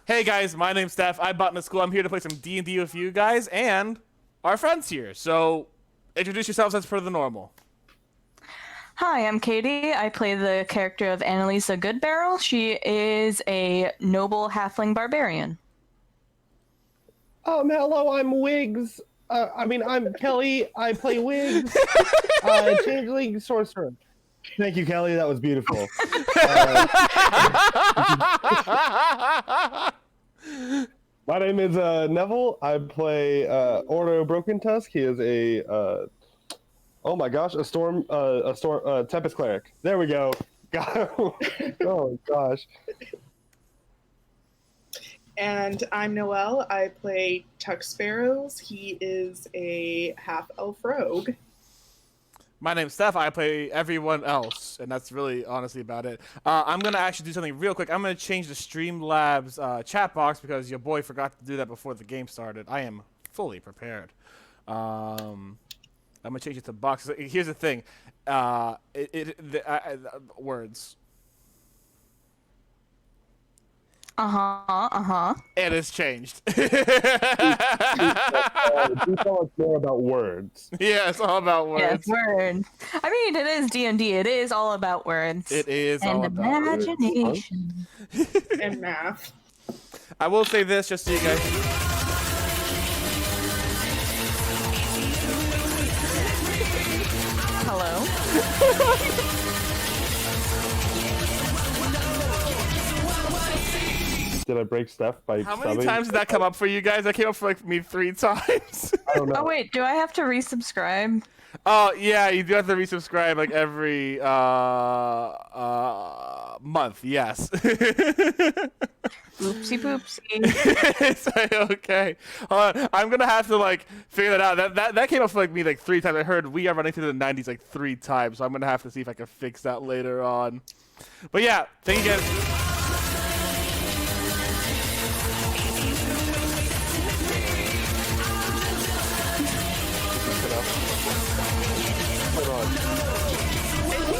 Hey guys, my name's Steph. I'm Botanist Cool. I'm here to play some D&D with you guys and our friends here. So, introduce yourselves as per the normal. Hi, I'm Katie. I play the character of Annalisa Goodbarrel. She is a noble halfling barbarian. Hello, I'm Wiggs. I'm Kelly. I play Wiggs. Changeling sorcerer. Thank you, Kelly. That was beautiful. My name is Neville. I play Ordo Broken Tusk. He is a oh my gosh, a Tempest cleric. There we go. Oh gosh. And I'm Noelle. I play Tuck Sparrows. He is a half-elf rogue. My name's Steph. I play everyone else, and that's really honestly about it. I'm going to actually do something real quick. I'm going to change the Streamlabs chat box because your boy forgot to do that before the game started. I am fully prepared. I'm gonna change it to boxes. Here's the thing, words. And it's changed. Do tell us more about words. Yeah, it's all about words. Yes, words. I mean, it is D&D. It is all about words. It is and all about words. imagination. And math. I will say this, just so you guys. Hello. Did I break Steph by How many stubbing? times did that come up for you guys? That came up for like me 3 times. I don't know. Oh wait, do I have to resubscribe? Oh yeah, you do have to resubscribe like every month. Yes. Oopsie poopsie. It's like, okay. Hold on. I'm gonna have to like figure that out. That came up for like me like 3 times. I heard We Are Running Through the 90s like 3 times, so I'm gonna have to see if I can fix that later on. But yeah, thank you guys.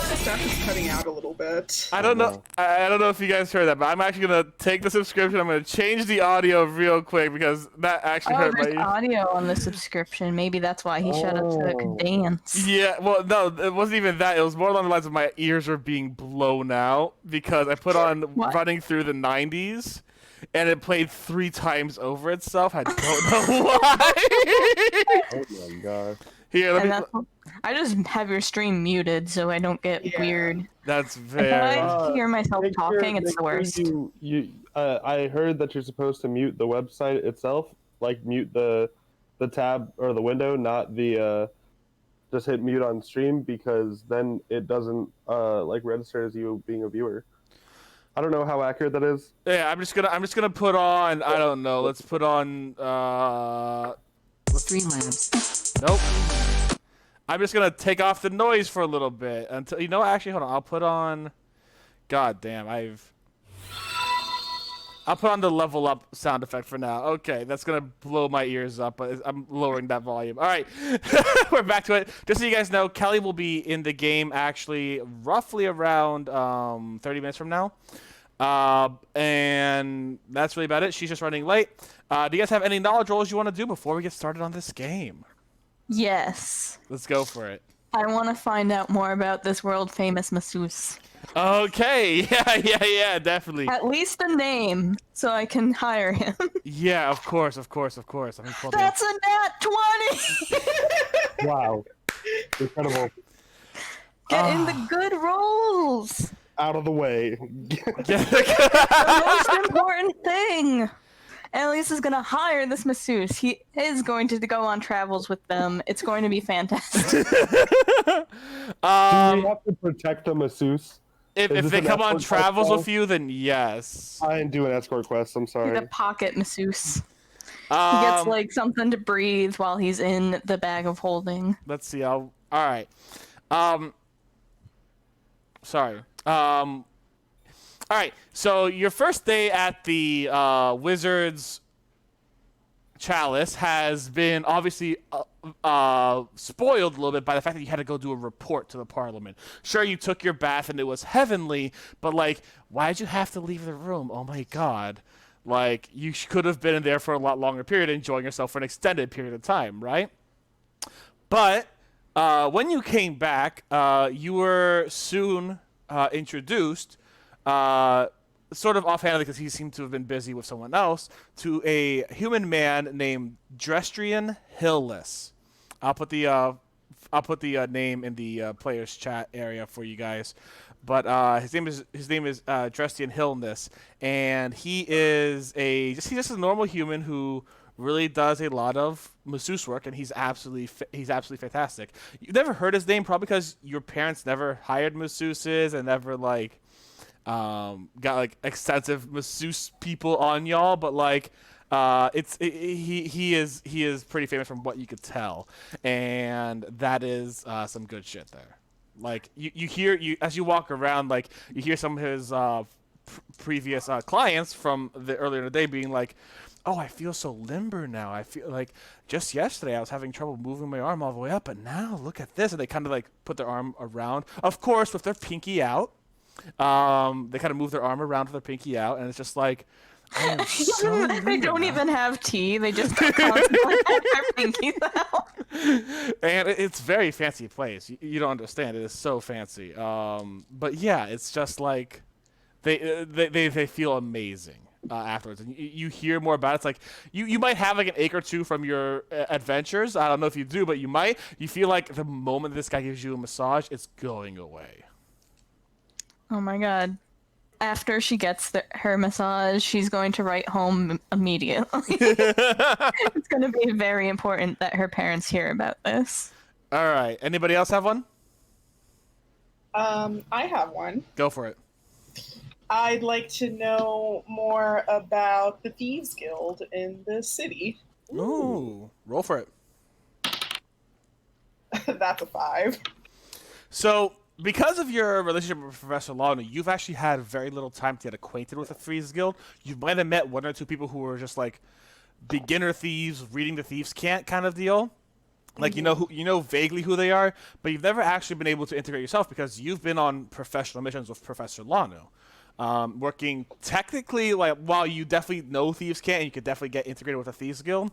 The stuff is cutting out a little bit. I don't know. I don't know if you guys heard that, but I'm actually gonna take the subscription. I'm gonna change the audio real quick because that actually hurt my There's ears. audio on the subscription. Maybe that's why he shut up so it could dance. Yeah, well, no, it wasn't even that. It was more along the lines of my ears were being blown out because I put on What? Running Through the 90s, and it played 3 times over itself. I don't know why. Oh my god. Here, let And me. I just have your stream muted so I don't get Yeah. weird. That's If very. I hear myself Make sure- talking, it's make the sure worst. I heard that you're supposed to mute the website itself, like mute the tab or the window, not the just hit mute on stream, because then it doesn't like register as you being a viewer. I don't know how accurate that is. Yeah, I'm just gonna put on. I don't know. Let's put on. Streamlabs. Nope. I'm just gonna take off the noise for a little bit until Actually, hold on. I'll put on. God damn, I'll put on the level up sound effect for now. Okay, that's gonna blow my ears up, but I'm lowering that volume. All right, we're back to it. Just so you guys know, Kelly will be in the game actually roughly around 30 minutes from now. And that's really about it. She's just running late. Do you guys have any knowledge rolls you want to do before we get started on this game? Yes. Let's go for it. I want to find out more about this world famous masseuse. Okay, yeah, definitely. At least a name, so I can hire him. Yeah, of course. Let me pull the- That's a nat 20! Wow. Incredible. Get in the good roles! Out of the way. The most important thing! Annalise is gonna hire this masseuse. He is going to go on travels with them. It's going to be fantastic. Do we have to protect the masseuse? Is If this they an come on escort travels quest with you, then yes. I didn't do an escort quest. I'm He's sorry. a pocket masseuse. He gets like something to breathe while he's in the bag of holding. Let's see. All right. Sorry. All right. So your first day at the Wizards Chalice has been obviously spoiled a little bit by the fact that you had to go do a report to the Parliament. Sure, you took your bath and it was heavenly, but like, why'd you have to leave the room? Oh my God. Like, you could have been in there for a lot longer period, enjoying yourself for an extended period of time, right? But when you came back, you were soon introduced, sort of offhandedly because he seemed to have been busy with someone else, to a human man named Drestrian Hillless. I'll put the name in the players chat area for you guys. But his name is Drestrian Hillness, and he's just a normal human who really does a lot of masseuse work, and he's absolutely fantastic. You've never heard his name probably because your parents never hired masseuses and never like got like extensive masseuse people on y'all, but like he is pretty famous from what you could tell, and that is some good shit there. Like you hear as you walk around, like you hear some of his previous clients from the earlier in the day being like, oh, I feel so limber now. I feel like just yesterday I was having trouble moving my arm all the way up, but now look at this. And they kind of like put their arm around, of course, with their pinky out. They kind of move their arm around with their pinky out, and it's just like, I am so They limber don't now. even have tea. They just constantly have their pinkies out. And it's very fancy place. You don't understand. It is so fancy. But yeah, it's just like they feel amazing afterwards. And you hear more about it. It's like you might have like an ache or two from your adventures. I don't know if you do, but you might. You feel like the moment this guy gives you a massage, it's going away. Oh my god. After she gets her massage, she's going to write home immediately. It's going to be very important that her parents hear about this. All right. Anybody else have one? I have one. Go for it. I'd like to know more about the Thieves Guild in the city. Ooh. Roll for it. That's a 5. So, because of your relationship with Professor Lawner, you've actually had very little time to get acquainted with the Thieves Guild. You might have met one or two people who were just like beginner thieves, reading the Thieves' Cant kind of deal. Like you know vaguely who they are, but you've never actually been able to integrate yourself because you've been on professional missions with Professor Lawner. Working technically, like while you definitely know Thieves' Cant and you could definitely get integrated with the Thieves Guild,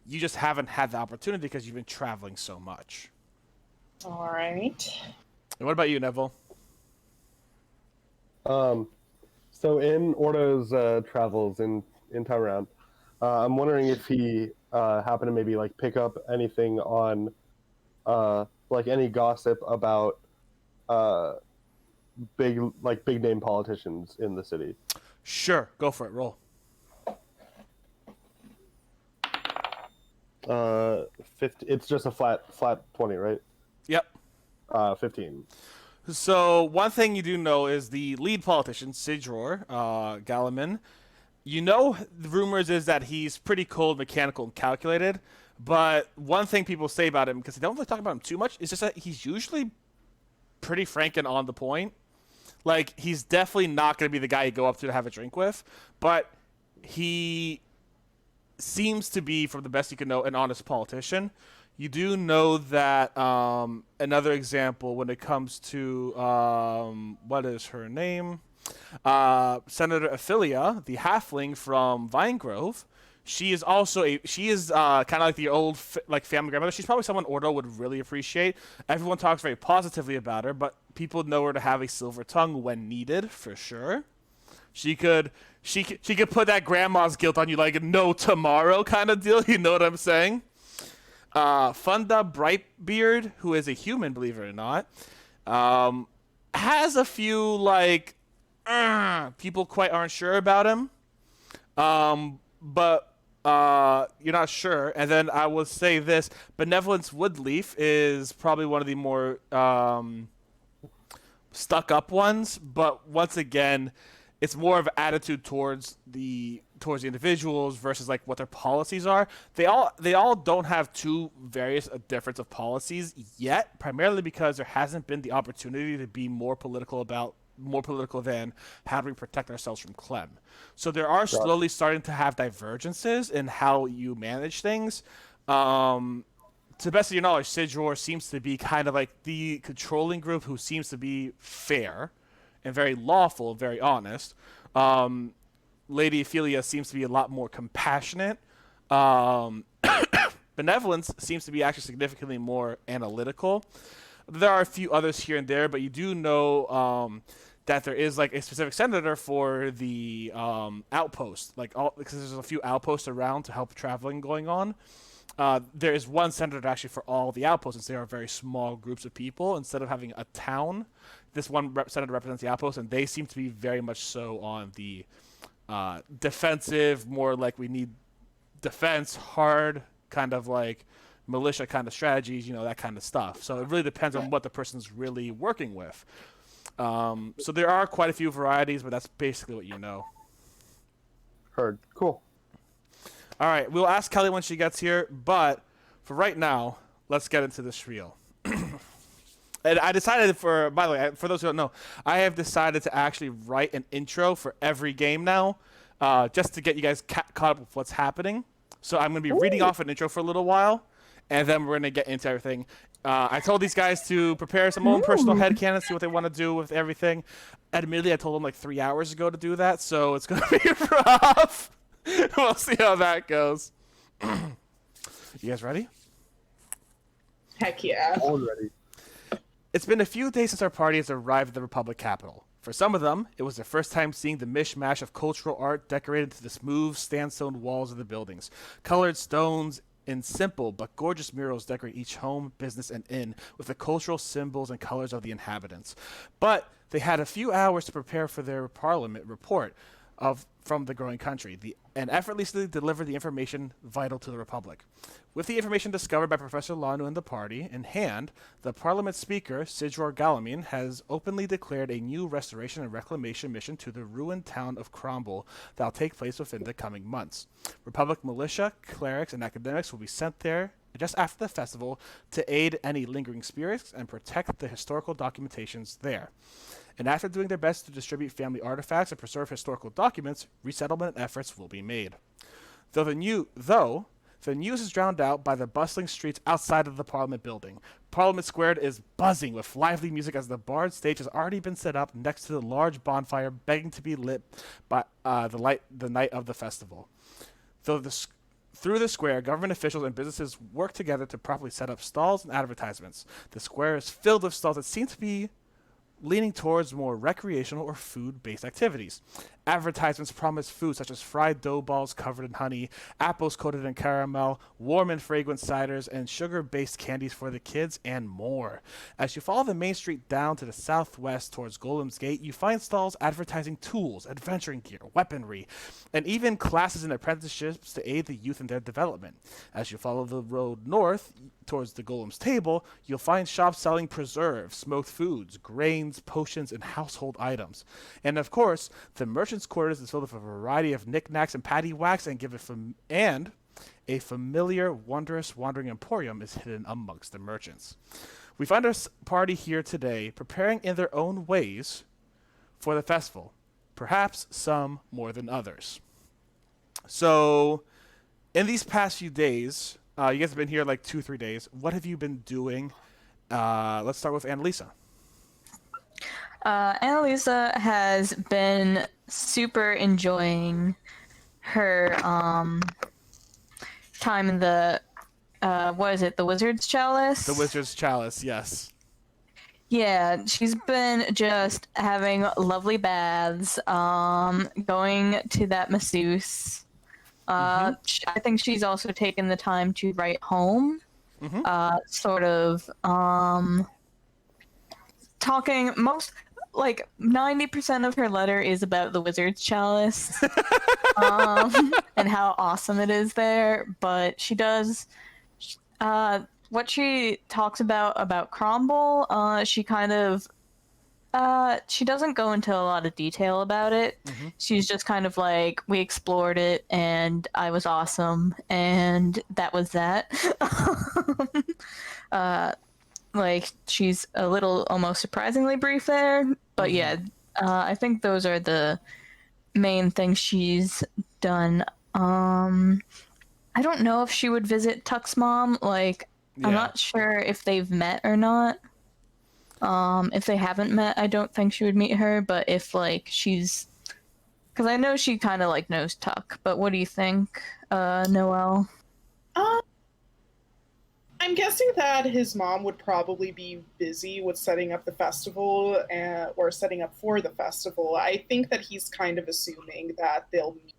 you just haven't had the opportunity because you've been traveling so much. All right. And what about you, Neville? So in Ordo's travels in town around, I'm wondering if he happened to maybe like pick up anything on like any gossip about big name politicians in the city. Sure, go for it. Roll. 50, it's just a flat 20, right? Yep. 15. So one thing you do know is the lead politician, Sidror Galliman. You know, the rumors is that he's pretty cold, mechanical, and calculated. But one thing people say about him, because they don't really talk about him too much, is just that he's usually pretty frank and on the point. Like, he's definitely not going to be the guy you go up to have a drink with. But he seems to be, from the best you can know, an honest politician. You do know that another example when it comes to what is her name? Senator Felia, the halfling from Vinegrove. She is also kind of like the old family grandmother. She's probably someone Ordo would really appreciate. Everyone talks very positively about her, but people know her to have a silver tongue when needed, for sure. She could put that grandma's guilt on you like no tomorrow kind of deal. You know what I'm saying? Funda Brightbeard, who is a human, believe it or not, has a few people quite aren't sure about him, but you're not sure. And then I will say this: Benevolence Woodleaf is probably one of the more stuck-up ones, but once again, it's more of an attitude towards the individuals versus like what their policies are. They all don't have too various a difference of policies yet, primarily because there hasn't been the opportunity to be more political than how do we protect ourselves from Clem. So there are slowly starting to have divergences in how you manage things. To the best of your knowledge, Sidror seems to be kind of like the controlling group who seems to be fair and very lawful, very honest. Lady Felia seems to be a lot more compassionate. Benevolence seems to be actually significantly more analytical. There are a few others here and there, but you do know that there is like a specific senator for the outpost, because there's a few outposts around to help traveling going on. There is one senator actually for all the outposts, since they are very small groups of people. Instead of having a town, this one senator represents the outpost, and they seem to be very much so on the defensive, more like we need defense, hard kind of like militia kind of strategies, that kind of stuff. So it really depends on what the person's really working with. So there are quite a few varieties, but that's basically what you know. Heard. Cool. All right, we'll ask Kelly when she gets here, but for right now, let's get into this reel. And I decided by the way, for those who don't know, I have decided to actually write an intro for every game now. just to get you guys caught up with what's happening. So I'm going to be reading off an intro for a little while, and then we're going to get into everything. I told these guys to prepare some own personal headcanon, see what they want to do with everything. Admittedly, I told them like 3 hours ago to do that, so it's going to be rough. We'll see how that goes. You guys ready? Heck yeah. Already. It's been a few days since our party has arrived at the Republic capital. For some of them, it was their first time seeing the mishmash of cultural art decorated to the smooth sandstone walls of the buildings. Colored stones in simple but gorgeous murals decorate each home, business, and inn with the cultural symbols and colors of the inhabitants. But they had a few hours to prepare for their parliament report from the growing country, and effortlessly deliver the information vital to the Republic. With the information discovered by Professor Lanu and the party in hand, the Parliament Speaker, Sidror Galamin, has openly declared a new restoration and reclamation mission to the ruined town of Cromble that will take place within the coming months. Republic militia, clerics, and academics will be sent there just after the festival to aid any lingering spirits and protect the historical documentations there. And after doing their best to distribute family artifacts and preserve historical documents, resettlement efforts will be made. Though the news is drowned out by the bustling streets outside of the Parliament building. Parliament Square is buzzing with lively music as the barred stage has already been set up next to the large bonfire begging to be lit by the night of the festival. Through the square, government officials and businesses work together to properly set up stalls and advertisements. The square is filled with stalls that seem to be leaning towards more recreational or food-based activities. Advertisements promise food such as fried dough balls covered in honey, apples coated in caramel, warm and fragrant ciders, and sugar-based candies for the kids, and more. As you follow the main street down to the southwest towards Golem's Gate, you find stalls advertising tools, adventuring gear, weaponry, and even classes and apprenticeships to aid the youth in their development. As you follow the road north towards the Golem's Table, you'll find shops selling preserves, smoked foods, grains, potions, and household items. And of course, the merchants' quarters is filled with a variety of knickknacks and paddywhacks, and a familiar, wondrous wandering emporium is hidden amongst the merchants. We find our party here today preparing in their own ways for the festival, perhaps some more than others. So, in these past few days, you guys have been here like 2-3 days. What have you been doing? Let's start with Annalisa. Annalisa has been super enjoying her time in the the Wizard's Chalice? The Wizard's Chalice, yes. Yeah, she's been just having lovely baths, going to that masseuse. I think she's also taken the time to write home, sort of talking most, like 90% of her letter is about the Wizard's Chalice and how awesome it is there, but she does what she talks about Cromble, she kind of she doesn't go into a lot of detail about it. She's just kind of like, we explored it and I was awesome and that was that. Like, she's a little almost surprisingly brief there, but yeah, I think those are the main things she's done. I don't know if she would visit Tuck's mom. Like, I'm not sure if they've met or not. If they haven't met, I don't think she would meet her, but if, like, she's... Because I know she kind of, like, knows Tuck, but what do you think, Noelle? I'm guessing that his mom would probably be busy with setting up the festival or setting up for the festival. I think that he's kind of assuming that they'll meet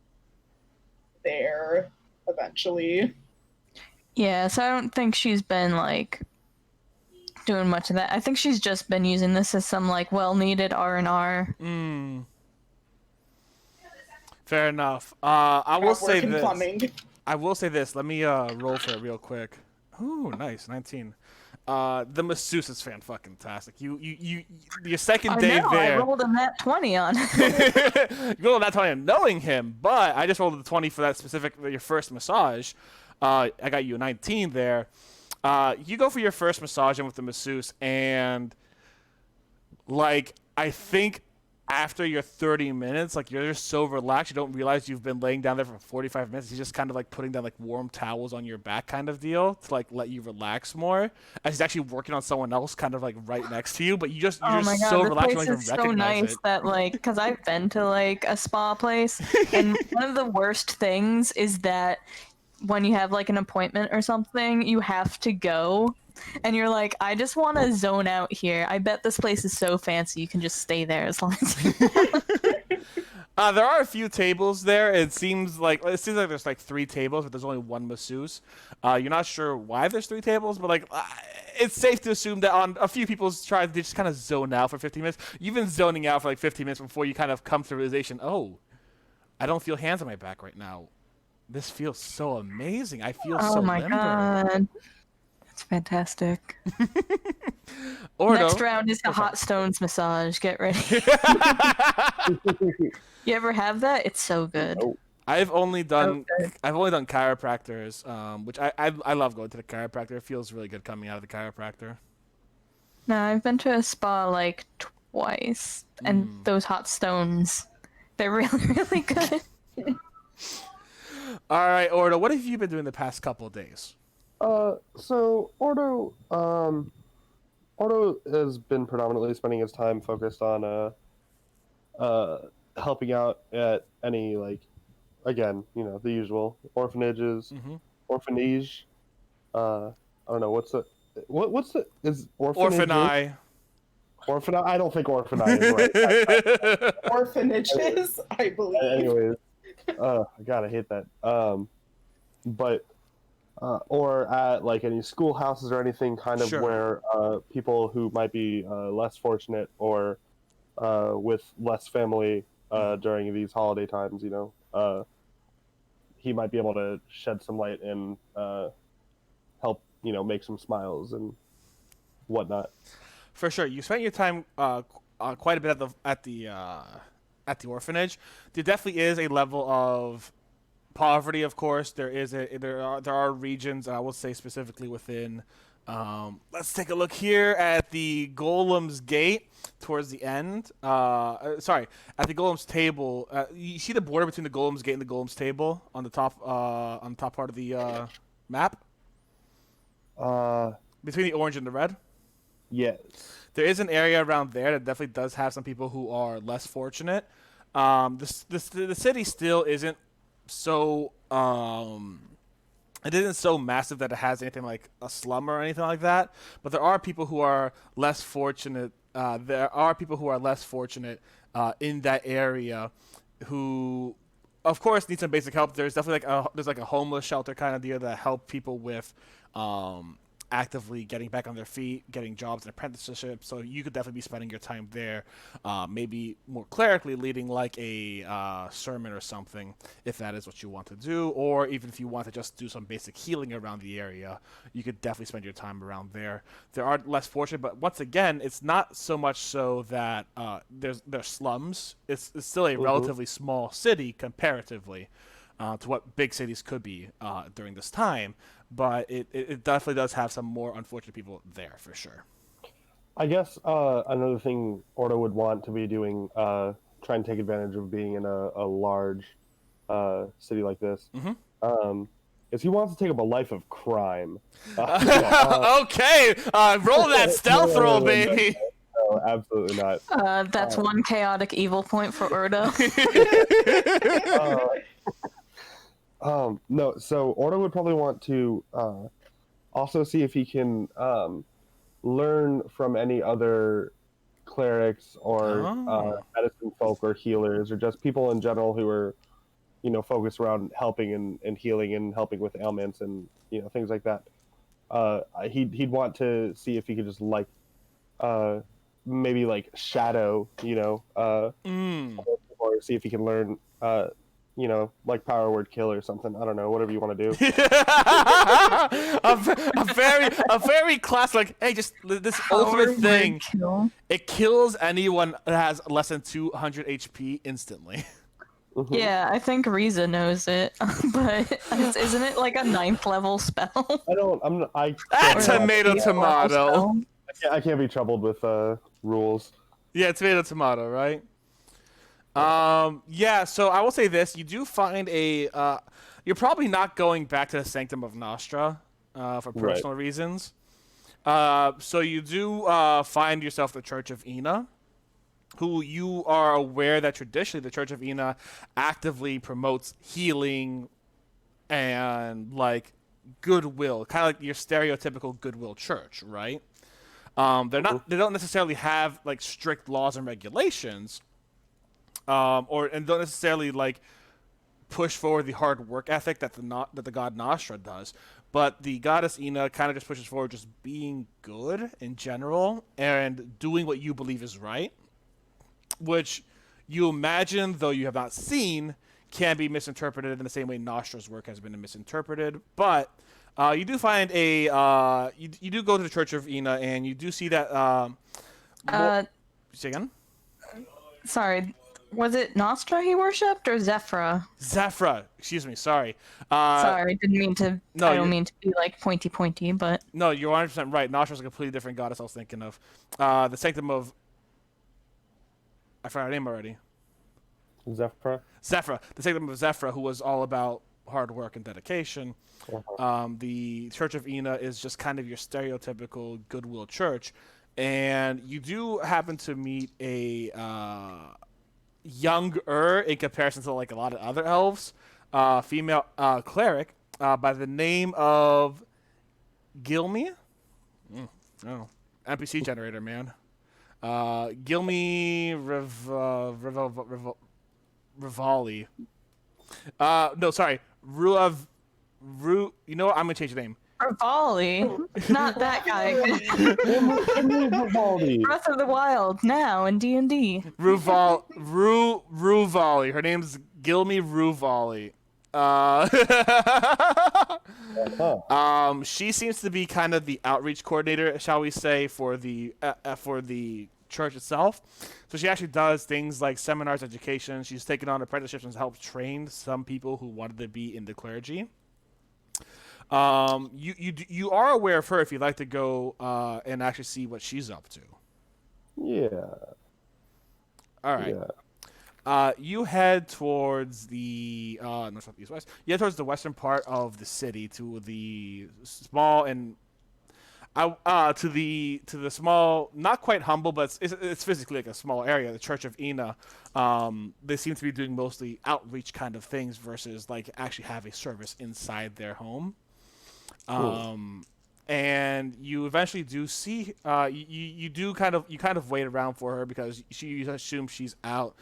there eventually. Yeah, so I don't think she's been, like, doing much of that. I think she's just been using this as some, like, well-needed R&R. Fair enough. I will say this. Plumbing. I will say this. Let me roll for it real quick. Ooh, nice, 19. The masseuse is fan-fucking-tastic. Your second day there. I rolled a nat 20 on it. You rolled a nat 20 on knowing him, but I just rolled a 20 for that specific, your first massage. I got you a 19 there. You go for your first massage in with the masseuse, and, like, I think after your 30 minutes, like you're just so relaxed, you don't realize you've been laying down there for 45 minutes. He's just kind of like putting down like warm towels on your back kind of deal to like let you relax more. As he's actually working on someone else kind of like right next to you, but you're Oh my just god, so the relaxed you place don't even is so recognize nice it. that like, because I've been to like a spa place, and one of the worst things is that when you have like an appointment or something, you have to go, and you're like, I just want to zone out here. I bet this place is so fancy you can just stay there as long as you There are a few tables there. It seems like there's like 3 tables, but there's only 1 masseuse. You're not sure why there's 3 tables, but like it's safe to assume that on a few people's try they just kind of zone out for 15 minutes. You've been zoning out for like 15 minutes before you kind of come to the realization, oh, I don't feel hands on my back right now. This feels so amazing. I feel so Oh my limber. god. That's fantastic. Ordo. Next round is the hot stones massage. Get ready. You ever have that? It's so good. Nope. I've only done Okay. chiropractors, which I love going to the chiropractor. It feels really good coming out of the chiropractor. No, I've been to a spa like twice, and those hot stones, they're really, really good. All right, Ordo, what have you been doing the past couple of days? So Ordo has been predominantly spending his time focused on helping out at any, like, again, the usual orphanages, orphanage. I don't know what's the is orphanage? Orphani. I don't think orphanage is right. Orphanages, I believe. Anyways, God, I hate that. But or at like any schoolhouses or anything kind of Sure. where people who might be less fortunate or with less family during these holiday times, he might be able to shed some light and help, make some smiles and whatnot. For sure, you spent your time quite a bit at the orphanage. There definitely is a level of poverty, of course. There are regions, I will say specifically within. Let's take a look here at the Golem's Gate towards the end. Sorry, at the Golem's Table. You see the border between the Golem's Gate and the Golem's Table on the top part of the map between the orange and the red. Yes. There is an area around there that definitely does have some people who are less fortunate. The city still isn't so it isn't so massive that it has anything like a slum or anything like that. But there are people who are less fortunate. In that area who, of course, need some basic help. There's definitely like a homeless shelter kind of deal that help people with actively getting back on their feet, getting jobs and apprenticeships. So you could definitely be spending your time there, maybe more clerically leading like a sermon or something, if that is what you want to do. Or even if you want to just do some basic healing around the area, you could definitely spend your time around there. There are less fortunate, but once again, it's not so much so that there's slums. It's still a relatively small city comparatively to what big cities could be during this time. But it definitely does have some more unfortunate people there, for sure. I guess another thing Ordo would want to be doing, try and take advantage of being in a large city like this, is he wants to take up a life of crime. Okay, roll that stealth roll, baby. No, absolutely not. That's one chaotic evil point for Urda. No, so Ordo would probably want to also see if he can learn from any other clerics or medicine folk or healers or just people in general who are, focused around helping and healing and helping with ailments and, things like that. He'd want to see if he could just maybe like shadow, or see if he can learn like power word kill or something. I don't know, whatever you want to do. a very classic, hey, just this ultimate thing. It kills anyone that has less than 200 HP instantly. Yeah, I think Riza knows it, but isn't it like a 9th level spell? Tomato. I can't be troubled with rules. Yeah, tomato, right? Yeah, so I will say this. You do find you're probably not going back to the Sanctum of Nostra for Right. personal reasons. So you do find yourself the Church of Ina, who you are aware that traditionally the Church of Ina actively promotes healing and like goodwill, kind of like your stereotypical goodwill church, right? They don't necessarily have like strict laws and regulations, and don't necessarily like push forward the hard work ethic that the god Nostra does. But the goddess Ina kind of just pushes forward just being good in general and doing what you believe is right, which you imagine, though you have not seen, can be misinterpreted in the same way Nostra's work has been misinterpreted. But you do find you do go to the Church of Ina, and you do see that. Say again? Sorry, was it Nostra he worshipped or Zephra? Zephra, excuse me, sorry. Sorry, didn't mean to. no, I don't you're- mean to be like pointy, but No, you're 100% right. Nostra's a completely different goddess I was thinking of. The Sanctum of... I forgot her name already. Zephyr. Zephra. The Sanctum of Zephra, who was all about hard work and dedication. The Church of Ina is just kind of your stereotypical goodwill church. And you do happen to meet a younger, in comparison to like a lot of other elves, female cleric by the name of Gilmy. Oh, NPC generator, man. Gilmy Rivali. No, sorry. You know what? I'm gonna change the name. Rivali, not that guy. Vivaldi. Breath of the Wild now in D&D. Ruvali. Her name's Gilmy Ruvali. She seems to be kind of the outreach coordinator, shall we say, for the church itself. So she actually does things like seminars, education. She's taken on apprenticeships and helped train some people who wanted to be in the clergy. You are aware of her if you'd like to go and actually see what she's up to. Yeah. All right. Yeah. You head towards the north, south, east, west. You head towards the western part of the city to the small and to the small, not quite humble, but it's physically like a small area. The Church of Ina. They seem to be doing mostly outreach kind of things versus like actually have a service inside their home. Cool. And you eventually do see you kind of wait around for her because you assume she's out.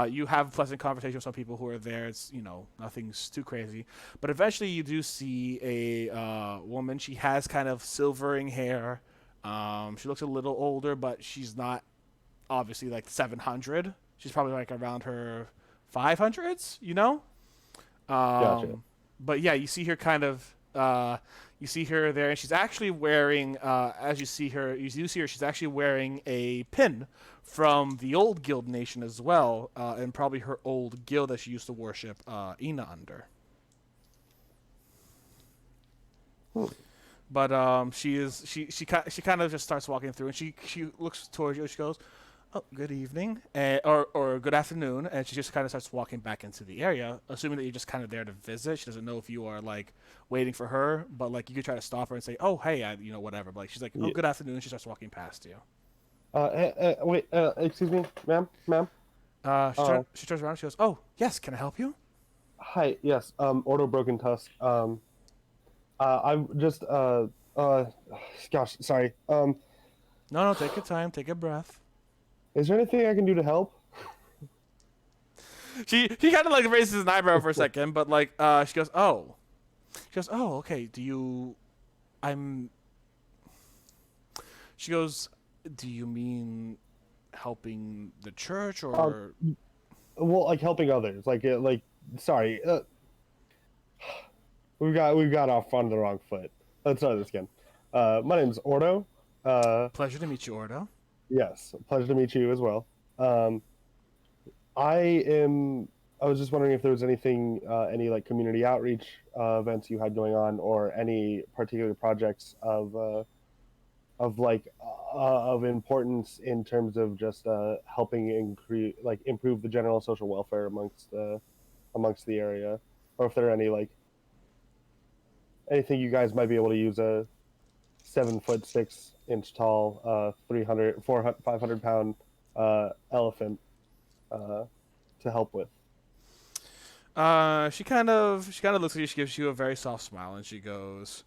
You have a pleasant conversation with some people who are there. It's nothing's too crazy, but eventually you do see a woman. She has kind of silvering hair. She looks a little older, but she's not obviously like 700. She's probably like around her 500s. Gotcha. But yeah, you see her kind of. You see her there, and she's actually wearing, as you see her, she's actually wearing a pin from the old guild nation as well, and probably her old guild that she used to worship Ina under. But she kind of just starts walking through, and she looks towards you, and she goes, "Oh, good evening," or good afternoon, and she just kind of starts walking back into the area, assuming that you're just kind of there to visit. She doesn't know if you are like waiting for her, but like you could try to stop her and say, "Oh, hey, whatever." But like she's like, "Oh, good afternoon." She starts walking past you. Wait, excuse me, ma'am. She turns around. She goes, "Oh, yes. Can I help you?" Hi, yes, Ordo Broken Tusk. I'm just, gosh, sorry. No, take your time. Take a breath. Is there anything I can do to help? He kind of like raises an eyebrow for a second, but like she goes, "Oh." She goes, "Oh, okay. She goes, "Do you mean helping the church or?" Well, like helping others. Sorry. We've got off on the wrong foot. Let's start this again. My name's Ordo. Pleasure to meet you, Ordo. Yes, pleasure to meet you as well. I was just wondering if there was anything, any like community outreach events you had going on, or any particular projects of of importance in terms of just helping improve the general social welfare amongst the area, or if there are any anything you guys might be able to use a 7 foot 6 inch tall 300 400 500 pound elephant to help with. She kind of looks at you. She gives you a very soft smile, and she goes,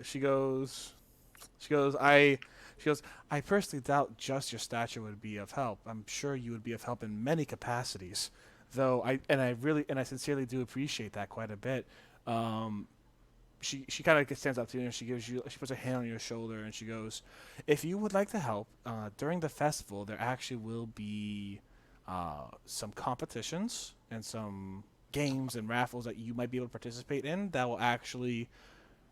she goes, she goes, I, she goes, I personally doubt just your stature would be of help. I'm sure you would be of help in many capacities, though. I sincerely do appreciate that quite a bit. Um, she kind of stands up to you and she puts her hand on your shoulder and she goes, if you would like to help during the festival, there actually will be some competitions and some games and raffles that you might be able to participate in that will actually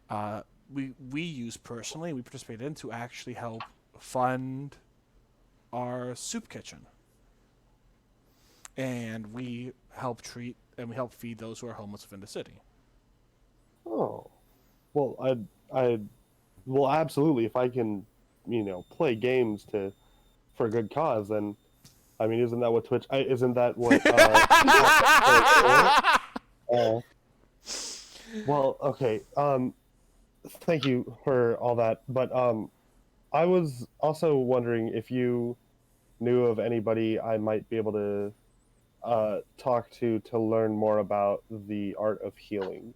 uh, we use personally, we participate in to actually help fund our soup kitchen, and we help feed those who are homeless within the city. Oh, well, I well, absolutely. If I can, play games for a good cause, then I mean, isn't that what Twitch? Isn't that what? Uh, well, okay. Thank you for all that, but I was also wondering if you knew of anybody I might be able to talk to learn more about the art of healing.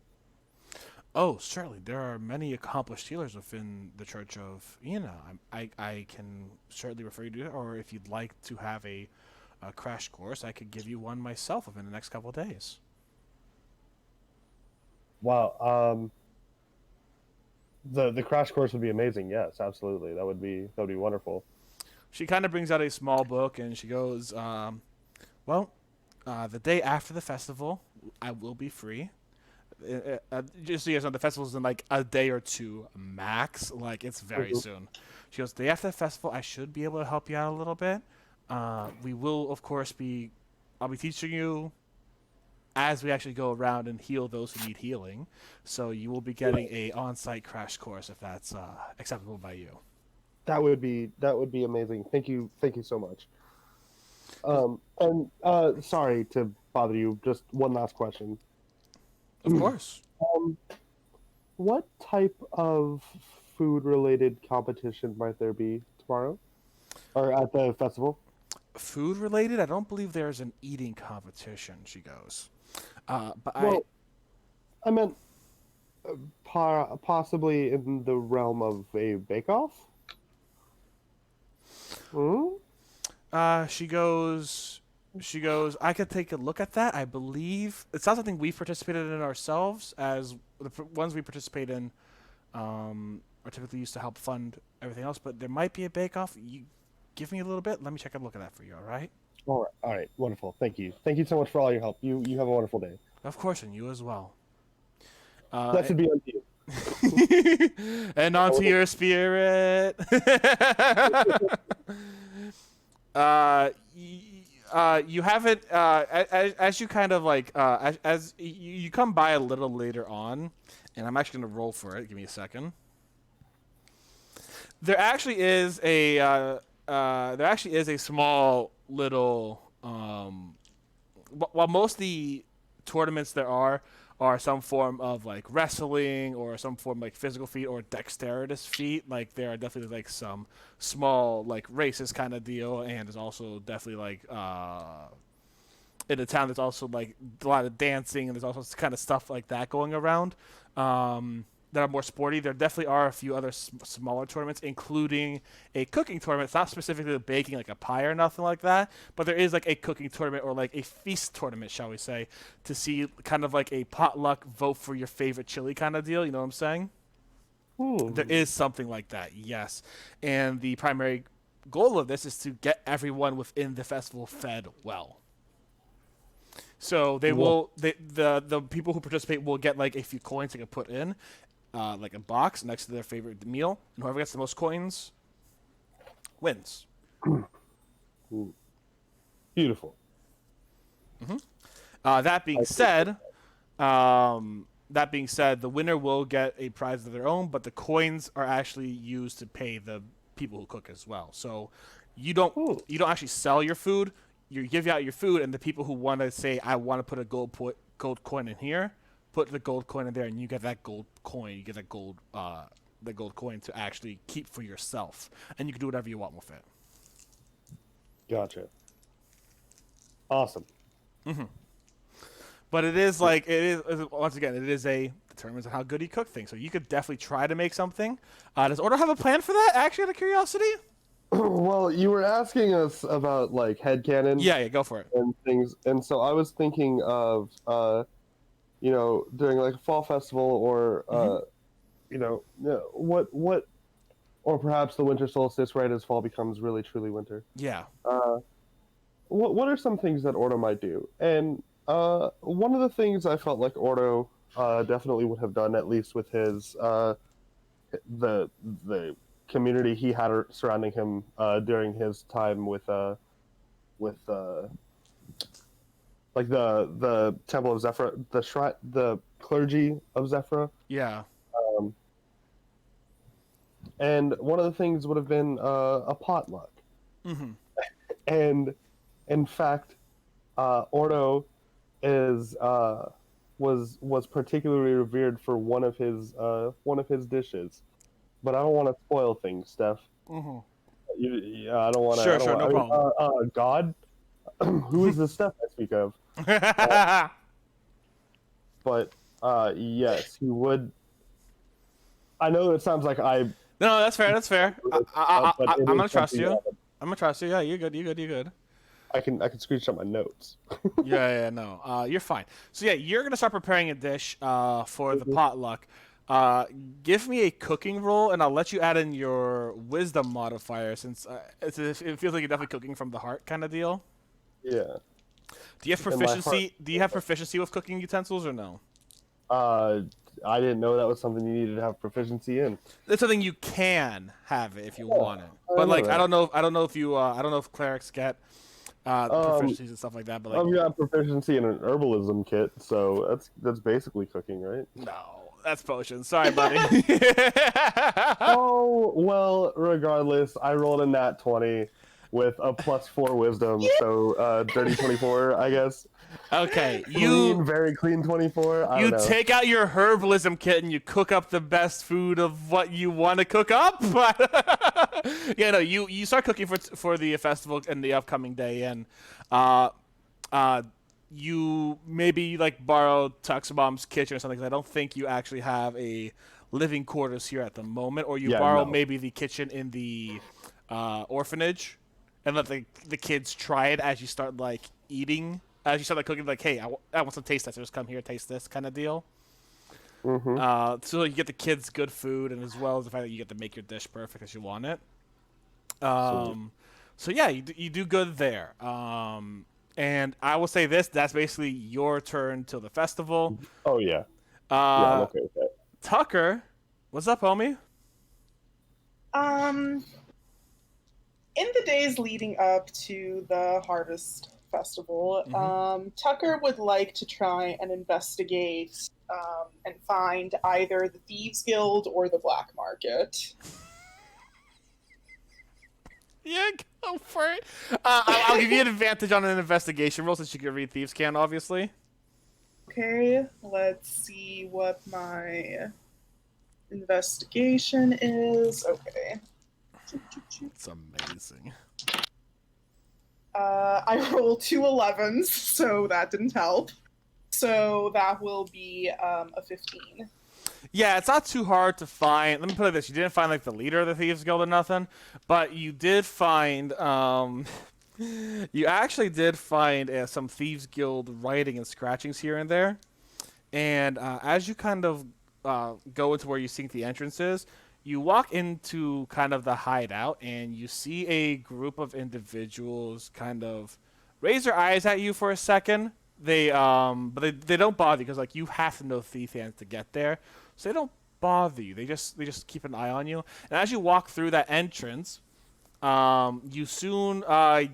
Oh, certainly. There are many accomplished healers within the Church of Ina. I can certainly refer you to it, or if you'd like to have a crash course, I could give you one myself within the next couple of days. Wow. The crash course would be amazing. Yes, absolutely. That would be wonderful. She kind of brings out a small book and she goes, well, the day after the festival, I will be free. Just so you guys know, the festival's in like a day or two max. Like, it's very Mhm. soon. She goes, the day after the festival, I should be able to help you out a little bit. We will, of course, I'll be teaching you as we actually go around and heal those who need healing. So you will be getting a on-site crash course if that's acceptable by you. That would be amazing. Thank you so much. And sorry to bother you. Just one last question. Of course. Um, what type of food-related competition might there be tomorrow, or at the festival? Food related, I don't believe there's an eating competition, she goes. But Well, I meant possibly in the realm of a bake-off. Hmm? She goes, I could take a look at that. I believe it's not something we've participated in ourselves, as ones we participate in are typically used to help fund everything else, but there might be a bake-off. You give me a little bit. Let me check a look at that for you, all right? All right, wonderful. Thank you so much for all your help. You have a wonderful day. Of course, and you as well. Uh, Blessed be unto you. and onto your spirit. You haven't as you kind of like as you come by a little later on, and I'm actually gonna roll for it. Give me a second. There actually is a small little while most of the tournaments there are some form of like wrestling or some form of like physical feat or dexterous feat. Like there are definitely like some small like races kind of deal, and there's also definitely like in the town there's also like a lot of dancing and there's also kind of stuff like that going around. That are more sporty. There definitely are a few other smaller tournaments, including a cooking tournament. It's not specifically baking like a pie or nothing like that, but there is like a cooking tournament or like a feast tournament, shall we say, to see kind of like a potluck vote for your favorite chili kind of deal. You know what I'm saying? There is something like that, yes. And the primary goal of this is to get everyone within the festival fed well. So the people who participate will get like a few coins they can put in, like a box next to their favorite meal, and whoever gets the most coins wins. Beautiful. That being said, that being said, the winner will get a prize of their own, but the coins are actually used to pay the people who cook as well. So you don't Ooh. you don't actually sell your food. You give out your food, and the people who want to say, I want to put a gold coin in here, put the gold coin in there, and you get that gold coin. You get that gold coin to actually keep for yourself, and you can do whatever you want with it. Gotcha. Awesome. But it is like it is once again it is a determines how good you cook things. So you could definitely try to make something. Does Ordo have a plan for that? Actually, out of curiosity. Well, you were asking us about like headcanon Yeah, go for it. and things, and so I was thinking of doing like a fall festival or what or perhaps the winter solstice right as fall becomes really truly winter. Yeah. What are some things that Ordo might do? And one of the things I felt like Ordo definitely would have done, at least with his the community he had surrounding him during his time with like the Temple of Zephyr, the clergy of Zephyr. Yeah. And one of the things would have been a potluck. And in fact, Ordo was particularly revered for one of his dishes. But I don't want to spoil things, Steph. I don't want to. Sure, no problem. God, who is the Steph I speak of? But yes, he would. I know it sounds like I. No, that's fair. That's fair. I'm gonna trust you. That I'm gonna trust you. Yeah, you're good. I can screenshot my notes. No, you're fine. So yeah, you're gonna start preparing a dish for the potluck. Give me a cooking roll, and I'll let you add in your wisdom modifier, since it feels like you're definitely cooking from the heart kind of deal. Yeah. Do you have proficiency? Do you have proficiency with cooking utensils or no? I didn't know that was something you needed to have proficiency in. It's something you can have it if you want it, but like I don't know if clerics get proficiencies and stuff like that. But like, I've got proficiency in an herbalism kit, so that's basically cooking, right? no, that's potions. Sorry, buddy. Oh well, regardless, I rolled a nat 20 with a +4 wisdom, so dirty 24, I guess. Okay, Very clean 24. I you don't know. take out your herbalism kit and you cook up the best food of what you want to cook up. Yeah, no, you start cooking for the festival and the upcoming day, and you maybe like borrow Tuxbom's kitchen or something. 'Cause I don't think you actually have a living quarters here at the moment, or you borrow maybe the kitchen in the orphanage, and let the kids try it as you start like eating. As you start like cooking, like, hey, I want some taste testers. Come here, taste this kind of deal. So you get the kids good food, and as well as the fact that you get to make your dish perfect as you want it. So yeah, you do good there. And I will say this: that's basically your turn till the festival. Oh yeah. I'm okay with that. Tucker, what's up, homie? In the days leading up to the harvest festival, Tucker would like to try and investigate and find either the Thieves Guild or the black market. Yeah, go for it. I'll give you an advantage on an investigation roll since you can read Thieves' Can, obviously. Okay, let's see what my investigation is. Okay. It's amazing. I rolled 2 11s, so that didn't help. So that will be a 15. Yeah, it's not too hard to find. Let me put it like this: you didn't find like the leader of the Thieves Guild or nothing, but you did find. You actually did find some Thieves Guild writing and scratchings here and there, and as you kind of go into where you think the entrance is, you walk into kind of the hideout, and you see a group of individuals kind of raise their eyes at you for a second. But they don't bother you because like you have to know thief hands to get there, so they don't bother you. They just keep an eye on you. And as you walk through that entrance, you soon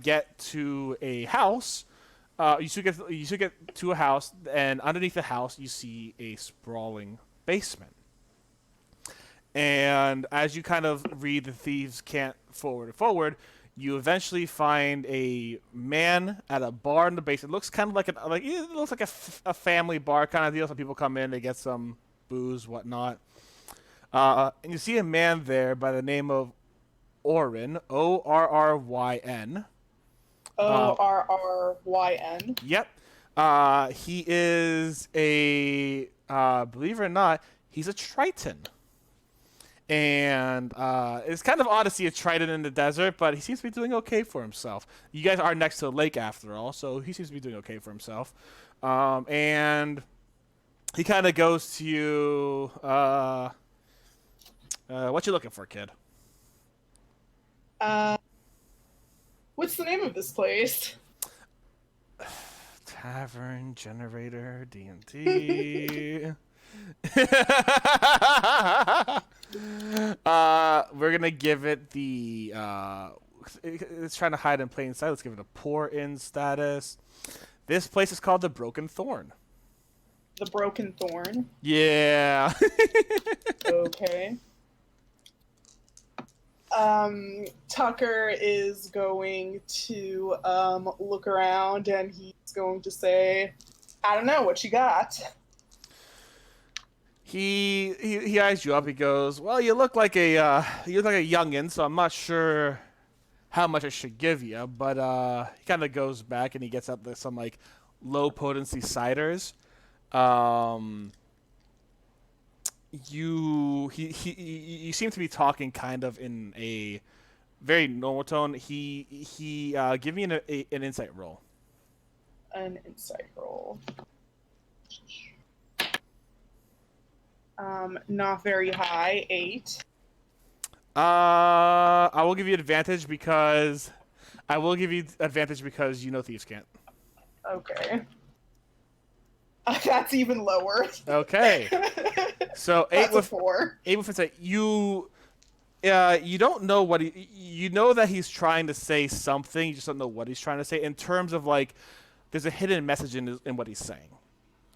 get to a house you should get to a house, and underneath the house you see a sprawling basement. And as you kind of read the thieves can't forward, you eventually find a man at a bar in the basement. It looks kind of like it looks like a family bar kind of deal. Some people come in, they get some booze, whatnot. And you see a man there by the name of Orryn, Orryn. Orryn. Yep. He is a believe it or not, he's a Triton. And it's kind of odd to see a Triton in the desert, but he seems to be doing okay for himself. You guys are next to a lake after all, so he seems to be doing okay for himself. And he kind of goes to you, what you looking for, kid? What's the name of this place? Tavern, generator, D&D. We're gonna give it the it's trying to hide in plain sight. Let's give it a poor in status. This place is called the Broken Thorn. The Broken Thorn. Yeah. Okay. Tucker is going to look around, and he's going to say, "I don't know what you got." He eyes you up. He goes, "Well, you look like a youngin, so I'm not sure how much I should give you." But he kind of goes back and he gets out some like low potency ciders. You seem to be talking kind of in a very normal tone. He give me an insight roll. An insight roll. Not very high. 8. I will give you advantage because you know thieves can't. Okay. That's even lower. Okay. So That's a 4. 8 with insight. You don't know what you know that he's trying to say something. You just don't know what he's trying to say in terms of like there's a hidden message in what he's saying.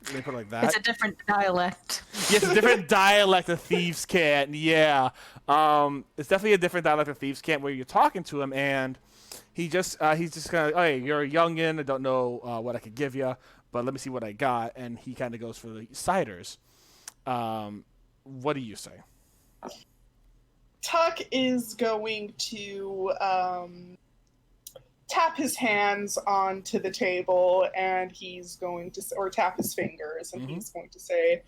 Let me put it like that. It's a different dialect. Yes, a different dialect of thieves can't. Yeah, it's definitely a different dialect of thieves can't where you're talking to him and he's just kind of, hey, you're a youngin. I don't know what I could give you, but let me see what I got. And he kind of goes for the ciders. What do you say? Tuck is going to tap his hands onto the table, and he's going to, or tap his fingers, and he's going to say,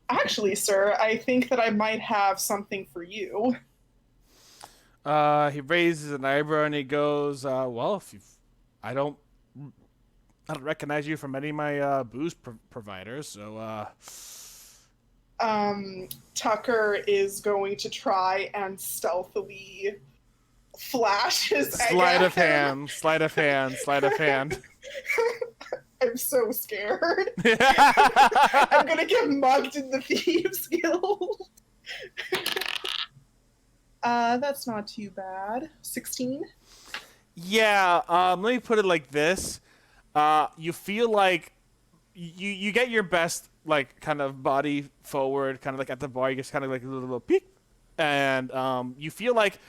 "Actually, sir, I think that I might have something for you." He raises an eyebrow and he goes, "Well, I don't recognize you from any of my booze providers, so." Tucker is going to try and stealthily flash his egg Sleight at of him. hand. I'm so scared. I'm gonna get mugged in the Thieves Guild. That's not too bad. 16? Yeah, let me put it like this. You feel like you get your best, like, kind of body forward, kind of like at the bar, you just kind of like a little peek. And you feel like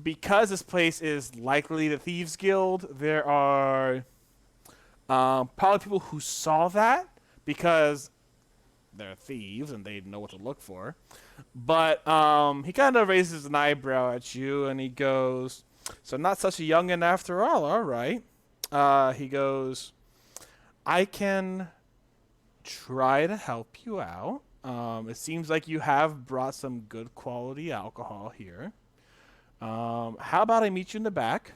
because this place is likely the Thieves Guild, there are probably people who saw that because they're thieves and they know what to look for. But he kind of raises an eyebrow at you and he goes, "So not such a youngin' after all right." He goes, "I can try to help you out. It seems like you have brought some good quality alcohol here. How about I meet you in the back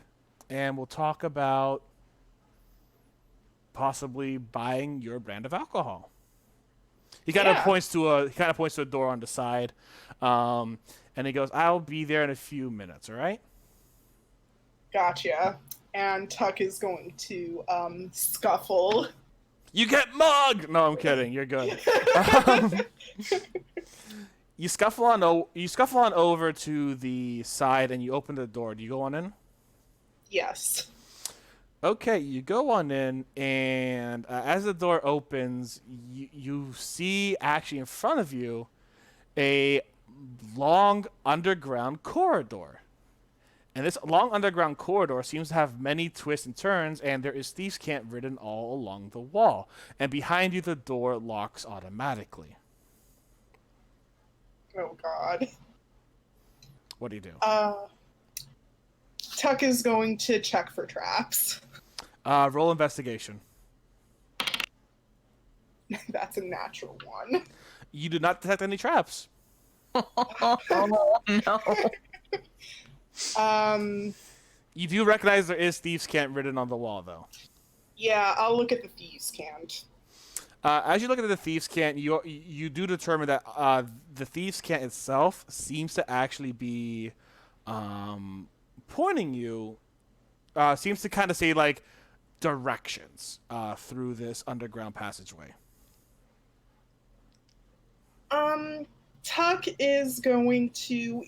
and we'll talk about possibly buying your brand of alcohol." He kind of points to a door on the side, and he goes, "I'll be there in a few minutes. All right?" Gotcha. And Tuck is going to scuffle. You get mugged. No, I'm kidding. You're good. You scuffle on over to the side and you open the door. Do you go on in? Yes. Okay, you go on in, and as the door opens, you see actually in front of you a long underground corridor. And this long underground corridor seems to have many twists and turns, and there is thieves' cant written all along the wall. And behind you, the door locks automatically. Oh God. What do you do? Tuck is going to check for traps. Roll investigation. That's a natural one. You do not detect any traps. Oh no. You do recognize there is thieves' cant written on the wall, though. Yeah, I'll look at the thieves' cant. As you look at the thieves' cant, you do determine that the thieves' cant itself seems to actually be pointing you. Seems to kind of say like directions through this underground passageway. Tuck is going to.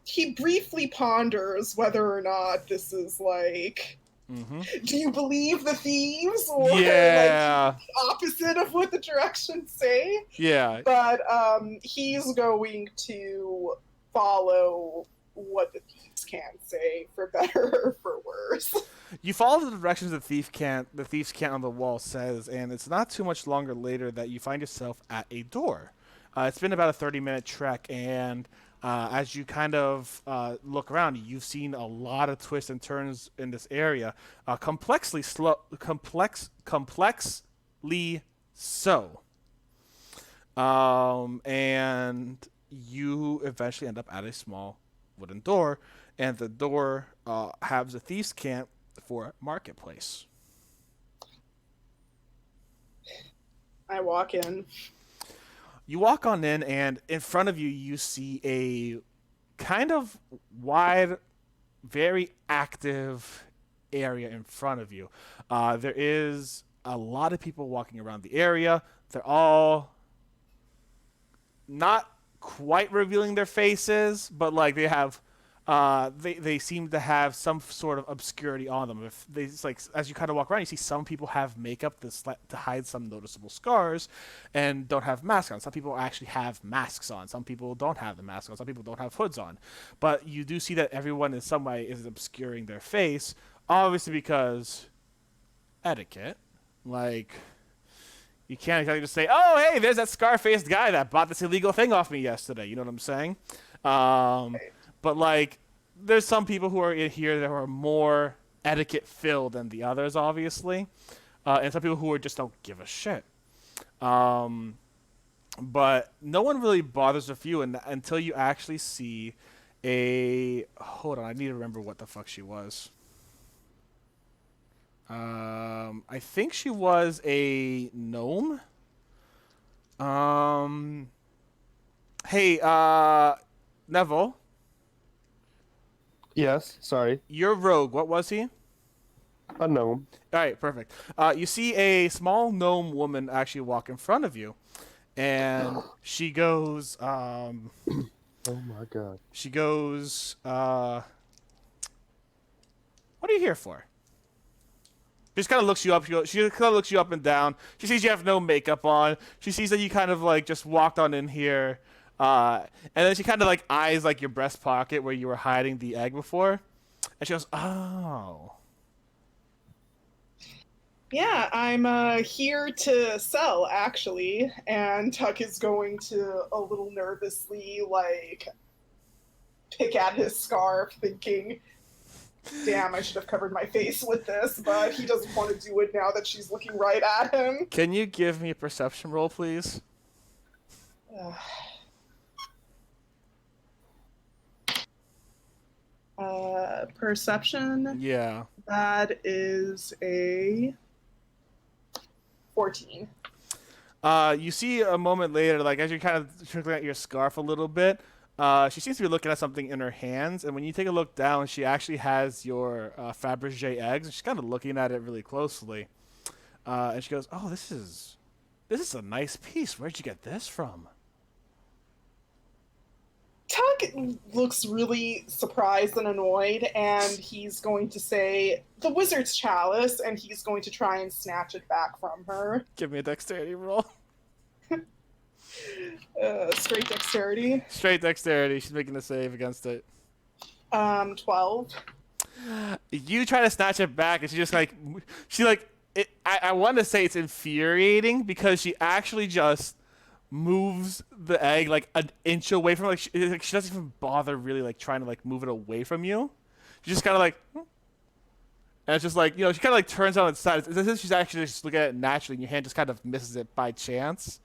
He briefly ponders whether or not this is like. Mm-hmm. Do you believe the thieves, or Yeah. like the opposite of what the directions say? Yeah. But he's going to follow what the thieves can say, for better or for worse. You follow the directions the thieves' cant on the wall says, and it's not too much longer later that you find yourself at a door. It's been about a 30-minute trek, and as you kind of look around, you've seen a lot of twists and turns in this area, complexly so. And you eventually end up at a small wooden door, and the door has a thieves' cant for marketplace. I walk in. You walk on in, and in front of you, you see a kind of wide, very active area in front of you. There is a lot of people walking around the area. They're all not quite revealing their faces, but like they have, they seem to have some sort of obscurity on them. If they it's like as you kind of walk around, you see some people have makeup to hide some noticeable scars, and don't have masks on. Some people actually have masks on. Some people don't have the mask on. Some people don't have hoods on. But you do see that everyone in some way is obscuring their face, obviously because etiquette. Like, you can't exactly just say, "Oh, hey, there's that scar-faced guy that bought this illegal thing off me yesterday." You know what I'm saying? But like, there's some people who are in here that are more etiquette-filled than the others, obviously, and some people who are just don't give a shit. But no one really bothers with you until you actually see a. Hold on, I need to remember what the fuck she was. I think she was a gnome. Hey, Neville. Yes, sorry. Your rogue, what was he? A gnome. All right, perfect. You see a small gnome woman actually walk in front of you, and she goes, Oh my god. she goes, what are you here for? She just kind of looks you up. She kind of looks you up and down. She sees you have no makeup on. She sees that you kind of like just walked on in here. And then she kind of like eyes like your breast pocket where you were hiding the egg before. And she goes, "Oh. Yeah, I'm here to sell, actually. And Tuck is going to a little nervously, like, pick at his scarf, thinking, damn, I should have covered my face with this, but he doesn't want to do it now that she's looking right at him. Can you give me a perception roll, please?" Perception. Yeah. That is a 14. You see a moment later, like as you're kind of twinkling at your scarf a little bit, she seems to be looking at something in her hands, and when you take a look down, she actually has your Fabergé eggs, and she's kind of looking at it really closely. And she goes, "Oh, this is a nice piece. Where'd you get this from?" Tuck looks really surprised and annoyed, and he's going to say, "The wizard's chalice," and he's going to try and snatch it back from her. Give me a dexterity roll. Straight dexterity. Straight dexterity. She's making a save against it. 12. You try to snatch it back, and I want to say it's infuriating because she actually just moves the egg like an inch away from she doesn't even bother really like trying to like move it away from you. She just kind of like, and it's just like, she kind of like turns on its side. It's as if she's actually just looking at it naturally, and your hand just kind of misses it by chance.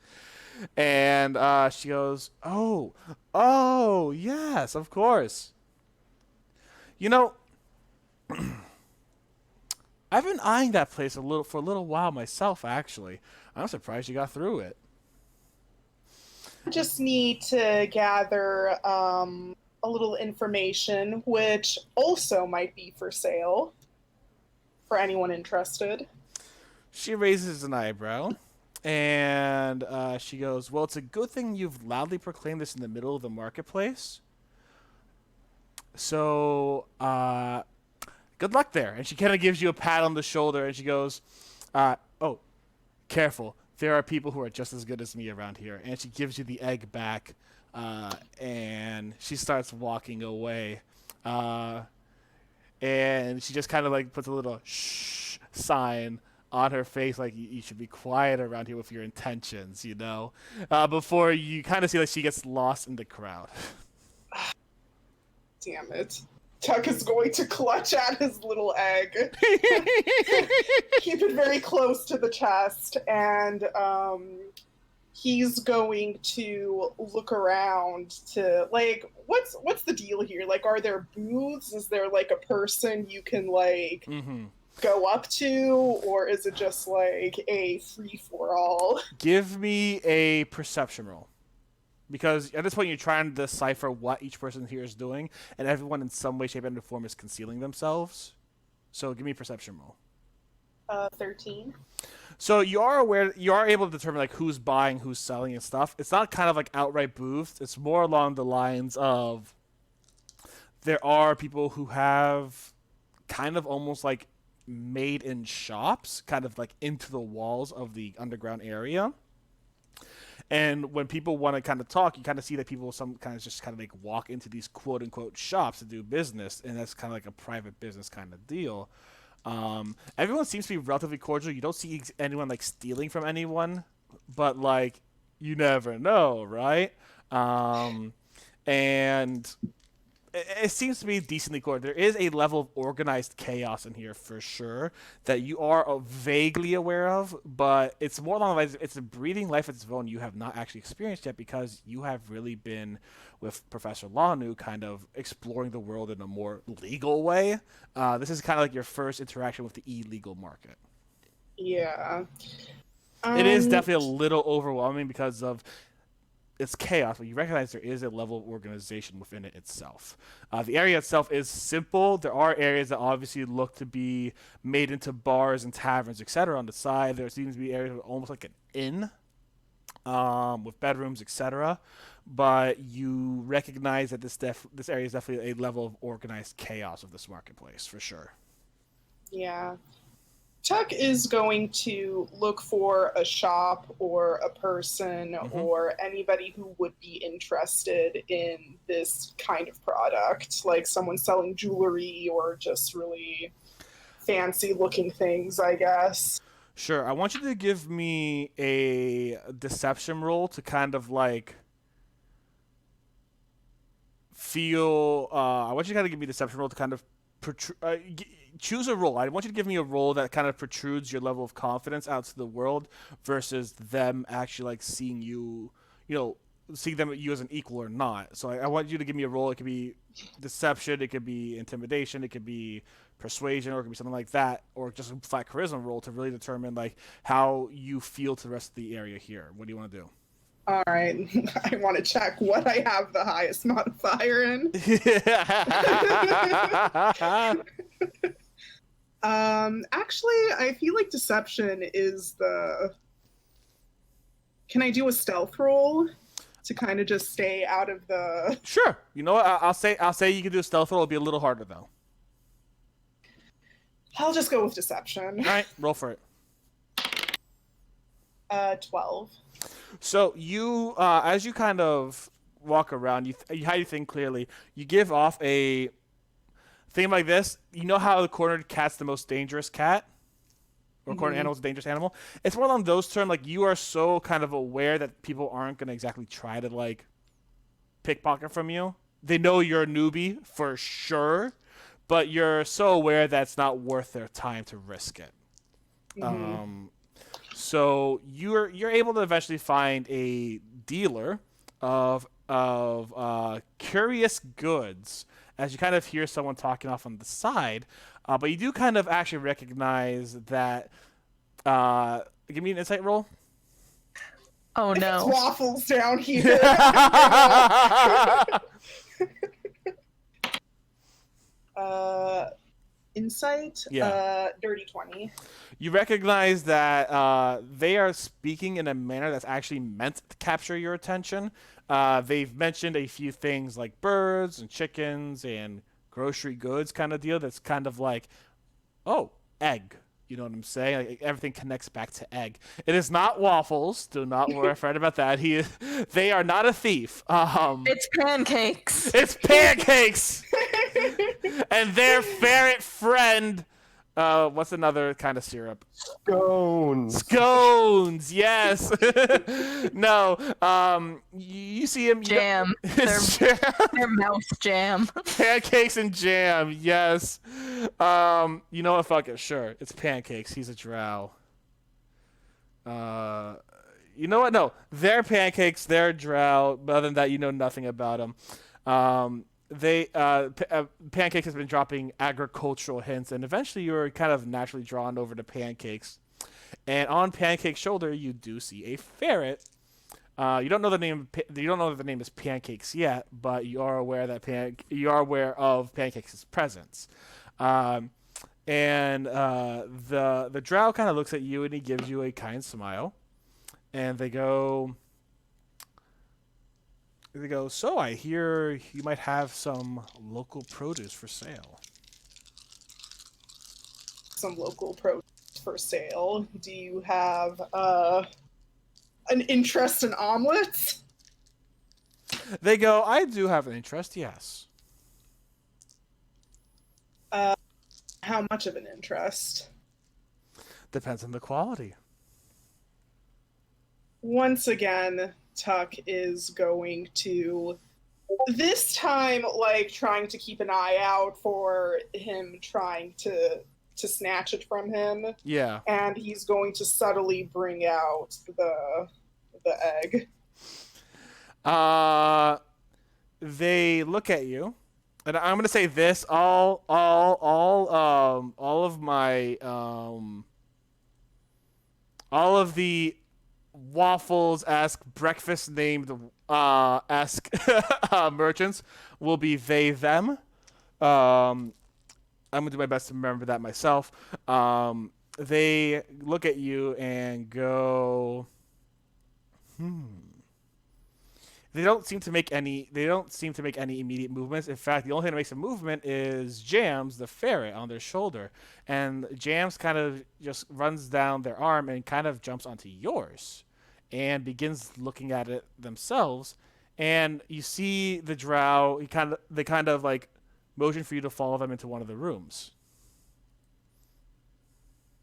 And she goes, "Oh, yes, of course. I've been eyeing that place for a little while myself, actually. I'm surprised you got through it." I just need to gather a little information, which also might be for sale for anyone interested. She raises an eyebrow, and she goes, "Well, it's a good thing you've loudly proclaimed this in the middle of the marketplace. So, good luck there." And she kind of gives you a pat on the shoulder, and she goes, "Oh, careful. There are people who are just as good as me around here." And she gives you the egg back, and she starts walking away. And she just kind of like puts a little shh sign on her face, like you should be quiet around here with your intentions, before you kind of see like she gets lost in the crowd. Damn it. Tuck is going to clutch at his little egg. Keep it very close to the chest, and he's going to look around to, like, what's the deal here? Like, are there booths? Is there, like, a person you can, like, go up to? Or is it just, like, a free-for-all? Give me a perception roll. Because at this point, you're trying to decipher what each person here is doing, and everyone in some way, shape, and form is concealing themselves. So give me a perception roll. 13. So you are able to determine like who's buying, who's selling, and stuff. It's not kind of like outright booths. It's more along the lines of there are people who have kind of almost like made in shops, kind of like into the walls of the underground area. And when people want to kind of talk, you kind of see that people some kind of just kind of like walk into these quote unquote shops to do business, and that's kind of like a private business kind of deal. Everyone seems to be relatively cordial. You don't see anyone like stealing from anyone, but like you never know, right? And it seems to be decently cordial. There is a level of organized chaos in here for sure that you are vaguely aware of, but it's more along the lines, it's a breathing life of its own you have not actually experienced yet because you have really been with Professor Lanu kind of exploring the world in a more legal way. This is kind of like your first interaction with the illegal market. Yeah. It is definitely a little overwhelming because of it's chaos, but you recognize there is a level of organization within it itself. The area itself is simple. There are areas that obviously look to be made into bars and taverns, etc. On the side, there seems to be areas almost like an inn with bedrooms, etc. But you recognize that this area is definitely a level of organized chaos of this marketplace, for sure. Yeah. Tuck is going to look for a shop or a person or anybody who would be interested in this kind of product, like someone selling jewelry or just really fancy looking things, I guess. Sure. I want you to give me a deception roll to kind of like feel. I want you to kind of give me a deception roll to kind of choose a role. I want you to give me a role that kind of protrudes your level of confidence out to the world versus them actually like seeing you, seeing them you as an equal or not. So I want you to give me a role. It could be deception, it could be intimidation, it could be persuasion, or it could be something like that, or just a flat charisma role to really determine like how you feel to the rest of the area here. What do you want to do? All right. I want to check what I have the highest modifier in. Actually, I feel like deception is the... Can I do a stealth roll? to kind of just stay out of the. Sure. You know what? I'll say you can do a stealth roll. It'll be a little harder though. I'll just go with deception. All right, roll for it. 12. So you, as you kind of walk around, how you think clearly. You give off a thing like this. You know how the cornered cat's the most dangerous cat, or cornered animal's a dangerous animal. It's more along those terms. Like you are so kind of aware that people aren't gonna exactly try to like pickpocket from you. They know you're a newbie for sure, but you're so aware that it's not worth their time to risk it. So you're able to eventually find a dealer of curious goods as you kind of hear someone talking off on the side, but you do kind of actually recognize that. Give me an insight roll. Oh It's no. waffles down here. Insight. Yeah. Dirty 20. You recognize that they are speaking in a manner that's actually meant to capture your attention. They've mentioned a few things like birds and chickens and grocery goods kind of deal. That's kind of like, oh, egg. You know what I'm saying? Like, everything connects back to egg. It is not waffles. Do not worry, afraid about that. They are not a thief. It's pancakes. It's pancakes. And their ferret friend. What's another kind of syrup? Scones. Scones, yes. No, you see him. Jam. It's jam. They're mouse jam. Pancakes and jam, yes. You know what? Fuck it, sure. It's pancakes. He's a drow. You know what? No, they're pancakes. They're drow. But other than that, you know nothing about them. Pancakes has been dropping agricultural hints, and eventually you're kind of naturally drawn over to pancakes. And on Pancake's shoulder, you do see a ferret. You don't know the name. You don't know that the name is Pancakes yet, but you are aware that you are aware of Pancake's presence. And the drow kind of looks at you and he gives you a kind smile, and they go. So I hear you might have some local produce for sale. Some local produce for sale. Do you have an interest in omelets? They go, I do have an interest, yes. How much of an interest? Depends on the quality. Once again, Tuck is going to, this time, like, trying to keep an eye out for him trying to snatch it from him. Yeah. And he's going to subtly bring out the egg. They look at you, and I'm gonna say this: all of the waffles-esque, breakfast-named esque merchants will be they them. I'm gonna do my best to remember that myself. They look at you and go, They don't seem to make any immediate movements. In fact, the only thing that makes a movement is Jams, the ferret, on their shoulder. And Jams kind of just runs down their arm and kind of jumps onto yours and begins looking at it themselves. And you see the drow, they kind of like motion for you to follow them into one of the rooms.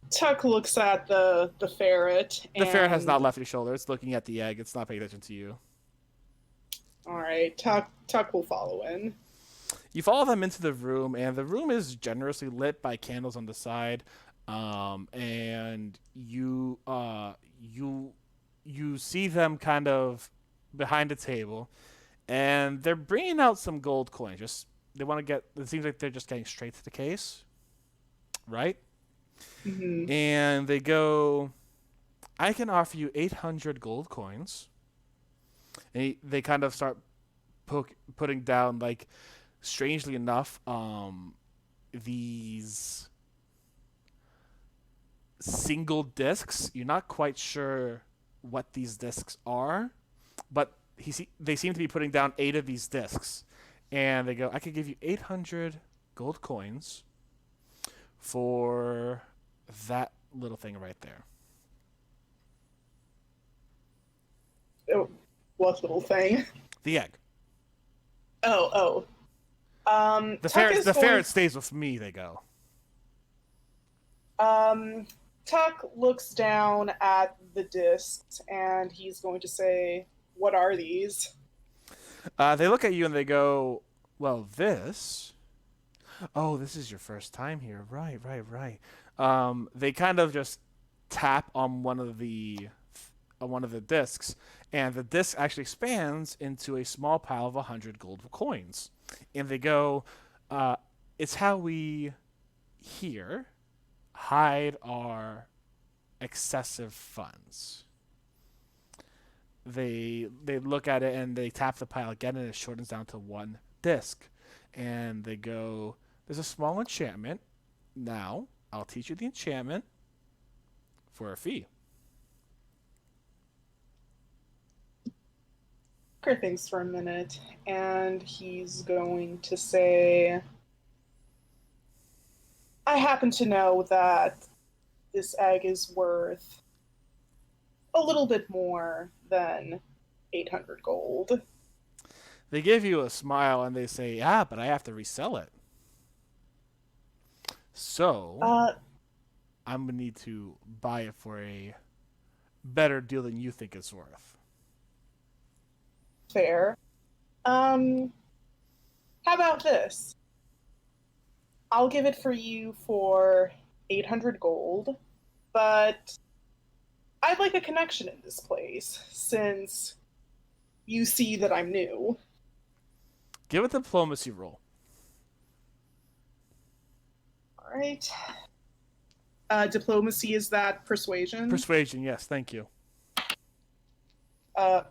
Tuck looks at the ferret. The ferret has not left your shoulder. It's looking at the egg. It's not paying attention to you. All right, Tuck will follow in. You follow them into the room, and the room is generously lit by candles on the side. And you see them kind of behind a table, and they're bringing out some gold coins. They want to get. It seems like they're just getting straight to the case, right? Mm-hmm. And they go, I can offer you 800 gold coins. And they kind of start putting down, like, strangely enough, these single discs. You're not quite sure what these discs are, but they seem to be putting down 8 of these discs, and they go, I could give you 800 gold coins for that little thing right there. Oh, what little thing? The egg. Oh. The Tuck ferret. is The going- ferret stays with me. They go. Tuck looks down at the discs and he's going to say, "What are these?" They look at you and they go, well, this. Oh, this is your first time here. Right. They kind of just tap on one of the discs, and the disc actually expands into a small pile of 100 gold coins. And they go, it's how we here hide our excessive funds. They look at it and they tap the pile again, and it shortens down to 1 disc. And they go, there's a small enchantment. Now, I'll teach you the enchantment for a fee. Tucker thinks for a minute, and he's going to say, "I happen to know that this egg is worth a little bit more than 800 gold." They give you a smile and they say, yeah, but I have to resell it. So, I'm going to need to buy it for a better deal than you think it's worth. Fair. How about this? I'll give it for you for 800 gold, but I'd like a connection in this place, since you see that I'm new. Give it a diplomacy roll. Alright. Diplomacy, is that persuasion? Persuasion, yes, thank you. 7.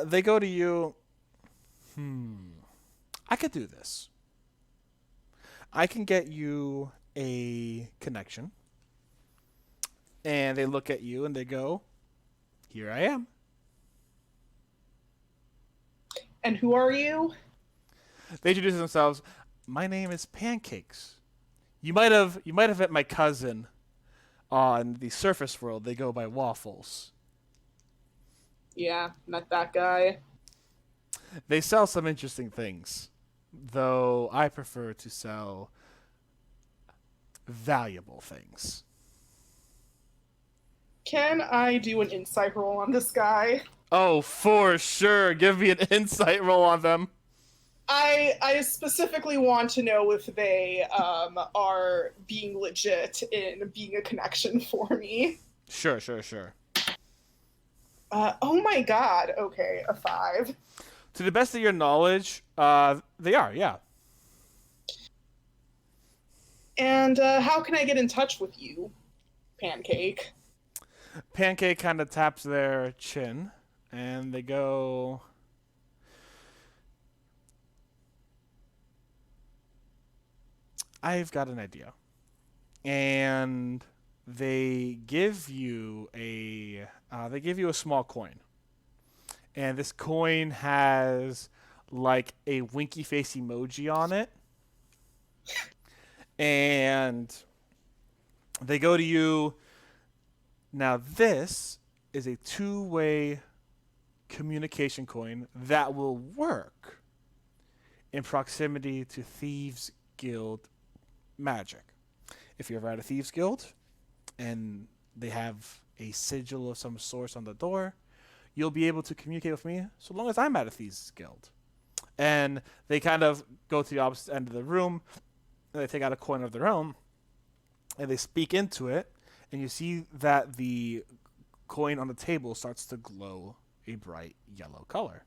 They go to you. I could do this. I can get you a connection. And they look at you and they go, here I am. And who are you? They introduce themselves. My name is Pancakes. You might have met my cousin on the surface world. They go by Waffles. Yeah, met that guy. They sell some interesting things, though I prefer to sell valuable things. Can I do an insight roll on this guy? Oh, for sure. Give me an insight roll on them. I specifically want to know if they are being legit in being a connection for me. Sure. Oh my god. Okay, a 5. To the best of your knowledge, they are, yeah. And how can I get in touch with you, Pancake? Pancake kind of taps their chin, and they go, I've got an idea. And they give you a small coin. And this coin has like a winky face emoji on it. And they go to you. Now this is a 2-way communication coin that will work in proximity to Thieves Guild magic. If you're ever at a Thieves Guild and they have a sigil of some sort on the door, you'll be able to communicate with me so long as I'm at a Thieves Guild. And they kind of go to the opposite end of the room, and they take out a coin of their own, and they speak into it, and you see that the coin on the table starts to glow a bright yellow color.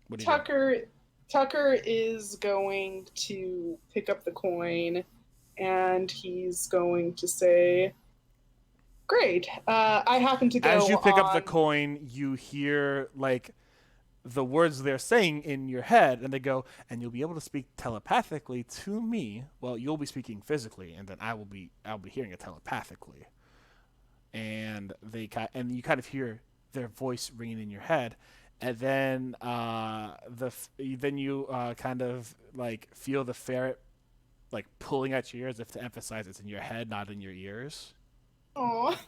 What do you do? Tucker is going to pick up the coin, and he's going to say, "Great. I happen to go." As you pick up the on- coin, you hear like the words they're saying in your head, and they go, and you'll be able to speak telepathically to me. Well, you'll be speaking physically, and then I'll be hearing it telepathically. And and you kind of hear their voice ringing in your head, and then then you kind of like feel the ferret like pulling at your ears, if to emphasize it's in your head, not in your ears. Aw,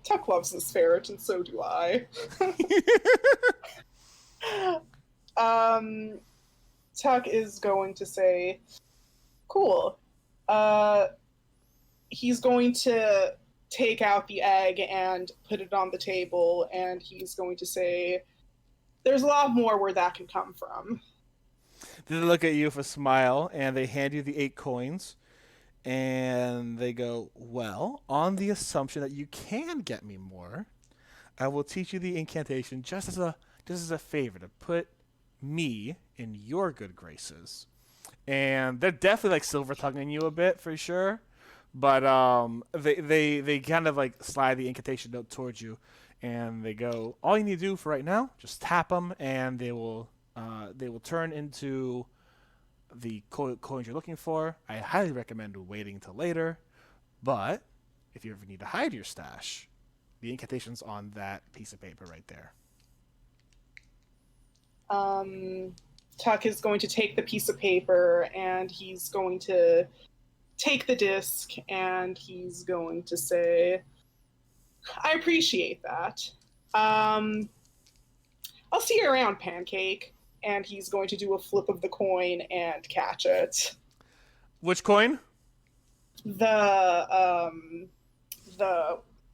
Tuck loves this ferret, and so do I. um, Tuck is going to say, "Cool." Uh, he's going to take out the egg and put it on the table, and he's going to say, "There's a lot more where that can come from." They look at you with a smile, and they hand you the 8 coins, and they go, "Well, on the assumption that you can get me more, I will teach you the incantation just as a favor to put me in your good graces." And they're definitely like silver tonguing you a bit for sure, but they kind of like slide the incantation note towards you, and they go, "All you need to do for right now, just tap them, and they will turn into the coins you're looking for. I highly recommend waiting until later, but if you ever need to hide your stash, the incantation's on that piece of paper right there." Tuck is going to take the piece of paper, and he's going to take the disc, and he's going to say, "I appreciate that. Um, I'll see you around, Pancake." And he's going to do a flip of the coin and catch it. Which coin? The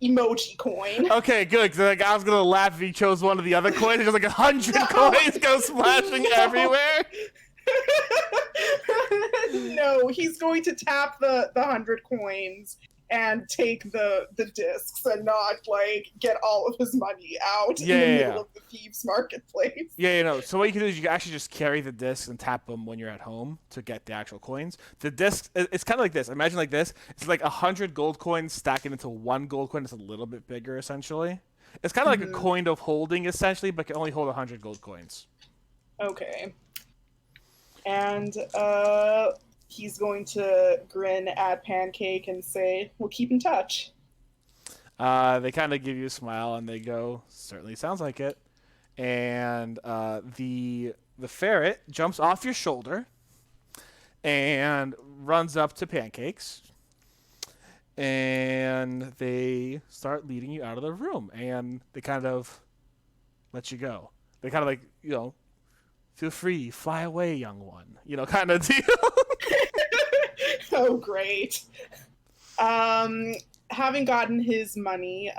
emoji coin. Okay, good. Cause like I was gonna laugh if he chose one of the other coins. Just like 100 coins go splashing everywhere. No, he's going to tap the 100 coins and take the discs and not like get all of his money out in the middle of the thieves marketplace. Yeah, you know. So what you can do is you can actually just carry the discs and tap them when you're at home to get the actual coins. The disc, it's kind of like this. Imagine like this. It's like 100 gold coins stacking into one gold coin. It's a little bit bigger, essentially. It's kind of like a coin of holding, essentially, but can only hold 100 gold coins. Okay. And he's going to grin at Pancake and say, "We'll keep in touch." They kind of give you a smile and they go, "Certainly sounds like it." And the ferret jumps off your shoulder and runs up to Pancakes, and they start leading you out of the room, and they kind of let you go. They kind of like, feel free, fly away, young one, kind of deal. Oh, great. Having gotten his money,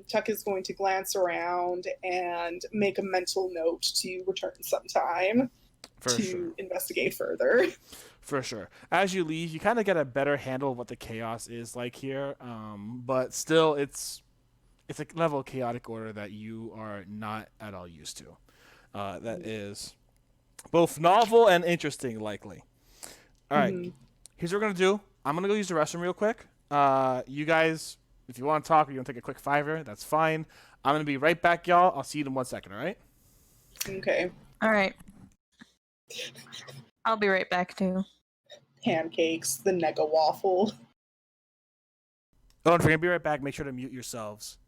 Tuck is going to glance around and make a mental note to return sometime to investigate further. For sure. As you leave, you kind of get a better handle of what the chaos is like here, but still, it's a level of chaotic order that you are not at all used to. That is both novel and interesting, likely. All right. Here's what we're going to do. I'm going to go use the restroom real quick. You guys, if you want to talk or you want to take a quick fiver, that's fine. I'm going to be right back, y'all. I'll see you in 1 second, all right? Okay. All right. I'll be right back, too. Pancakes, the nega waffle. Oh, and if you're going to be right back, make sure to mute yourselves.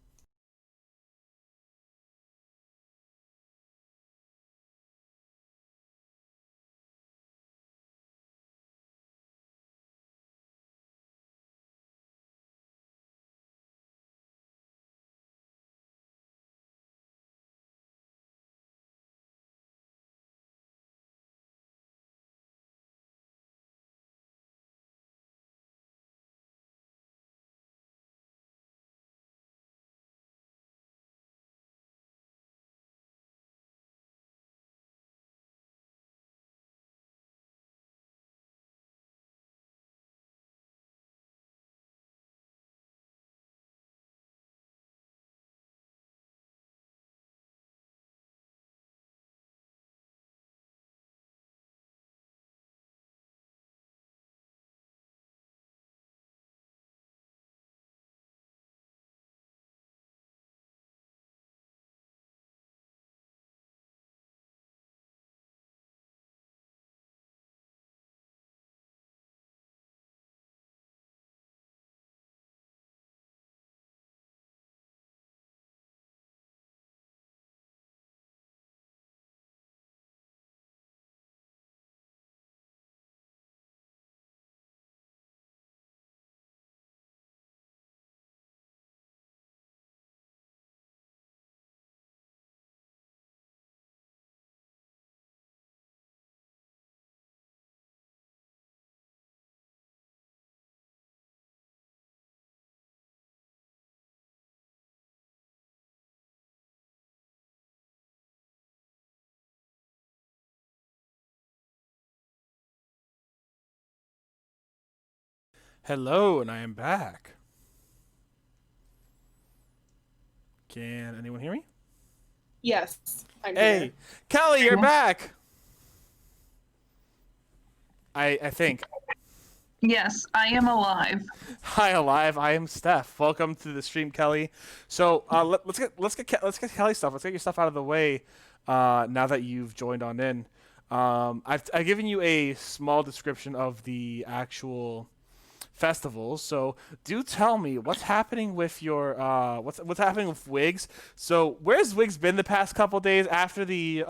Hello, and I am back. Can anyone hear me? Yes, I'm Hey, here. Kelly, you're Yeah. back. I think. Yes, I am alive. Hi, alive. I am Steph. Welcome to the stream, Kelly. So let's get Kelly stuff. Let's get your stuff out of the way. Now that you've joined on in, I've given you a small description of the actual festivals. So do tell me what's happening with your what's happening with Wigs. So where's Wigs been the past couple days after the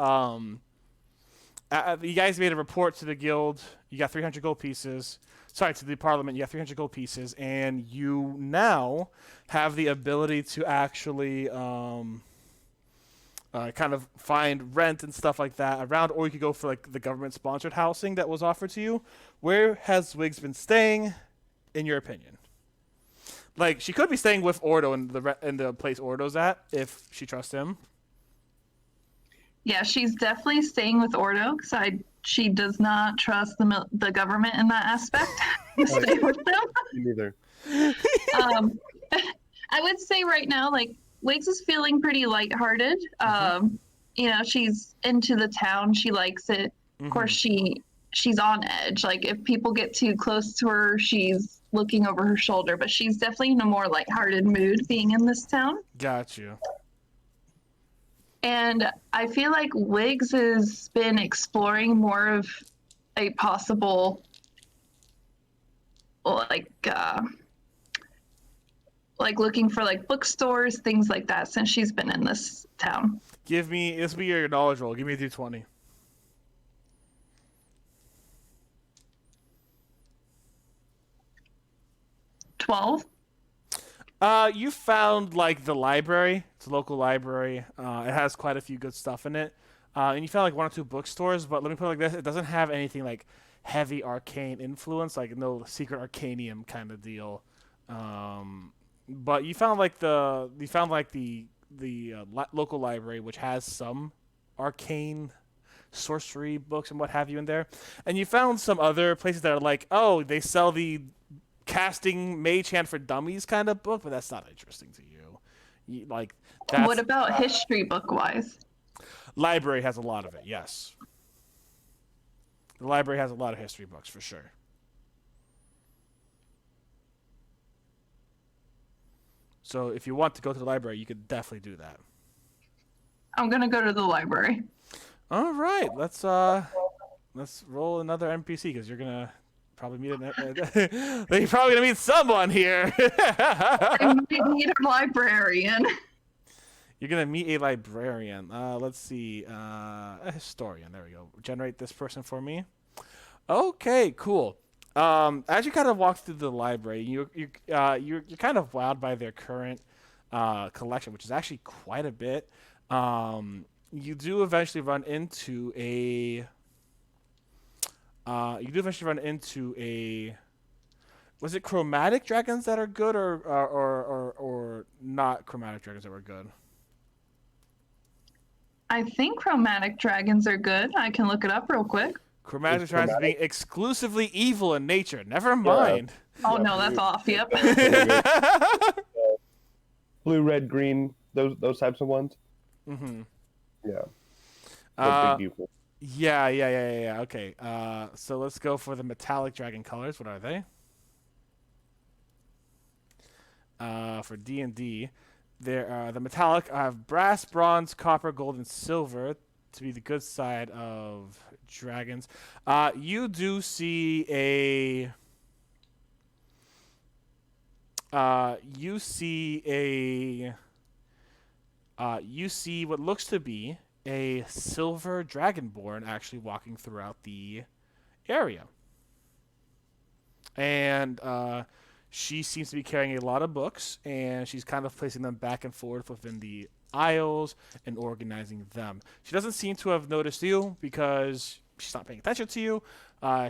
you guys made a report to the guild. You got 300 gold pieces. Sorry, to the parliament. You got 300 gold pieces, and you now have the ability to actually kind of find rent and stuff like that around, or you could go for like the government-sponsored housing that was offered to you. Where has Wiggs been staying, in your opinion? Like, she could be staying with Ordo in the place Ordo's at, if she trusts him. Yeah, she's definitely staying with Ordo because she does not trust the government in that aspect. Stay with them. Me neither. I would say right now, like Wiggs is feeling pretty lighthearted. She's into the town. She likes it. Of course, she's on edge. Like if people get too close to her, she's looking over her shoulder. But she's definitely in a more lighthearted mood being in this town. Got you. And I feel like Wiggs has been exploring more of a possible, like looking for like bookstores, things like that, since she's been in this town. This will be your knowledge roll. Give me a d20. $12. You found like the library. It's a local library. It has quite a few good stuff in it. And you found like one or two bookstores, but let me put it like this: it doesn't have anything like heavy arcane influence, like no secret arcanium kind of deal. But you found like the local library, which has some arcane sorcery books and what have you in there. And you found some other places that are like, oh, they sell the casting mage hand for dummies kind of book, but that's not interesting to you. What about history book wise? Library has a lot of it. Yes, the library has a lot of history books for sure. So if you want to go to the library, you could definitely do that. I'm gonna go to the library. All right, let's roll another NPC because you're gonna probably meet you're probably gonna meet someone here. I might need a librarian. You're gonna meet a librarian. Let's see, a historian. There we go. Generate this person for me. Okay, cool. As you kind of walk through the library, you're kind of wowed by their current collection, which is actually quite a bit. You do eventually run into a. Was it chromatic dragons that are good, or not chromatic dragons that were good? I think chromatic dragons are good. I can look it up real quick. Chromatic dragons being exclusively evil in nature. Never mind. Oh no, that's off. Yep. Blue, red, green, those types of ones. Mm-hmm. Yeah. Big, beautiful. Yeah. Okay. So let's go for the metallic dragon colors. What are they? For D&D, the metallic have brass, bronze, copper, gold, and silver to be the good side of dragons. You do see a. You see what looks to be a silver dragonborn actually walking throughout the area. And she seems to be carrying a lot of books, and she's kind of placing them back and forth within the aisles and organizing them. She doesn't seem to have noticed you because she's not paying attention to you.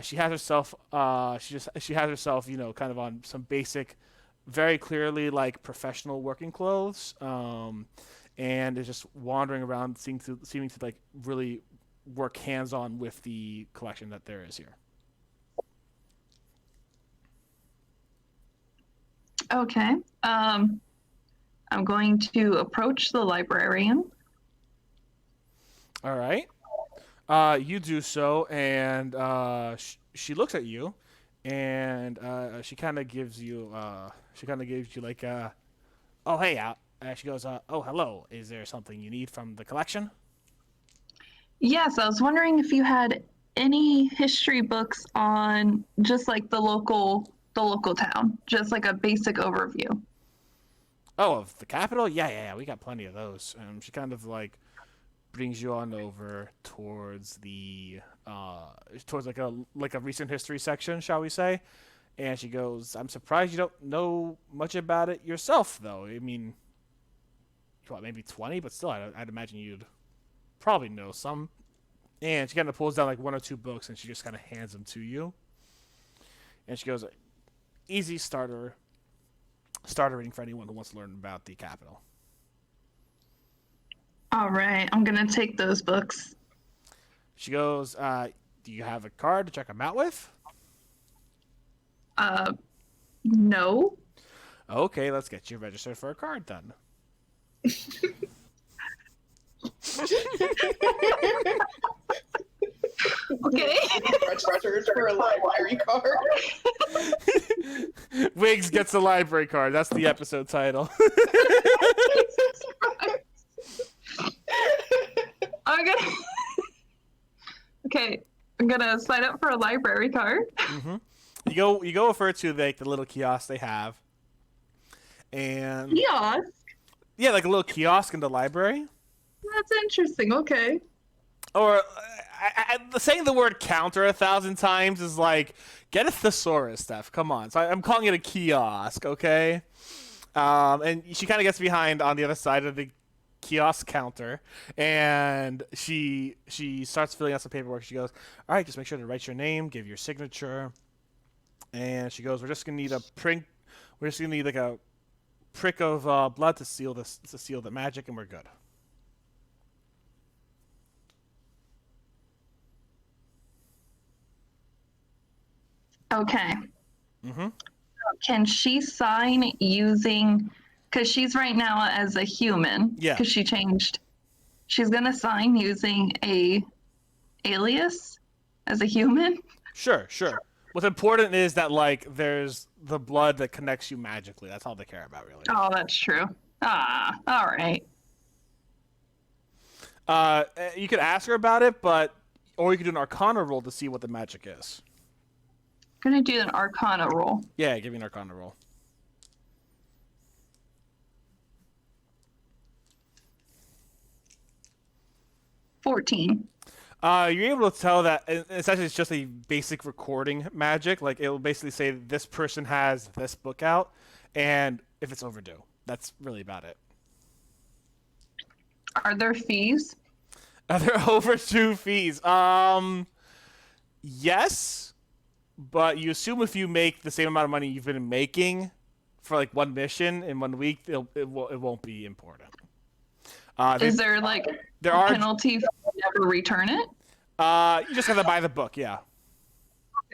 She has herself, kind of on some basic, very clearly like professional working clothes, and is just wandering around, seeming to like really work hands-on with the collection that there is here. Okay. I'm going to approach the librarian. All right. You do so, and she looks at you, and she kind of gives you like oh hey, she goes, oh hello. Is there something you need from the collection? Yes, I was wondering if you had any history books on just like the local town, just like a basic overview. Oh, of the capital? Yeah. We got plenty of those. She kind of like brings you on over towards the towards like a recent history section, shall we say? And she goes, "I'm surprised you don't know much about it yourself, though. I mean, what, maybe 20, but still, I'd imagine you'd probably know some." And she kind of pulls down like one or two books, and she just kind of hands them to you. And she goes, "Easy starter reading for anyone who wants to learn about the capital." All right, I'm gonna take those books. She goes, "Do you have a card to check them out with?" No. Okay, let's get you registered for a card then. Okay. Registered for a library card. Wiggs gets a library card. That's the episode title. I'm gonna. Okay, I'm gonna sign up for a library card. You go over to like the little kiosk they have, and Kiosk. yeah, like a little kiosk in the library. That's interesting. Okay. Or saying the word counter 1,000 times is like, get a thesaurus, Steph. Come on. So I'm calling it a kiosk, okay? And she kind of gets behind on the other side of the kiosk counter, and she starts filling out some paperwork. She goes, "All right, just make sure to write your name, give your signature." And she goes, "We're just gonna need a print. We're just gonna need like a prick of blood to seal the magic, and we're good." Okay. Mm-hmm. Can she sign using? Because she's right now as a human. Yeah. Because she changed. She's gonna sign using a alias as a human. Sure. What's important is that like there's the blood that connects you magically. That's all they care about, really. Oh, that's true. Ah, all right. You could ask her about it, or you could do an Arcana roll to see what the magic is. Gonna do an Arcana roll. Yeah, give me an Arcana roll. 14. You're able to tell that essentially it's just a basic recording magic. Like it'll basically say this person has this book out, and if it's overdue, that's really about it. Are there fees? Are there overdue fees? Yes, but you assume if you make the same amount of money you've been making for like one mission in 1 week, it won't be important. Is there like there a are penalty if you never return it? You just have to buy the book, yeah.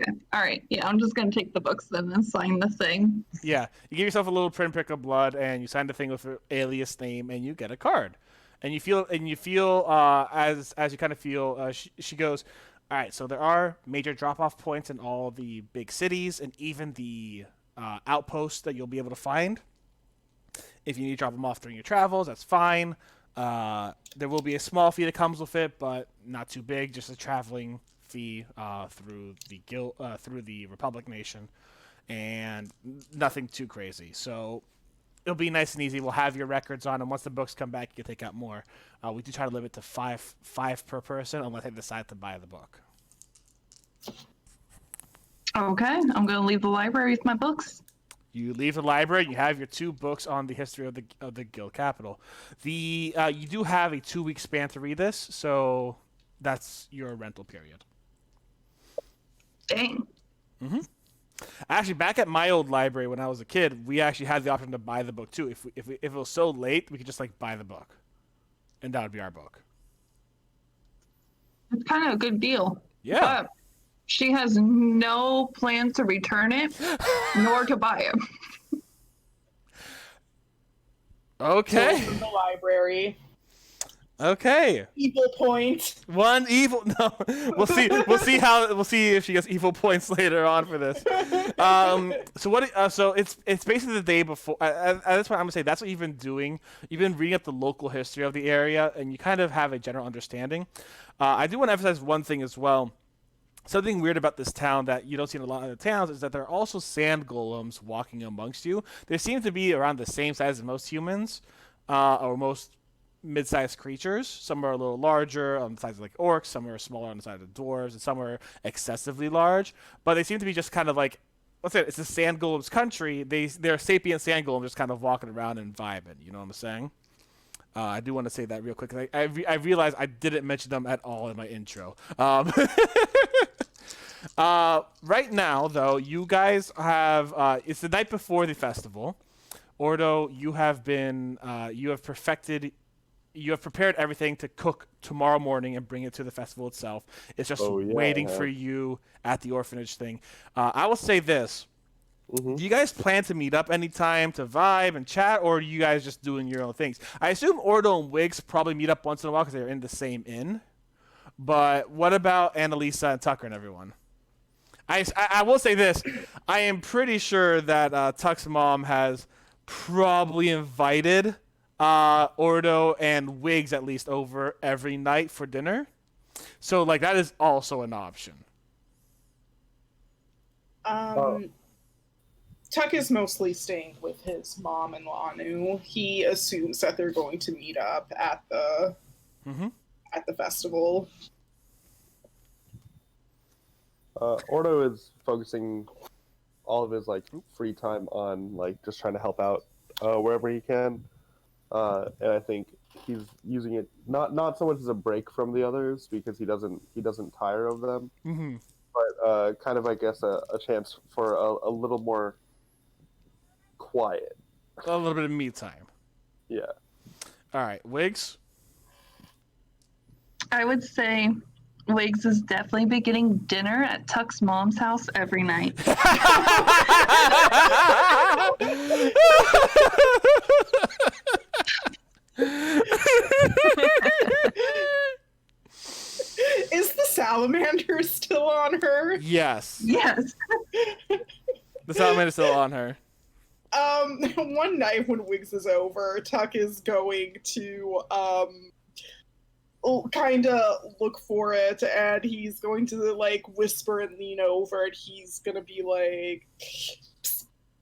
Okay. All right. Yeah, I'm just gonna take the books then and sign the thing. Yeah, you give yourself a little print pick of blood, and you sign the thing with your alias name, and you get a card. And you feel as you kind of feel. She goes, all right. So there are major drop-off points in all the big cities, and even the outposts that you'll be able to find. If you need to drop them off during your travels, that's fine. There will be a small fee that comes with it, but not too big. Just a traveling fee through the Republic Nation, and nothing too crazy. So it'll be nice and easy. We'll have your records on, and once the books come back, you can take out more. We do try to limit to five per person, unless they decide to buy the book. Okay, I'm gonna leave the library with my books. You leave the library. You have your 2 books on the history of the guild capital. You do have a 2-week span to read this, so that's your rental period. Dang. Actually, back at my old library when I was a kid, we actually had the option to buy the book too. If it was so late, we could just like buy the book, and that would be our book. It's kind of a good deal. Yeah. But she has no plan to return it, nor to buy it. Okay. From the library. Okay. Evil point. One evil. No, we'll see. We'll see if she gets evil points later on for this. So what? So it's basically the day before. At this point, I'm gonna say that's what you've been doing. You've been reading up the local history of the area, and you kind of have a general understanding. I do want to emphasize one thing as well. Something weird about this town that you don't see in a lot of other towns is that there are also sand golems walking amongst you. They seem to be around the same size as most humans, or most mid-sized creatures. Some are a little larger on the size of like orcs, some are smaller on the size of dwarves, and some are excessively large. But they seem to be just kind of like, let's say it's a sand golem's country. They're sapient sand golems just kind of walking around and vibing. You know what I'm saying? I do want to say that real quick. I realized I didn't mention them at all in my intro. Right now, though, you guys have it's the night before the festival. Ordo, you have prepared everything to cook tomorrow morning and bring it to the festival itself. It's just waiting for you at the orphanage thing. I will say this. Do you guys plan to meet up anytime to vibe and chat, or are you guys just doing your own things? I assume Ordo and Wiggs probably meet up once in a while because they're in the same inn. But what about Annalisa and Tucker and everyone? I will say this. I am pretty sure that Tuck's mom has probably invited Ordo and Wiggs at least over every night for dinner. So, like, that is also an option. Tuck is mostly staying with his mom and Lanu. He assumes that they're going to meet up at the festival. Ordo is focusing all of his like free time on like just trying to help out wherever he can, and I think he's using it not so much as a break from the others because he doesn't tire of them, but kind of I guess a chance for a little more quiet, a little bit of me time. Yeah. All right, Wiggs. I would say Wiggs is definitely be getting dinner at Tuck's mom's house every night. Is the salamander still on her? Yes. Yes. The salamander is still on her. One night when Wiggs is over, Tuck is going to kind of look for it, and he's going to like whisper and lean over, and he's gonna be like,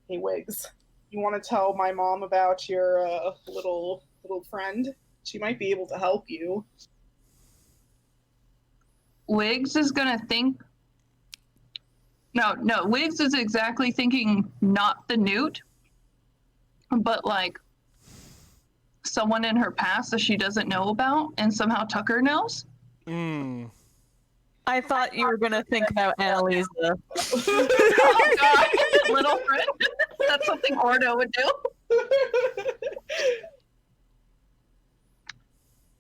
"Hey Wiggs, you want to tell my mom about your little friend? She might be able to help you." Wiggs is gonna think. No, Wiggs is exactly thinking not the newt, but like someone in her past that she doesn't know about, and somehow Tucker knows. I thought you were going to think about Annalisa. Oh God, little friend. That's something Ordo would do.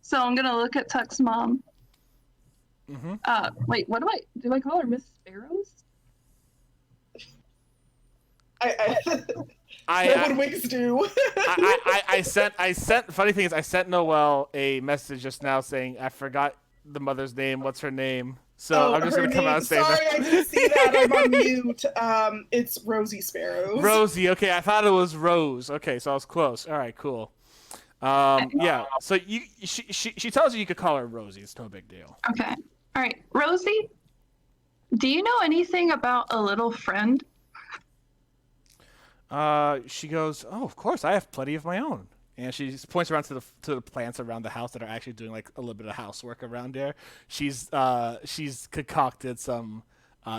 So I'm gonna look at Tuck's mom. Wait, what do I call her? Miss Sparrows? What would Wiggs do? I sent. Funny thing is, I sent Noelle a message just now saying I forgot the mother's name. What's her name? So I'm just gonna come out and say that. Sorry, I didn't see that. I'm on mute. It's Rosie Sparrows. Rosie. Okay, I thought it was Rose. Okay, so I was close. All right, cool. Yeah. So she tells you could call her Rosie. It's no big deal. Okay. All right, Rosie. Do you know anything about a little friend? She goes, "Oh, of course, I have plenty of my own." And she points around to the plants around the house that are actually doing like a little bit of housework around there. She's concocted some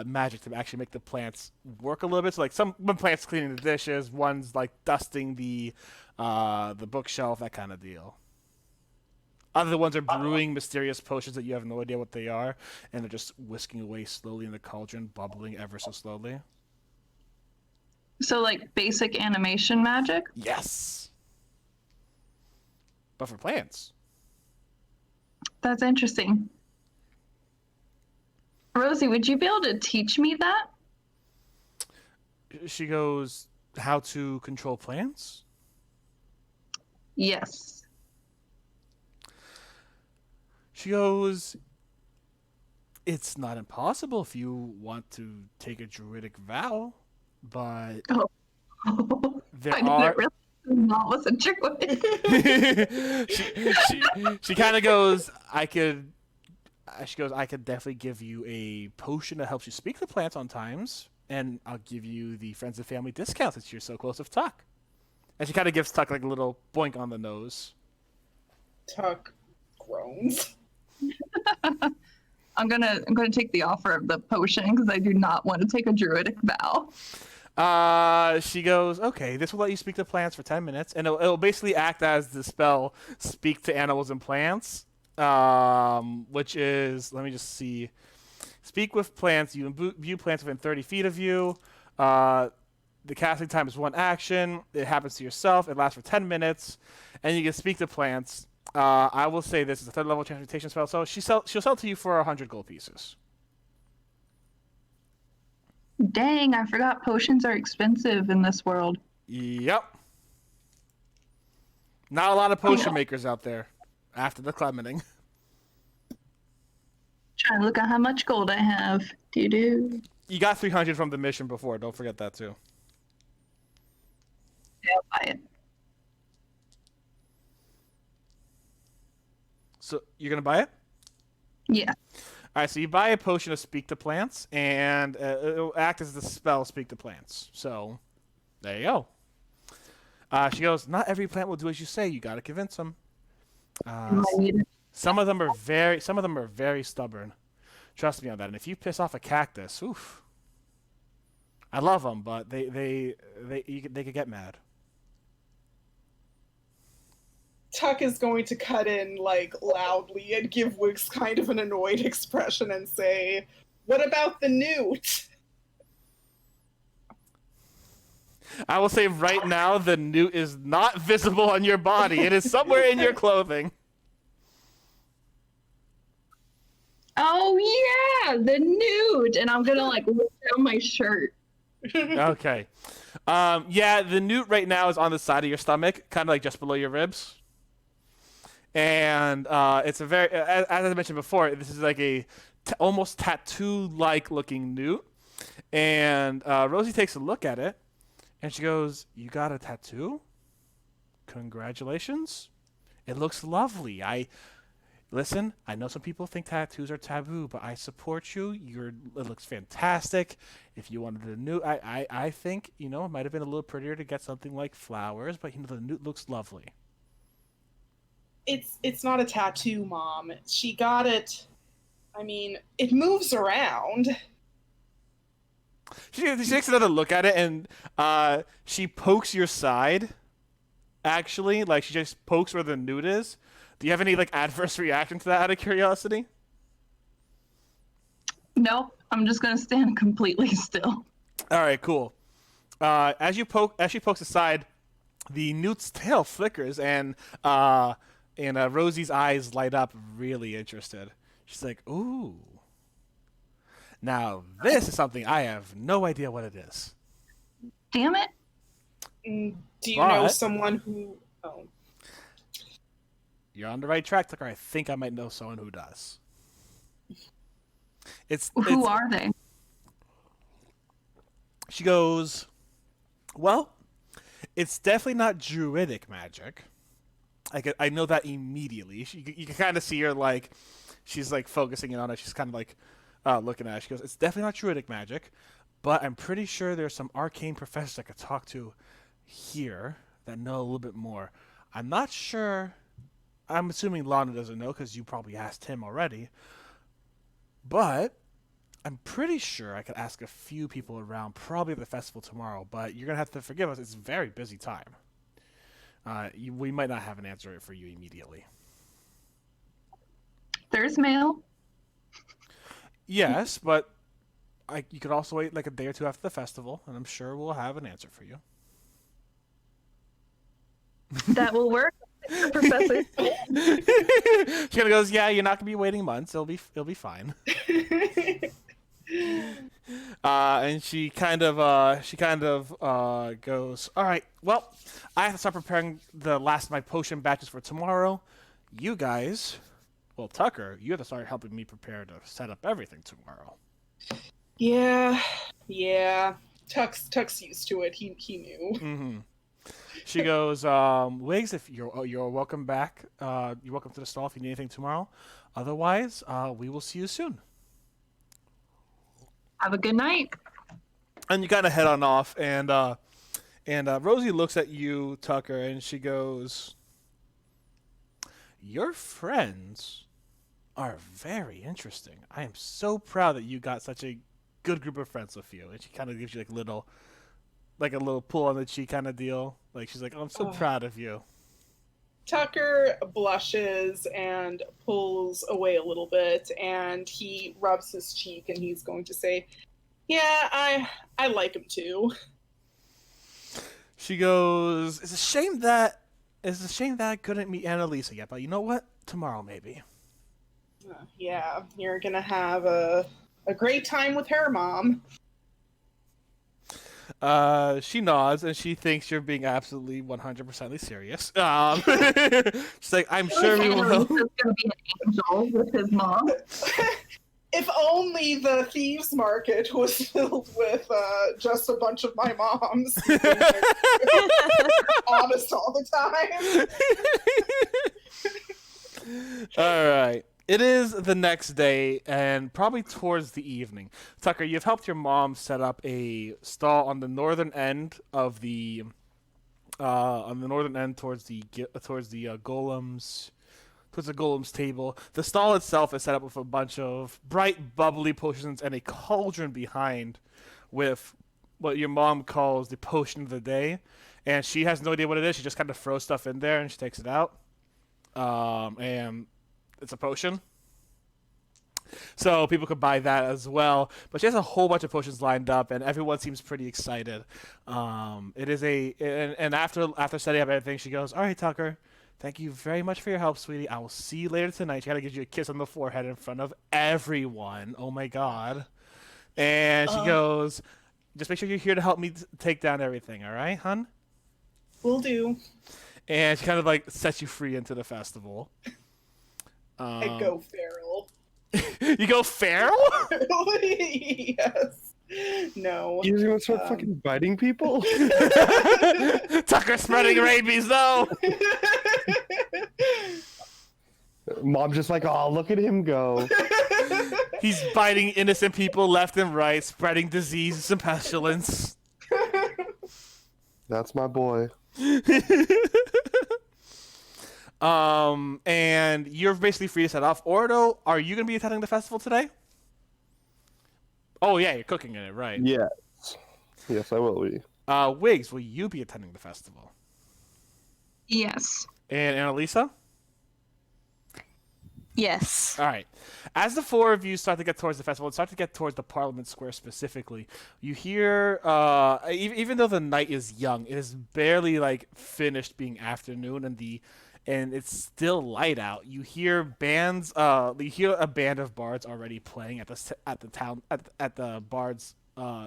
magic to actually make the plants work a little bit. So like one plant's cleaning the dishes, one's like dusting the bookshelf, that kind of deal. Other ones are brewing mysterious potions that you have no idea what they are, and they're just whisking away slowly in the cauldron, bubbling ever so slowly. So like basic animation magic? Yes. But for plants. That's interesting. Rosie, would you be able to teach me that? She goes, "How to control plants?" Yes. She goes, it's not impossible if you want to take a druidic vow, but Oh. there I didn't are. realize Mom was a druid. she kind of goes, she goes, I could definitely give you a potion that helps you speak to plants on times, and I'll give you the friends and family discount since you're so close with Tuck. And she kind of gives Tuck like a little boink on the nose. Tuck groans. I'm gonna take the offer of the potion because I do not want to take a druidic vow. She goes, okay, this will let you speak to plants for 10 minutes, and it'll basically act as the spell Speak to Animals and Plants, which is, let me just see, speak with plants, you view plants within 30 feet of you, the casting time is 1 action, it happens to yourself, it lasts for 10 minutes, and you can speak to plants. I will say this is a 3rd level transmutation spell, so she'll sell to you for 100 gold pieces. Dang, I forgot potions are expensive in this world. Yep. Not a lot of potion makers out there after the clementing. Trying to look at how much gold I have. Do. You got 300 from the mission before. Don't forget that too. Yeah, I'll buy it. So you're gonna buy it? Yeah. All right. So you buy a potion of Speak to Plants, and it'll act as the spell Speak to Plants. So there you go. She goes, not every plant will do as you say. You gotta convince them. Some of them are very stubborn. Trust me on that. And if you piss off a cactus, oof. I love them, but they could get mad. Tuck is going to cut in like loudly and give Wix kind of an annoyed expression and say, "What about the newt?" I will say right now the newt is not visible on your body. It is somewhere in your clothing. Oh yeah, the nude, and I'm gonna like look down my shirt. Okay. Yeah, the newt right now is on the side of your stomach, kind of like just below your ribs. And it's a very, as I mentioned before, this is like a almost tattoo-like looking newt. And Rosie takes a look at it, and she goes, "You got a tattoo? Congratulations. It looks lovely. Listen, I know some people think tattoos are taboo, but I support you. It looks fantastic. If you wanted a newt, I think, it might have been a little prettier to get something like flowers, but, the newt looks lovely." It's not a tattoo, Mom. She got it. I mean, it moves around. She takes another look at it, and she pokes your side. Actually, like she just pokes where the newt is. Do you have any like adverse reaction to that out of curiosity? Nope, I'm just gonna stand completely still. All right, cool. As she pokes aside, the newt's tail flickers, and Rosie's eyes light up, really interested. She's like, "Ooh, now this is something I have no idea what it is." Damn it! Do you know someone who? Oh. You're on the right track, Tucker. I think I might know someone who does. Who are they? She goes, "Well, it's definitely not druidic magic. I know that immediately." You can kind of see her like, she's like focusing in on it. She's kind of like looking at it. She goes, "It's definitely not druidic magic, but I'm pretty sure there's some arcane professors I could talk to here that know a little bit more. I'm not sure. I'm assuming Lana doesn't know because you probably asked him already. But I'm pretty sure I could ask a few people around, probably at the festival tomorrow. But you're going to have to forgive us. It's a very busy time. We might not have an answer for you immediately." There's mail. Yes, but you could also wait like a day or two after the festival, and I'm sure we'll have an answer for you. That will work, Professor. She kind of goes, "Yeah, you're not gonna be waiting months. It'll be fine." And she kind of goes, all right, well, I have to start preparing the last of my potion batches for tomorrow. You guys, well, Tucker, you have to start helping me prepare to set up everything tomorrow. Yeah. Tuck's used to it. He knew. Mm-hmm. She goes, Wiggs, if you're welcome back. You're welcome to the stall if you need anything tomorrow. Otherwise, we will see you soon. Have a good night. And you kind of head on off, and Rosie looks at you, Tucker, and she goes, "Your friends are very interesting. I am so proud that you got such a good group of friends with you." And she kind of gives you like a little pull on the cheek kind of deal. Like she's like, "Oh, I'm so proud of you." Tucker blushes and pulls away a little bit, and he rubs his cheek, and he's going to say, "Yeah, I like him too." She goes, It's a shame that I couldn't meet Annalisa yet, but you know what? Tomorrow maybe." Yeah, you're gonna have a great time with her, Mom. She nods and she thinks you're being absolutely 100% serious. She's like, "I'm sure we will." Annalisa's gonna be an angel with his mom. If only the thieves' market was filled with just a bunch of my moms. Honest all the time. All right. It is the next day, and probably towards the evening. Tucker, you've helped your mom set up a stall on the northern end of the, towards the golems. Towards the golem's table. The stall itself is set up with a bunch of bright, bubbly potions and a cauldron behind with what your mom calls the potion of the day. And she has no idea what it is. She just kind of throws stuff in there and she takes it out. And it's a potion. So people could buy that as well. But she has a whole bunch of potions lined up, and everyone seems pretty excited. It is and after setting up everything, she goes, "All right, Tucker. Thank you very much for your help, sweetie. I will see you later tonight." She kind of gives you a kiss on the forehead in front of everyone. Oh my god. And she goes, "Just make sure you're here to help me take down everything, all right, hun?" Will do. And she kind of like sets you free into the festival. I go feral. You go feral? Yes. No. You're gonna start fucking biting people? Tucker spreading rabies, though. Mom's just like, oh, look at him go. He's biting innocent people left and right, spreading disease and pestilence. That's my boy. And you're basically free to set off. Ordo, are you gonna be attending the festival today? Oh yeah, you're cooking in it, right? Yes. Yes, I will be. Wiggs, will you be attending the festival? Yes. And Annalisa? Yes. All right. As the four of you start to get towards the festival, start to get towards the Parliament Square specifically, you hear, even though the night is young, it is barely like finished being afternoon, and it's still light out. You hear bands. You hear a band of bards already playing at the bards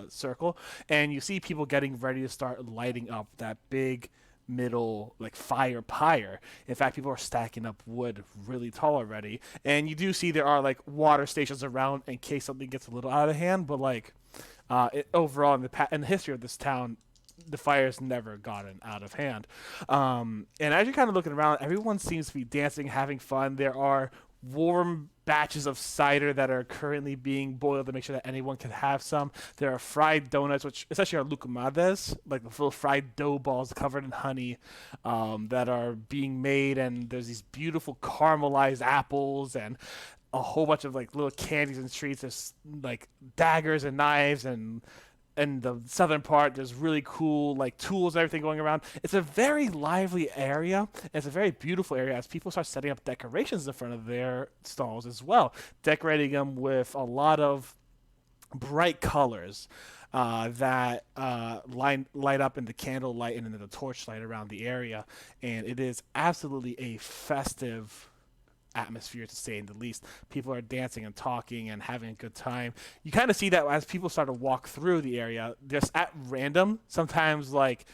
circle, and you see people getting ready to start lighting up that big middle like fire pyre. In fact, people are stacking up wood really tall already, and you do see there are like water stations around in case something gets a little out of hand. But like overall in the history of this town, the fire's never gotten out of hand. And as you're kind of looking around, everyone seems to be dancing, having fun. There are warm batches of cider that are currently being boiled to make sure that anyone can have some. There are fried donuts, which essentially are lucumades, like the little fried dough balls covered in honey, that are being made. And there's these beautiful caramelized apples and a whole bunch of like little candies and treats. There's like daggers and knives, and in the southern part, there's really cool like tools and everything going around. It's a very lively area. It's a very beautiful area as people start setting up decorations in front of their stalls as well, decorating them with a lot of bright colors that light up in the candlelight and in the torchlight around the area. And it is absolutely a festive atmosphere, to say the least. People are dancing and talking and having a good time. You kind of see that as people start to walk through the area, just at random. Sometimes, like,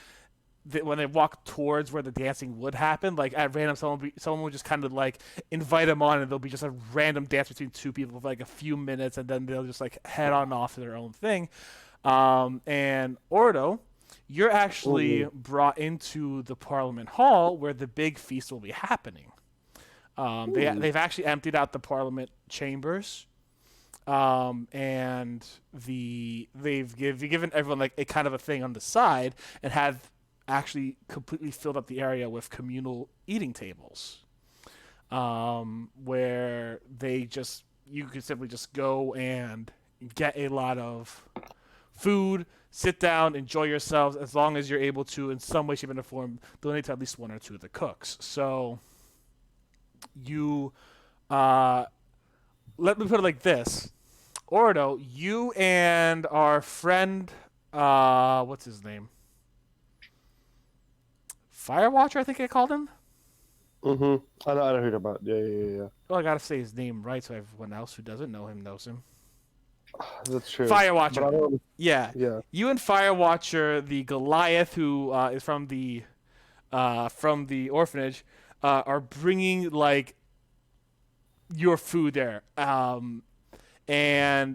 when they walk towards where the dancing would happen, like at random, someone would just kind of like invite them on, and there'll be just a random dance between two people for like a few minutes, and then they'll just like head on off to their own thing. And Ordo, you're actually brought into the Parliament Hall where the big feast will be happening. They've actually emptied out the Parliament chambers, and they've given everyone like a kind of a thing on the side, and have actually completely filled up the area with communal eating tables, where you could simply just go and get a lot of food, sit down, enjoy yourselves, as long as you're able to, in some way, shape, and form, donate to at least one or two of the cooks. So you, let me put it like this. Ordo, you and our friend, what's his name? Firewatcher, I think I called him. Mm-hmm. I know who you're talking about. Yeah. Well, I gotta say his name right so everyone else who doesn't know him knows him. That's true. Firewatcher. Yeah. Yeah. You and Firewatcher, the Goliath who is from the orphanage, are bringing like your food there. And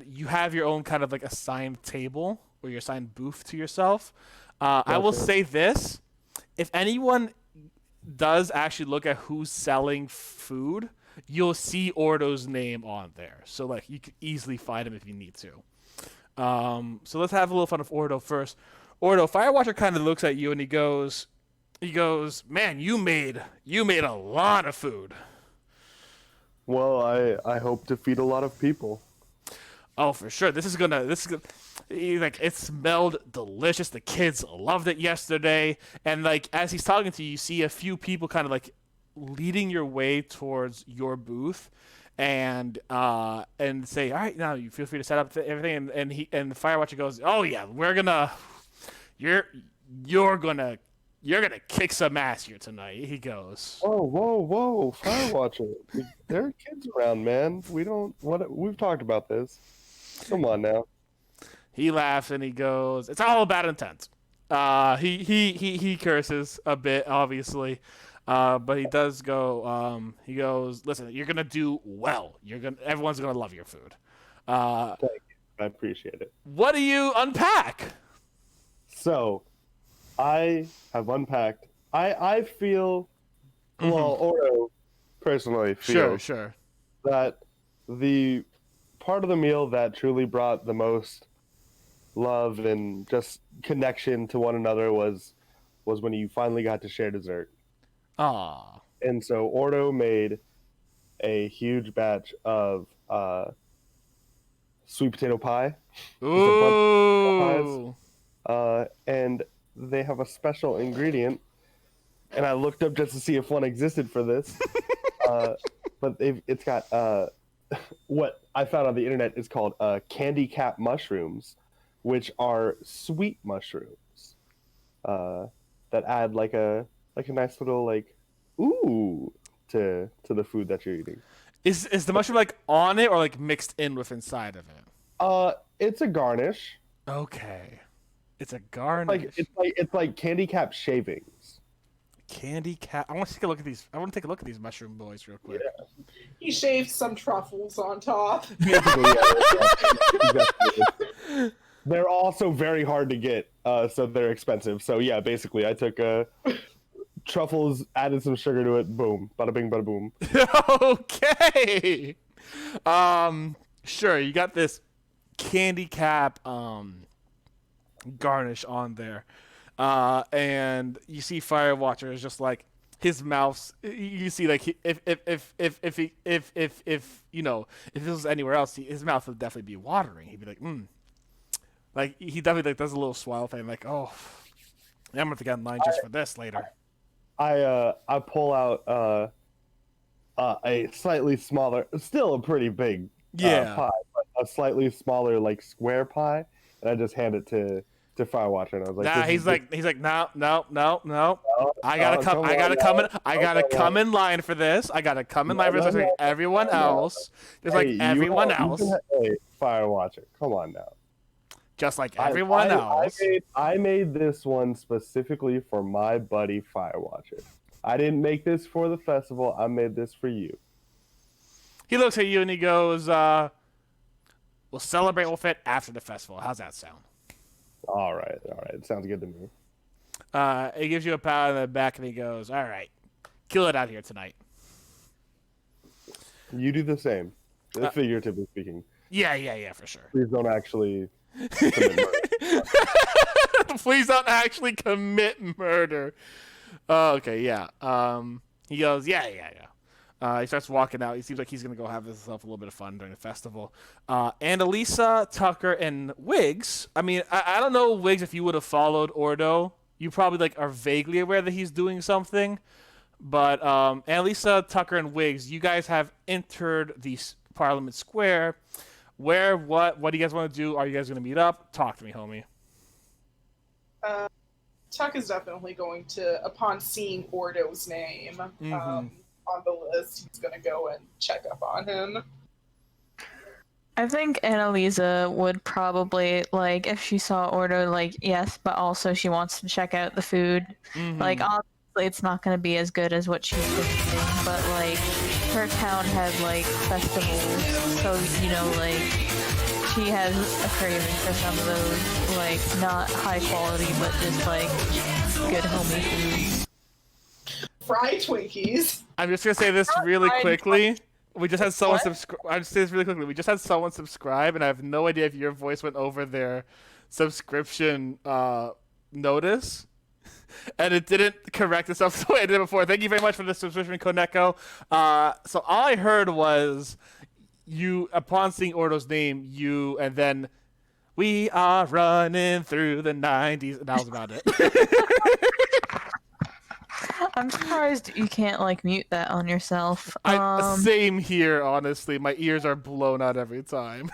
you have your own kind of like assigned table or your assigned booth to yourself. I will say this. If anyone does actually look at who's selling food, you'll see Ordo's name on there. So like you can easily find him if you need to. So let's have a little fun with Ordo first. Ordo, Firewatcher kind of looks at you and he goes, "Man, you made a lot of food." Well, I hope to feed a lot of people. Oh, for sure. This is gonna like, it smelled delicious. The kids loved it yesterday. And like as he's talking to you, you see a few people kind of like leading your way towards your booth, and say, "All right, now you feel free to set up everything." And the Firewatcher goes, "Oh yeah, you're gonna kick some ass here tonight." He goes, Whoa, Firewatcher. There are kids around, man. We've talked about this. Come on now. He laughs and he goes, "It's all about intent." He curses a bit, obviously, but he does go. He goes, "Listen, you're gonna do well. Everyone's gonna love your food." Thank you. I appreciate it. What do you unpack? So, I have unpacked. I feel, well, Oro personally feels Sure. that the part of the meal that truly brought the most love and just connection to one another was when you finally got to share dessert. Ah. And so Ordo made a huge batch of sweet potato pie. Ooh. And they have a special ingredient, and I looked up just to see if one existed for this. But it's got what I found on the internet is called candy cap mushrooms, which are sweet mushrooms that add like a nice little like ooh to the food that you're eating. Is the mushroom like on it or like mixed in with inside of it? It's a garnish. Okay. It's a garnish. It's like candy cap shavings. Candy cap. I want to take a look at these mushroom boys real quick. Yeah. He shaved some truffles on top. Basically, yeah. They're also very hard to get, so they're expensive. So yeah, basically, I took truffles, added some sugar to it, boom, bada bing, bada boom. Okay. Sure. You got this candy cap garnish on there, and you see Firewatcher is just like his mouth. You see, like if you know, if this was anywhere else, his mouth would definitely be watering. He'd be like, like he definitely like does a little swallow thing, like, oh, I'm gonna have to get in line just for this later. I pull out a slightly smaller, still a pretty big pie, but a slightly smaller like square pie, and I just hand it to to Firewatcher, and I was like, Nah, he's like, no. I gotta come in line for this. I gotta come in line for this, like everyone else. Just like everyone else. Hey, Firewatcher, come on now. Just like everyone else. I made this one specifically for my buddy Firewatcher. I didn't make this for the festival. I made this for you. He looks at you and he goes, "We'll celebrate with it after the festival. How's that sound?" All right. It sounds good to me. He gives you a pat on the back and he goes, "All right, kill it out here tonight." You do the same, figuratively speaking. Yeah, for sure. Please don't actually commit murder. Please don't actually commit murder. Oh, okay, yeah. He goes, yeah. He starts walking out. He seems like he's going to go have himself a little bit of fun during the festival. Annalisa, Tucker, and Wiggs. I mean, I don't know, Wiggs, if you would have followed Ordo. You probably like are vaguely aware that he's doing something. But Annalisa, Tucker, and Wiggs, you guys have entered the Parliament Square. Where, what do you guys want to do? Are you guys going to meet up? Talk to me, homie. Tuck is definitely going to, upon seeing Ordo's name on the list, he's going to go and check up on him. I think Annalisa would probably, like, if she saw Ordo, like, yes, but also she wants to check out the food. Like, obviously it's not going to be as good as what she's been eating, but, like, her town has, like, festivals, so, you know, like, she has a craving for some of those, like, not high quality, but just, like, good homey food. Fried Twinkies. I'm just gonna say this really quickly. We just had someone subscribe. I'm just say this really quickly. We just had someone subscribe, and I have no idea if your voice went over their subscription notice, and it didn't correct itself the way it did before. Thank you very much for the subscription, Koneko. So all I heard was you, upon seeing Ordo's name, and then we are running through the 90s, and that was about it. I'm surprised you can't, like, mute that on yourself. Same here, honestly. My ears are blown out every time.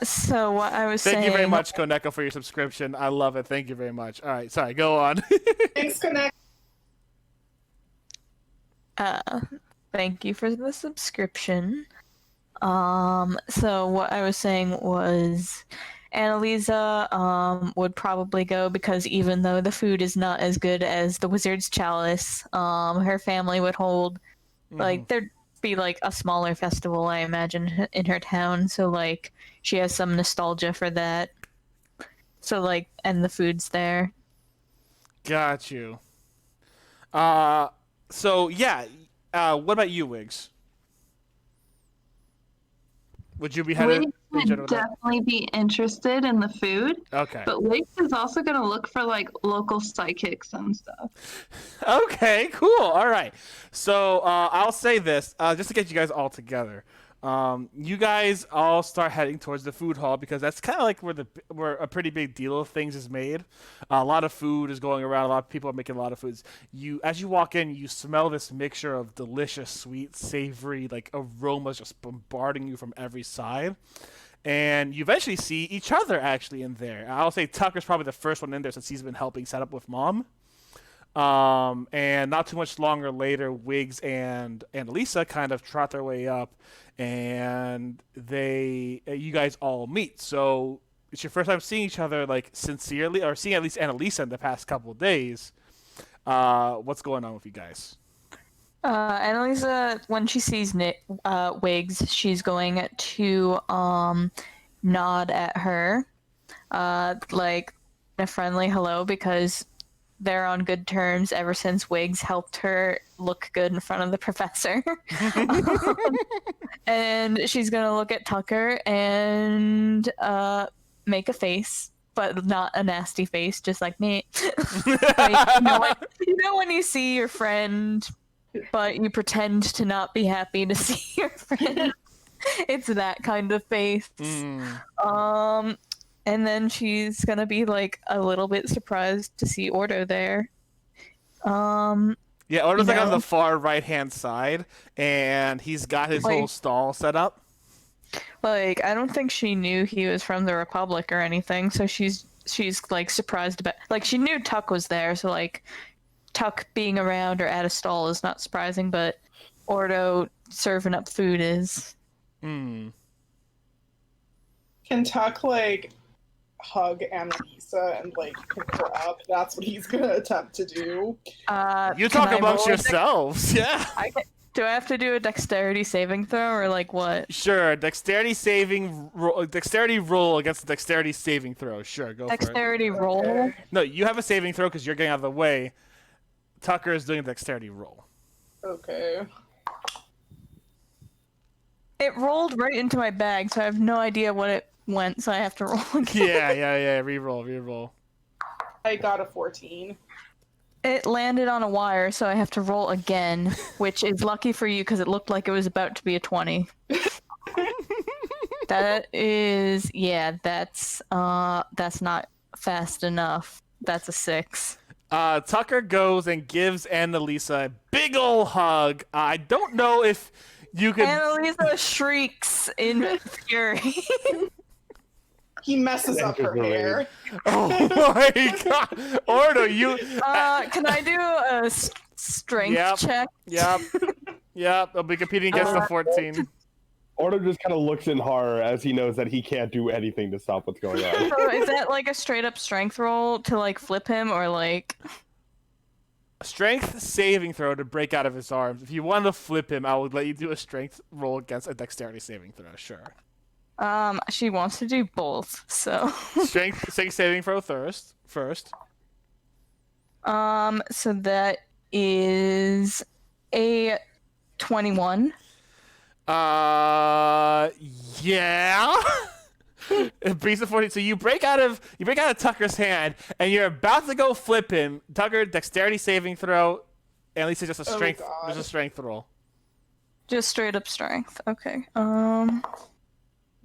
So what I was saying... Thank you very much, Koneko, for your subscription. I love it. Thank you very much. All right, sorry, go on. Thanks, Connect. Thank you for the subscription. So what I was saying was... Annalisa would probably go because even though the food is not as good as the Wizard's Chalice, her family would hold, like, there'd be, like, a smaller festival, I imagine, in her town, so, like, she has some nostalgia for that. So, like, and the food's there. Got you. So, yeah, what about you, Wiggs? Would you be headed? Wiggs would definitely be interested in the food. Okay. But Wiggs is also going to look for, like, local psychics and stuff. Okay, cool. All right. So I'll say this, just to get you guys all together. You guys all start heading towards the food hall because that's kind of like where a pretty big deal of things is made. A lot of food is going around. A lot of people are making a lot of foods. As you walk in, you smell this mixture of delicious, sweet, savory, like aromas just bombarding you from every side. And you eventually see each other actually in there. I'll say Tucker's probably the first one in there since he's been helping set up with Mom. And not too much longer later, Wiggs and Lisa kind of trot their way up, and you guys all meet. So it's your first time seeing each other, like, sincerely, or seeing at least Annalisa in the past couple of days. What's going on with you guys? Annalisa, when she sees Wiggs, she's going to nod at her, like a friendly hello, because they're on good terms ever since Wiggs helped her look good in front of the professor. And she's gonna look at Tucker and make a face, but not a nasty face, just like me. Like, you know when you see your friend, but you pretend to not be happy to see your friend? It's that kind of face. And then she's gonna be, like, a little bit surprised to see Ordo there. Yeah, Ordo's like on the far right-hand side, and he's got his whole stall set up. Like, I don't think she knew he was from the Republic or anything, so she's like surprised about, like, she knew Tuck was there, so like Tuck being around or at a stall is not surprising, but Ordo serving up food is. Hmm. Can Tuck like hug Annalisa and like pick her up? That's what he's gonna attempt to do. You Can talk I amongst roll a yourselves. Yeah. do I have to do a dexterity saving throw or like what? Sure. Dexterity roll against the dexterity saving throw. Sure, go for it. Dexterity roll? Okay. No, you have a saving throw because you're getting out of the way. Tucker is doing a dexterity roll. Okay. It rolled right into my bag, so I have no idea what it went, so I have to roll again. Yeah. Reroll. I got a 14. It landed on a wire, so I have to roll again, which is lucky for you because it looked like it was about to be a 20. That is, that's not fast enough. That's a 6. Tucker goes and gives Annalisa a big ol' hug. I don't know if you could. Annalisa shrieks in fury. He messes up her hair. Oh my god, Ordo, you. Can I do a strength check? Yep. I'll be competing against the 14. Ordo just kind of looks in horror as he knows that he can't do anything to stop what's going on. So is that like a straight up strength roll to like flip him or like? A strength saving throw to break out of his arms. If you want to flip him, I would let you do a strength roll against a dexterity saving throw. Sure. She wants to do both, so. Strength saving throw first. So that is a 21. Yeah. It beats the 14. So you break out of Tucker's hand, and you're about to go flip him. Tucker, dexterity saving throw, and at least it's just a strength. There's a strength roll. Just straight up strength. Okay.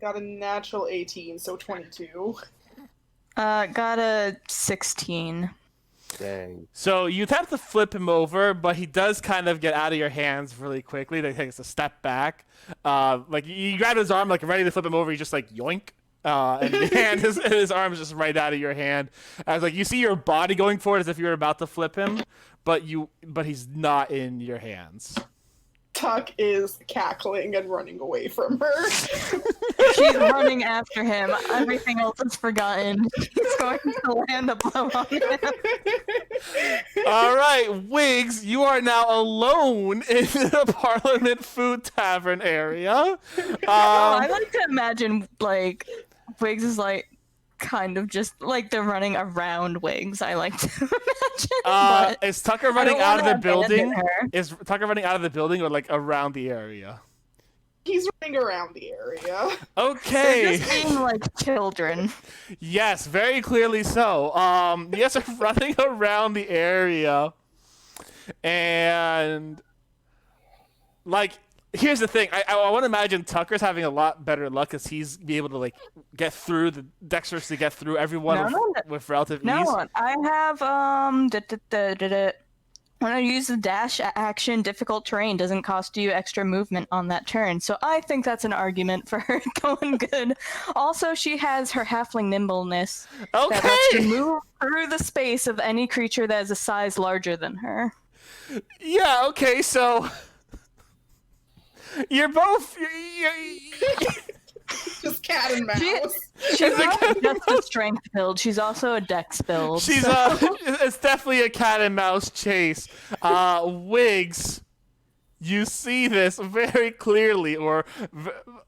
Got a natural 18, so 22. Got a 16. Dang. So you attempt to flip him over, but he does kind of get out of your hands really quickly. He takes a step back. Like you grab his arm, like ready to flip him over. He's just like yoink, and his arm is just right out of your hand. As like you see your body going forward as if you were about to flip him, but he's not in your hands. Tuck is cackling and running away from her. She's running after him. Everything else is forgotten. He's going to land a blow on him. All right, Wiggs, you are now alone in the Parliament Food Tavern area. I like to imagine, like, Wiggs is, like, kind of just, like, they're running around Wiggs, I like to imagine. Is Tucker running out of the building? Is Tucker running out of the building or, like, around the area? He's running around the area. Okay. They're just being like children. Yes, very clearly so. You guys are running around the area, and like, here's the thing. I want to imagine Tucker's having a lot better luck because he's be able to like get through the dexterously get through everyone with relative ease. No, I have when I use the dash action, difficult terrain doesn't cost you extra movement on that turn. So I think that's an argument for her going good. Also, she has her halfling nimbleness that lets her move through the space of any creature that is a size larger than her. Yeah, okay, so you're both... Just cat and mouse. She's not just a strength build. She's also a dex build. She's it's definitely a cat and mouse chase. Wiggs, you see this very clearly, or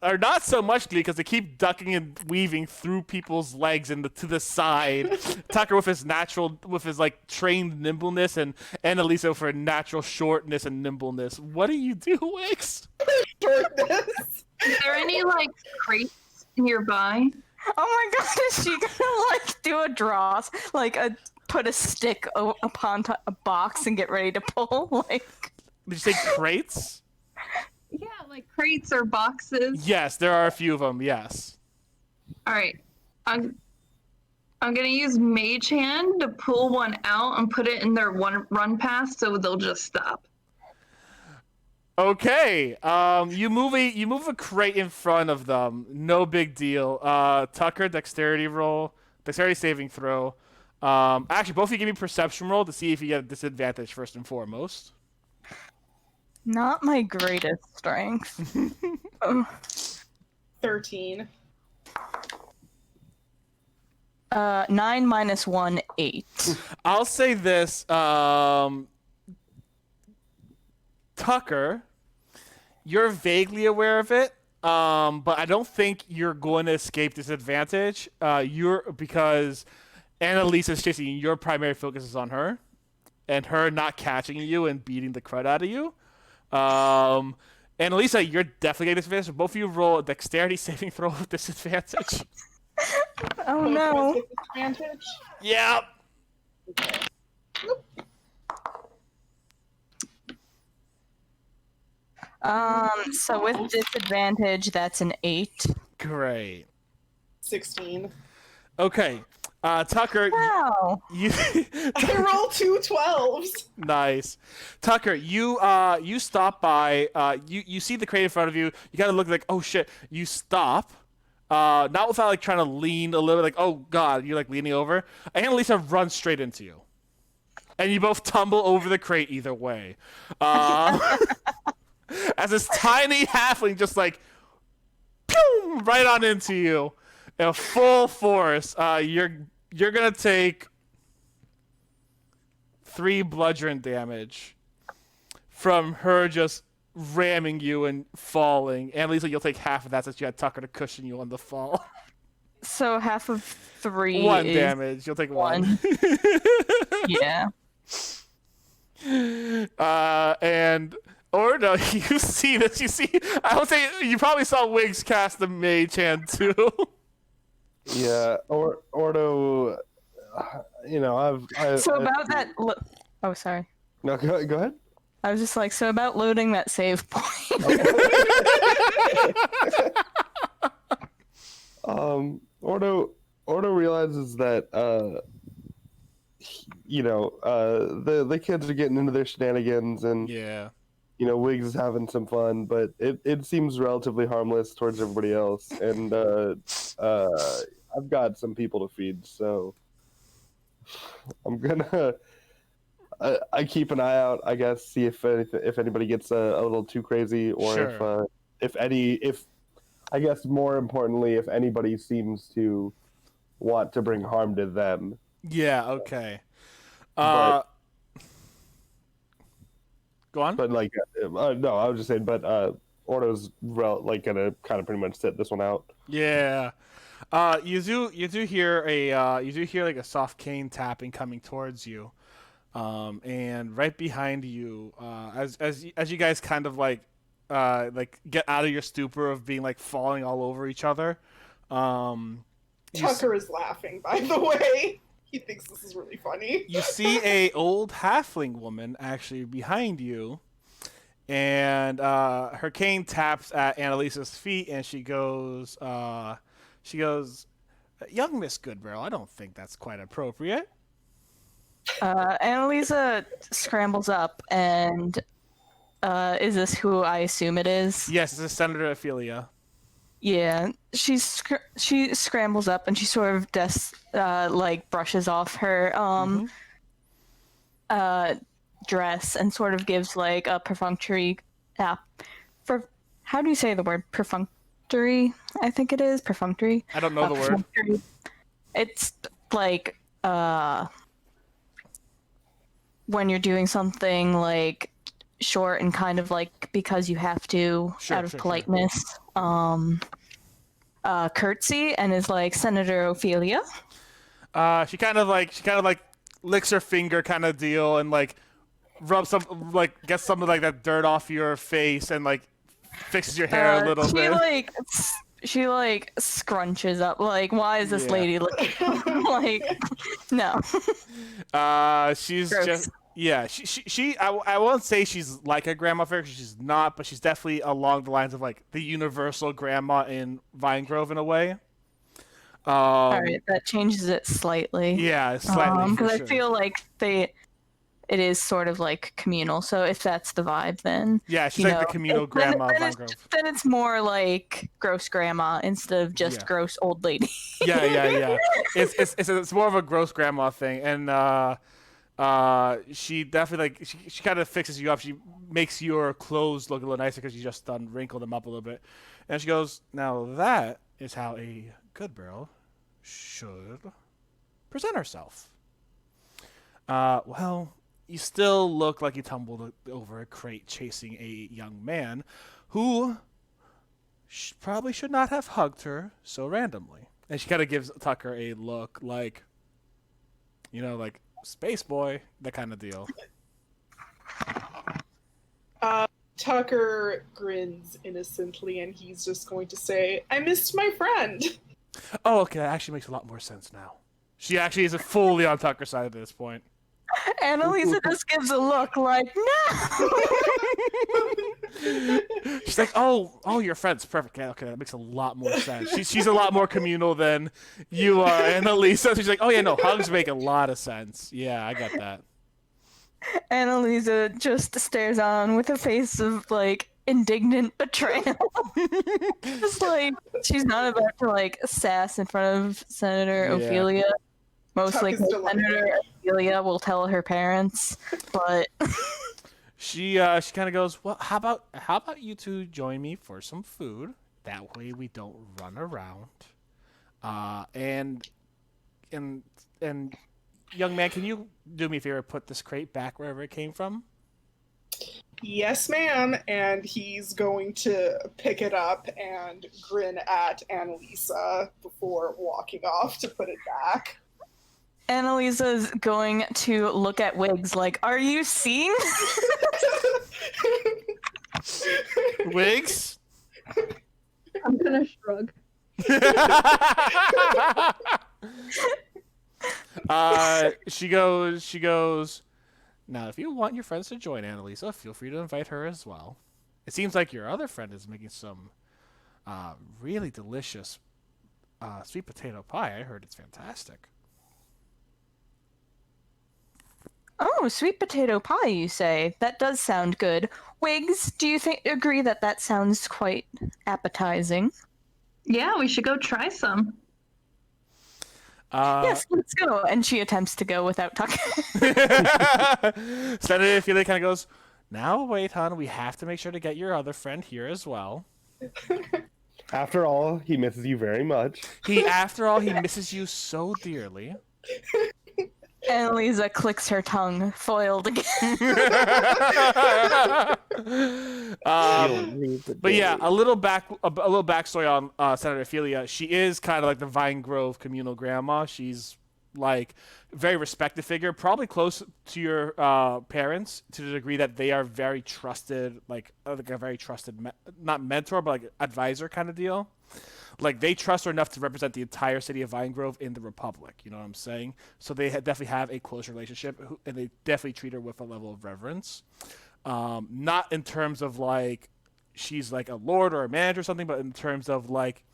not so much clearly because they keep ducking and weaving through people's legs and to the side. Tucker with his like trained nimbleness, and Annalisa for natural shortness and nimbleness. What do you do, Wiggs? Shortness. Is there any like crates nearby? Oh my god, is she gonna like do a dross? Like put a stick upon a box and get ready to pull? Like, did you say crates? Yeah, like crates or boxes. Yes, there are a few of them, yes. Alright. I'm gonna use Mage Hand to pull one out and put it in their run path so they'll just stop. Okay. You move a crate in front of them. No big deal. Tucker, dexterity saving throw. Actually, both of you give me perception roll to see if you get a disadvantage first and foremost. Not my greatest strength. Oh. 13. 9 minus 1, 8. I'll say this. Tucker, you're vaguely aware of it, but I don't think you're going to escape disadvantage. Because Annalisa's chasing you. Your primary focus is on her, and her not catching you and beating the crud out of you. Annalisa, you're definitely getting disadvantage. So both of you roll a dexterity saving throw with disadvantage. Oh no. Disadvantage? Yep. So with disadvantage, that's an 8. Great. 16. Okay. Tucker, Wow. you I rolled 2 12s. nice. Tucker, you stop by. You see the crate in front of you. You gotta look like, oh shit. You stop. Not without like trying to lean a little bit, like, oh god, you're like leaning over. And Lisa runs straight into you, and you both tumble over the crate either way. As this tiny halfling just like, pew, right on into you, in full force. You're gonna take 3 bludgeon damage from her just ramming you and falling. And Lisa, you'll take half of that since you had Tucker to cushion you on the fall. So half of 3 1 is damage. You'll take 1. Yeah. And or no, you see this. You see, I would say you probably saw Wiggs cast the mage hand too. Yeah, Ordo, I've So about that. Oh, sorry. No, go ahead. I was just like, so about loading that save point. Ordo realizes that the kids are getting into their shenanigans, and Yeah. Wiggs is having some fun, but it seems relatively harmless towards everybody else, and I've got some people to feed, so I'm gonna I keep an eye out, I guess, see if anybody gets a little too crazy, or Sure. if I guess more importantly, if anybody seems to want to bring harm to them. Yeah. Okay. But- Go on. But like, no, I was just saying. But Ordo's gonna kind of pretty much sit this one out. Yeah. You do hear like a soft cane tapping coming towards you. And right behind you, as you guys kind of like get out of your stupor of being like falling all over each other. Tucker is laughing, by the way. He thinks this is really funny. You see a old halfling woman actually behind you, and her cane taps at Annalisa's feet, and she goes, "Young Miss Goodbarrel, I don't think that's quite appropriate." Annalisa scrambles up, and is this who I assume it is? Yes, it's Senator Felia. Yeah, she scrambles up, and she sort of brushes off her dress and sort of gives like a perfunctory how do you say the word perfunctory? I think it is perfunctory. I don't know the word. It's like when you're doing something like short and kind of like because you have to out of politeness. Curtsy, and is like, Senator Ophelia. She kind of like licks her finger kind of deal, and like rubs some, like gets some of like that dirt off your face, and like fixes your hair a little bit. She scrunches up, like, why is this lady looking like, no. She's Gross. just, yeah, I won't say she's like a grandma figure, 'cause she's not, but she's definitely along the lines of like the universal grandma in Vine Grove in a way. All right, that changes it slightly. Yeah, slightly. Because for I sure. feel like they it is sort of like communal. So if that's the vibe, then Yeah, she's you like the know, communal grandma of Vine Grove. then it's more like gross grandma instead of just Yeah. gross old lady. Yeah. It's more of a gross grandma thing, and she definitely like she kind of fixes you up. She makes your clothes look a little nicer because you just wrinkled them up a little bit, and she goes, "Now that is how a good girl should present herself." Well, you still look like you tumbled over a crate chasing a young man who probably should not have hugged her so randomly. And she kind of gives Tucker a look like, like space boy, that kind of deal. Tucker grins innocently, and he's just going to say, "I missed my friend." Oh, okay, that actually makes a lot more sense now. She actually is fully on Tucker's side at this point. Annalisa just gives a look like, no! She's like, oh, your friend's perfect. Yeah, okay, that makes a lot more sense. She's a lot more communal than you are, Annalisa. She's like, oh yeah, no, hugs make a lot of sense. Yeah, I got that. Annalisa just stares on with a face of, like, indignant betrayal. Just like, she's not about to, like, sass in front of Senator Yeah. Ophelia. Most Tuck is likely, delighted. Senator Ophelia will tell her parents, but She kind of goes, well, how about you two join me for some food? That way we don't run around. And young man, can you do me a favor, put this crate back wherever it came from? Yes, ma'am. And he's going to pick it up and grin at Annalisa before walking off to put it back. Annalisa's going to look at Wiggs like, are you seeing? Wiggs? I'm gonna shrug. She goes, now if you want your friends to join Annalisa, feel free to invite her as well. It seems like your other friend is making some really delicious sweet potato pie. I heard it's fantastic. Oh, sweet potato pie, you say? That does sound good. Wiggs, do you agree that that sounds quite appetizing? Yeah, we should go try some. Yes, let's go. And she attempts to go without Tucker. Senator Felia kind of goes, now wait, hon, we have to make sure to get your other friend here as well. After all, he misses you very much. After all, he misses you so dearly. Annalisa clicks her tongue, foiled again. But yeah, a little backstory on Senator Felia. She is kind of like the Vine Grove communal grandma. She's like a very respected figure, probably close to your parents to the degree that they are very trusted, like a very trusted, not mentor, but like advisor kind of deal. Like, they trust her enough to represent the entire city of Vine Grove in the Republic. You know what I'm saying? So they definitely have a close relationship, and they definitely treat her with a level of reverence. Not in terms of, like, she's, like, a lord or a manager or something, but in terms of, like,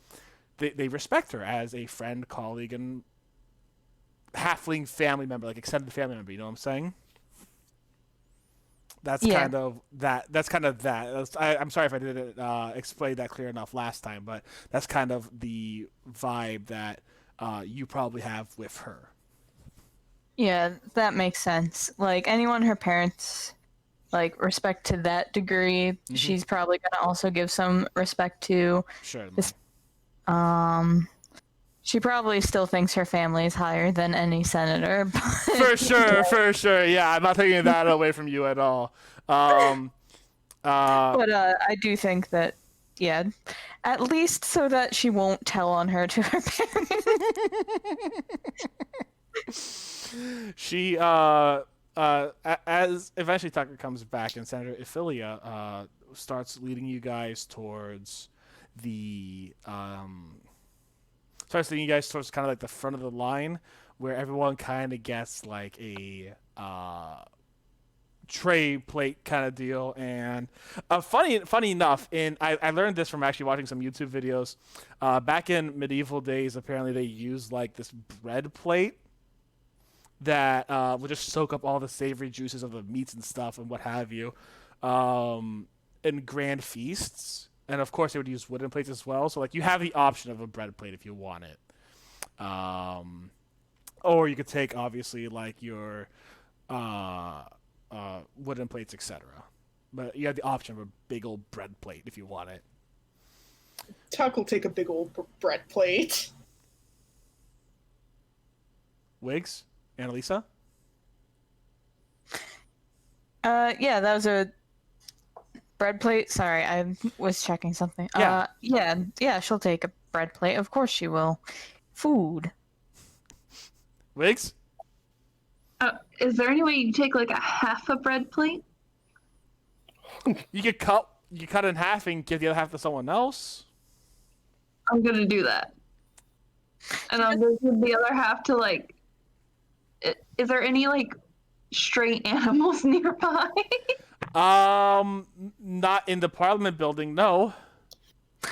they respect her as a friend, colleague, and halfling family member, like, extended family member. You know what I'm saying? That's kind of that. I'm sorry if I didn't explain that clear enough last time, but that's kind of the vibe that you probably have with her. Yeah, that makes sense. Like, anyone her parents, like, respect to that degree, she's probably going to also give some respect to. Sure. She probably still thinks her family is higher than any senator. For sure. Yeah, I'm not taking that away from you at all. But I do think that, yeah, at least so that she won't tell on her to her parents. She, as eventually Tucker comes back and Senator Ophelia starts leading you guys towards the kind of like the front of the line where everyone kind of gets like a tray plate kind of deal. And funny enough, I learned this from actually watching some YouTube videos. Back in medieval days, apparently they used like this bread plate that will just soak up all the savory juices of the meats and stuff and what have you, in grand feasts. And of course, they would use wooden plates as well. So like you have the option of a bread plate if you want it, or you could take obviously like your wooden plates, etc. But you have the option of a big old bread plate if you want it. Tuck will take a big old bread plate. Wiggs, Annalisa. Yeah, that was a bread plate. Sorry, I was checking something. Yeah. Yeah, she'll take a bread plate. Of course she will. Food. Wiggs. Is there any way you take like a half a bread plate? You could cut it in half and give the other half to someone else. I'm gonna do that. And I'll give the other half to like. Is there any like stray animals nearby? Not in the Parliament building, no.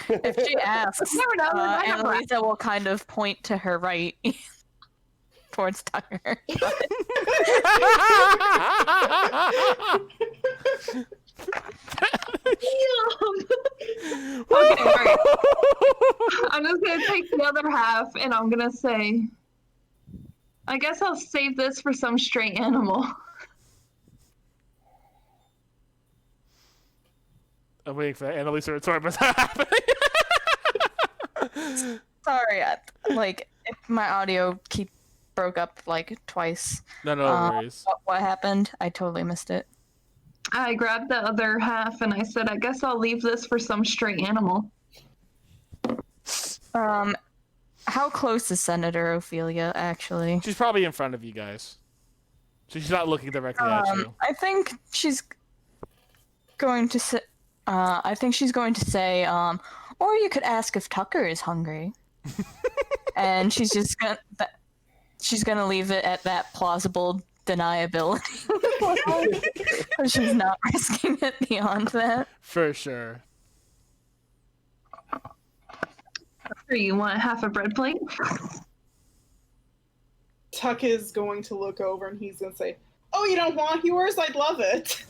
If she asks, Never know, we might have rats. Annalisa will kind of point to her right towards Tucker. Okay, alright. I'm just gonna take the other half and I'm gonna say, I guess I'll save this for some stray animal. I'm waiting for Annalisa to retort, but it's not happening. Sorry, if my audio broke up like twice. No worries. What happened? I totally missed it. I grabbed the other half and I said, I guess I'll leave this for some stray animal. How close is Senator Ophelia, actually? She's probably in front of you guys. So she's not looking directly at you. I think she's going to say, or you could ask if Tucker is hungry. And she's just gonna leave it at that plausible deniability. She's not risking it beyond that. For sure. Or you want half a bread plate? Tuck is going to look over and he's going to say, "Oh, you don't want yours? I'd love it."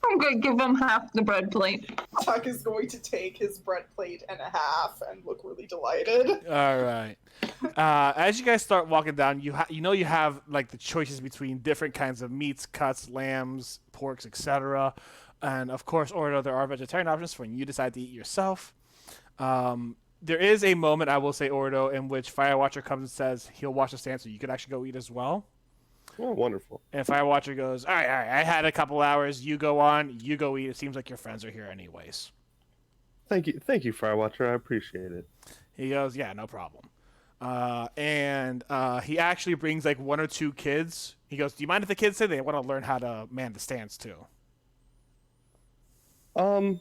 I'm gonna give him half the bread plate. Tuck is going to take his bread plate and a half and look really delighted. All right. As you guys start walking down, you have like the choices between different kinds of meats, cuts, lambs, porks, etc. And of course, or there are vegetarian options for when you decide to eat yourself. There is a moment, I will say, Ordo, in which Firewatcher comes and says he'll watch the stand, so you could actually go eat as well. Oh, wonderful. And Firewatcher goes, all right, I had a couple hours. You go on, you go eat. It seems like your friends are here anyways. Thank you, Firewatcher. I appreciate it. He goes, yeah, no problem. And he actually brings like one or two kids. He goes, do you mind if the kids say they want to learn how to man the stands too? They'll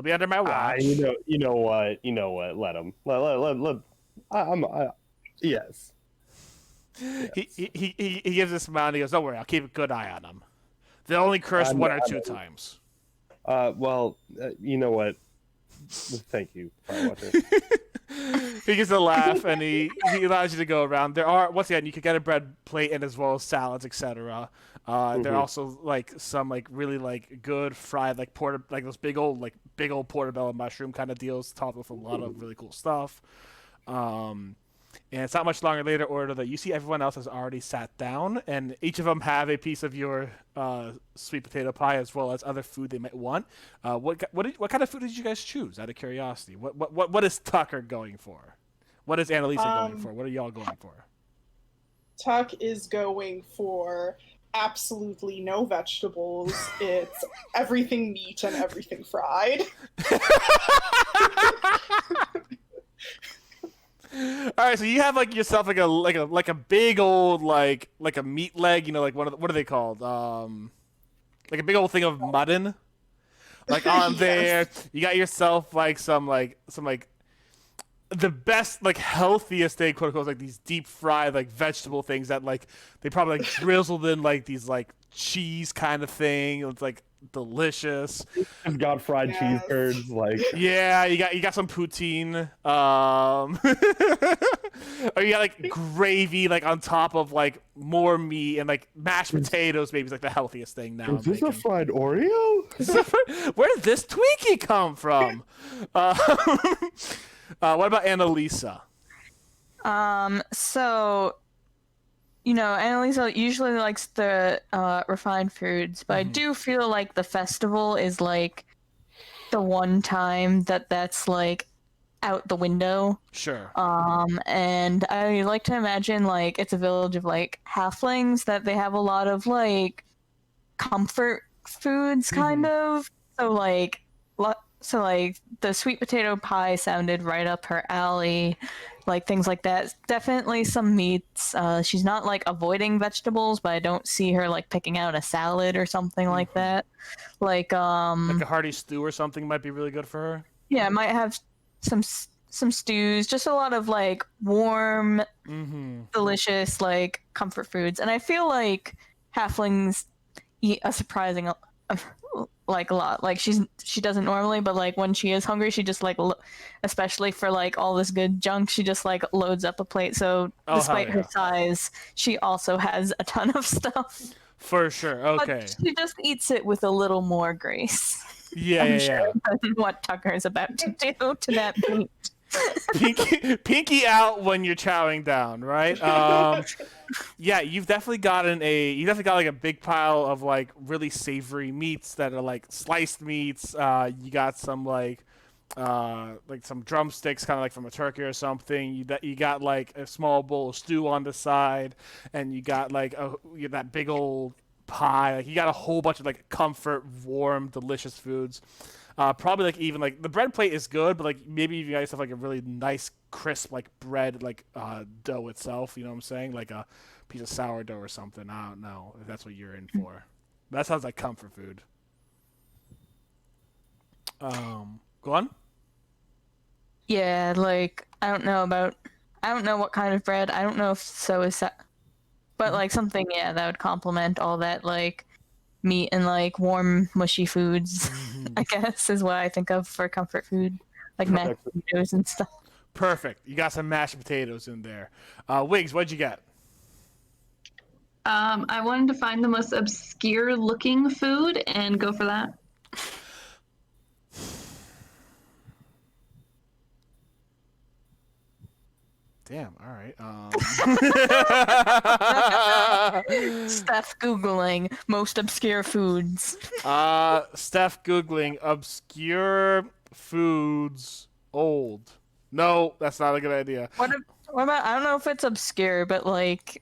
be under my watch. You know what? Let them. Yes. He gives this smile and he goes, don't worry, I'll keep a good eye on them. They'll only curse one or two times. You know what? Thank you, Firewatcher. He gets a laugh and he allows you to go around. There are, once again, you could get a bread plate and as well as salads, etc. There are also like some like really like good fried like those big old portobello mushroom kind of deals, topped with a lot of really cool stuff. And it's not much longer later, Order, that you see everyone else has already sat down, and each of them have a piece of your sweet potato pie as well as other food they might want. What kind of food did you guys choose? Out of curiosity, what is Tucker going for? What is Annalisa going for? What are y'all going for? Tuck is going for absolutely no vegetables. It's everything meat and everything fried. All right, so you have like yourself like a big old like a meat leg, like what are they called? Like a big old thing of mutton, like on Yes. there. You got yourself like some the best like healthiest thing, quote unquote, like these deep fried like vegetable things that like they probably like drizzled in like these like cheese kind of thing. It's like delicious. I've got fried cheese Yes. curds, like Yeah, you got some poutine. Or you got like gravy like on top of like more meat and like mashed potatoes. Maybe is like the healthiest thing now. Is this a fried Oreo? Where did this Twinkie come from? What about Annalisa? So, Annalisa usually likes the refined foods, but I do feel like the festival is like the one time that's like out the window. Sure. And I like to imagine like it's a village of like halflings that they have a lot of like comfort foods kind of. So like the sweet potato pie sounded right up her alley, like things like that. Definitely some meats. She's not like avoiding vegetables, but I don't see her like picking out a salad or something like that. Like Like a hearty stew or something might be really good for her. yeah, might have some stews, just a lot of like warm, delicious like comfort foods. And I feel like halflings eat a surprising like a lot. Like she doesn't normally, but like when she is hungry, she just like especially for like all this good junk, she just like loads up a plate. So despite her size, she also has a ton of stuff. For sure. Okay. But she just eats it with a little more grace. Yeah, I'm sure what Tucker's about to do to that meat. Pinky out when you're chowing down, right? Yeah, you've definitely got like a big pile of like really savory meats that are like sliced meats. You got some like some drumsticks, kind of like from a turkey or something. You got like a small bowl of stew on the side, and you got like that big old pie. Like you got a whole bunch of like comfort, warm, delicious foods. Probably like even like the bread plate is good, but like maybe you guys have like a really nice crisp like bread like dough itself. You know what I'm saying? Like a piece of sourdough or something. I don't know if that's what you're in for. But that sounds like comfort food. Go on. Yeah, like I don't know what kind of bread. I don't know if so is that, but like something that would complement all that like meat and like warm mushy foods. I guess is what I think of for comfort food, like mashed potatoes and stuff. Perfect. You got some mashed potatoes in there. Wiggs, what'd you get? I wanted to find the most obscure looking food and go for that. Damn. All right. Steph Googling most obscure foods. Steph Googling obscure foods old. No, that's not a good idea. What about, I don't know if it's obscure, but like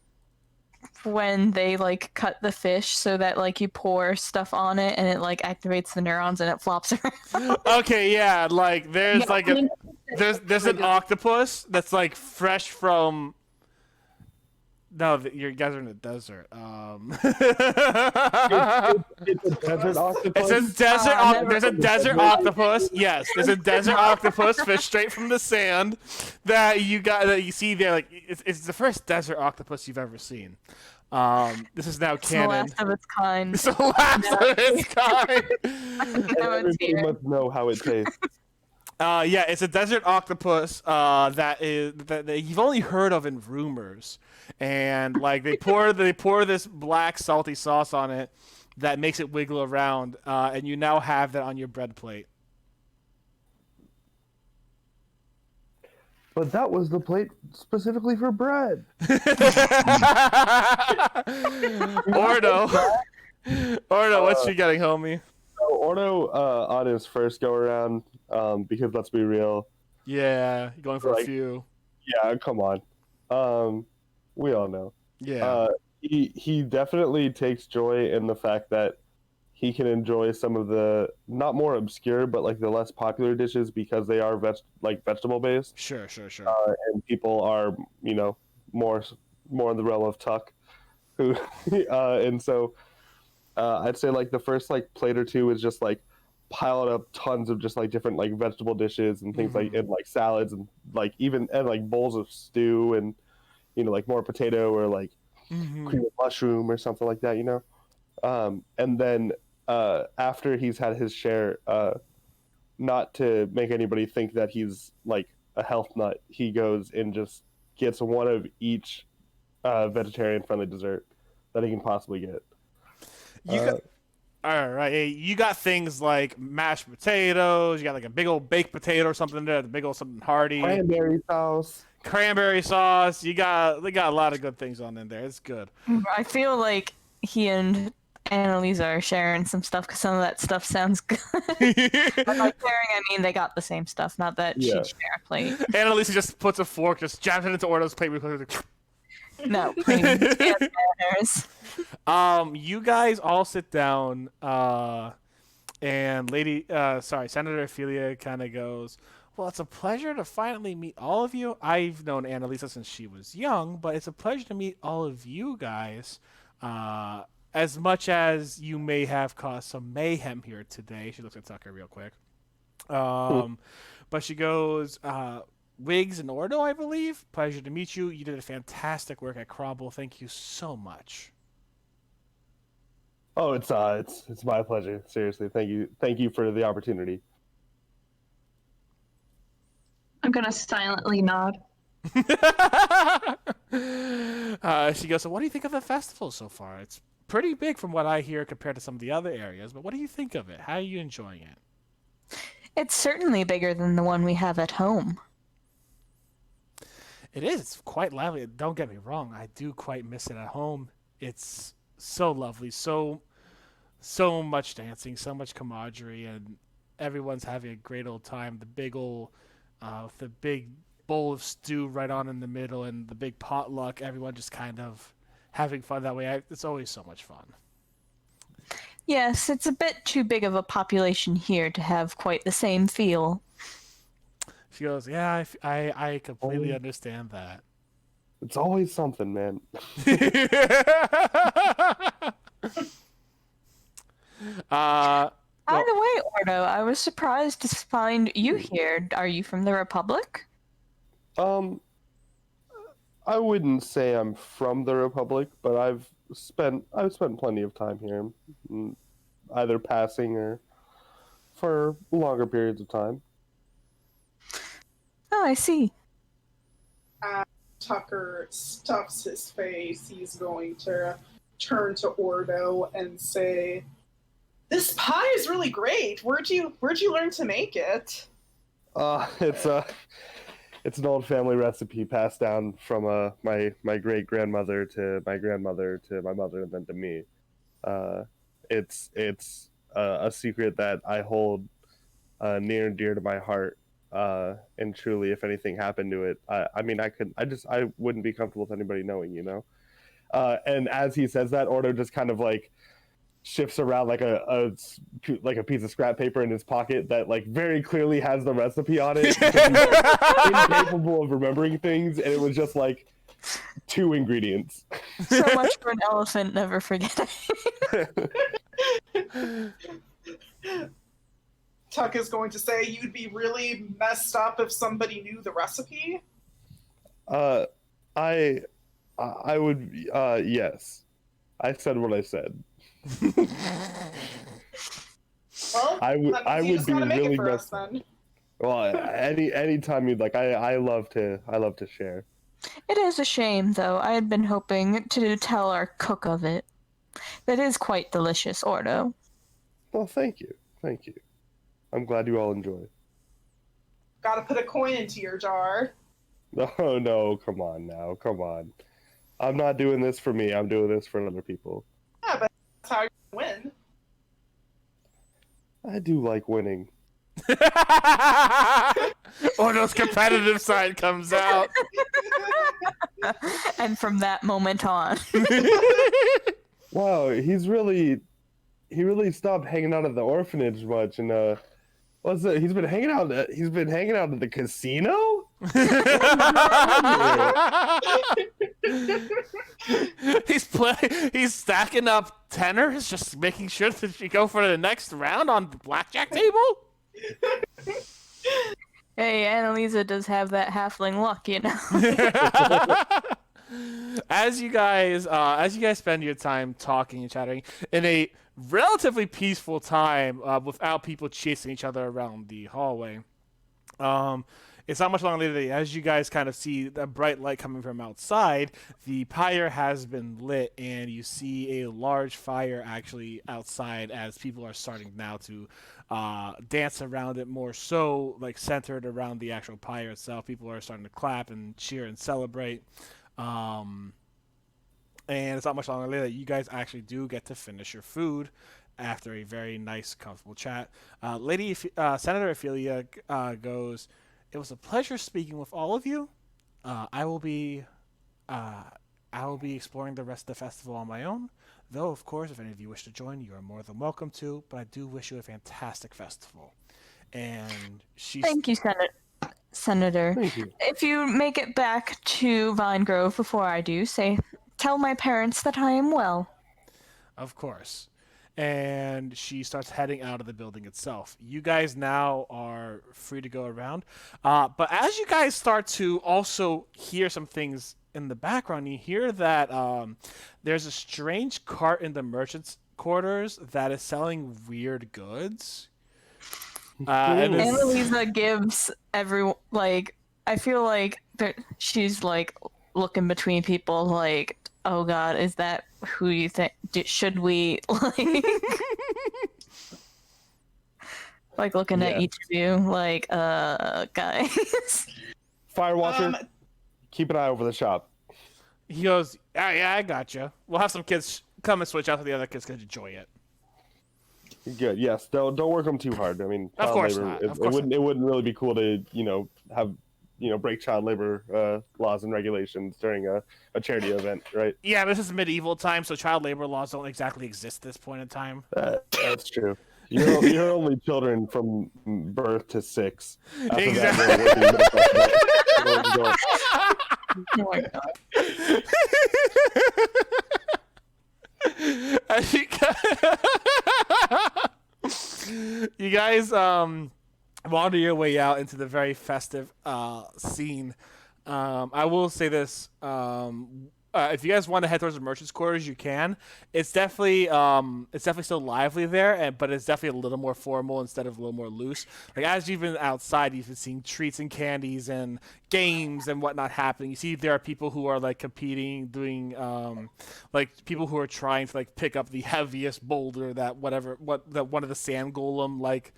when they like cut the fish so that like you pour stuff on it and it like activates the neurons and it flops around. Okay, yeah, like there's like there's an octopus that's like fresh from. No, you guys are in the desert. It's a desert octopus. It says desert. There's a desert octopus. Yes, there's a desert octopus fish straight from the sand that you see there. Like it's the first desert octopus you've ever seen. This is now canon. It's the last of its kind. It's the last of its kind. Everybody must know how it tastes. Yeah, it's a desert octopus that you've only heard of in rumors, and like they pour this black salty sauce on it that makes it wiggle around, and you now have that on your bread plate. But that was the plate specifically for bread. Ordo, what's she getting, homie? So Ordo, on his first go around, because let's be real. Yeah, going for like, a few. Yeah, come on. We all know. Yeah. He definitely takes joy in the fact that he can enjoy some of the not more obscure but like the less popular dishes because they are vegetable based. Sure. And people are more in the realm of tuck, who and so I'd say like the first like plate or two is just like piled up tons of just like different like vegetable dishes and things like and like salads and like even and like bowls of stew and like more potato or like cream of mushroom or something like that, and then after he's had his share, not to make anybody think that he's like a health nut, he goes and just gets one of each vegetarian-friendly dessert that he can possibly get. You got, all right. Hey, you got things like mashed potatoes. You got like a big old baked potato or something there. The big old something hearty. Cranberry sauce. Cranberry sauce. They got a lot of good things on in there. It's good. I feel like he and Annalisa are sharing some stuff because some of that stuff sounds good. But by sharing, I mean they got the same stuff, not that she'd share a plate. Annalisa just puts a fork, just jabs it into Ordo's plate. No, I mean, she has manners. You guys all sit down, and Senator Felia kind of goes, well, it's a pleasure to finally meet all of you. I've known Annalisa since she was young, but it's a pleasure to meet all of you guys. As much as you may have caused some mayhem here today. She looks at Tucker real quick. But she goes, Wiggs and Ordo, I believe. Pleasure to meet you. You did a fantastic work at Crumble. Thank you so much. Oh, it's my pleasure. Seriously, thank you for the opportunity. I'm gonna silently nod. She goes, so what do you think of the festival so far? It's pretty big from what I hear compared to some of the other areas, but what do you think of it? How are you enjoying it? It's certainly bigger than the one we have at home. It is. It's quite lively. Don't get me wrong. I do quite miss it at home. It's so lovely. So much dancing, so much camaraderie, and everyone's having a great old time. The big bowl of stew right on in the middle and the big potluck. Everyone just kind of having fun that way. It's always so much fun. Yes, it's a bit too big of a population here to have quite the same feel. She goes, yeah, I completely understand that. It's always something, man. By the way, Ordo, I was surprised to find you here. Are you from the Republic? I wouldn't say I'm from the Republic, but I've spent plenty of time here, either passing or for longer periods of time. Oh, I see. Tucker stuffs his face. He's going to turn to Ordo and say, "This pie is really great. Where'd you learn to make it?" It's an old family recipe passed down from my great grandmother to my grandmother to my mother and then to me. It's a secret that I hold near and dear to my heart. And truly, if anything happened to it, I wouldn't be comfortable with anybody knowing, you know. And as he says that, Ordo just kind of like shifts around like a piece of scrap paper in his pocket that like very clearly has the recipe on it. He's incapable of remembering things, and it was just like 2 ingredients. So much for an elephant never forgetting. Tuck is going to say, "You'd be really messed up if somebody knew the recipe." I would. Yes, I said what I said. Well, I would be really messed up. Well, any time you'd like. I love to share. It is a shame, though. I had been hoping to tell our cook of it. That is quite delicious, Ordo. Well, thank you. I'm glad you all enjoy. Gotta put a coin into your jar. No, come on. I'm not doing this for me. I'm doing this for other people. Yeah, but that's how you win. I do like winning. Ordo's competitive side comes out. And from that moment on. Wow, he really stopped hanging out at the orphanage much, and what's it? He's been hanging out at the casino. He's stacking up tenors, just making sure that you go for the next round on the blackjack table. Hey, Annalisa does have that halfling luck, you know. As you guys spend your time talking and chatting in a relatively peaceful time, without people chasing each other around the hallway, it's not much longer later. As you guys kind of see the bright light coming from outside, the pyre has been lit, and you see a large fire actually outside as people are starting now to dance around it more so, like centered around the actual pyre itself. People are starting to clap and cheer and celebrate. And it's not much longer later that you guys actually do get to finish your food after a very nice, comfortable chat. Senator Felia goes, "It was a pleasure speaking with all of you. I will be exploring the rest of the festival on my own. Though, of course, if any of you wish to join, you are more than welcome to. But I do wish you a fantastic festival." And she. Thank you, Senator. Thank you. If you make it back to Vine Grove before I do, tell my parents that I am well. Of course. And she starts heading out of the building itself. You guys now are free to go around. But as you guys start to also hear some things in the background, you hear that there's a strange cart in the merchant's quarters that is selling weird goods. And Annalisa gives everyone, like, I feel like she's, like, looking between people, like, oh god, is that who you think? Should we, like looking at each of you, like, guys. Firewatcher, keep an eye over the shop. He goes, yeah, I gotcha. We'll have some kids come and switch out so the other kids can enjoy it. Good. Yes. Don't work them too hard. I mean, Of child course labor. not. It wouldn't really be cool to have break child labor laws and regulations during a charity event, right? Yeah, this is medieval time, so child labor laws don't exactly exist at this point in time. That's true. You're only children from birth to 6. After Exactly. That, Oh my god. You guys wander your way out into the very festive scene. I will say this: if you guys want to head towards the merchants' quarters, you can. It's definitely still lively there, but it's definitely a little more formal instead of a little more loose. Like as you've been outside, you've been seeing treats and candies and games and whatnot happening. You see there are people who are like competing, doing like people who are trying to like pick up the heaviest boulder that one of the sand golem like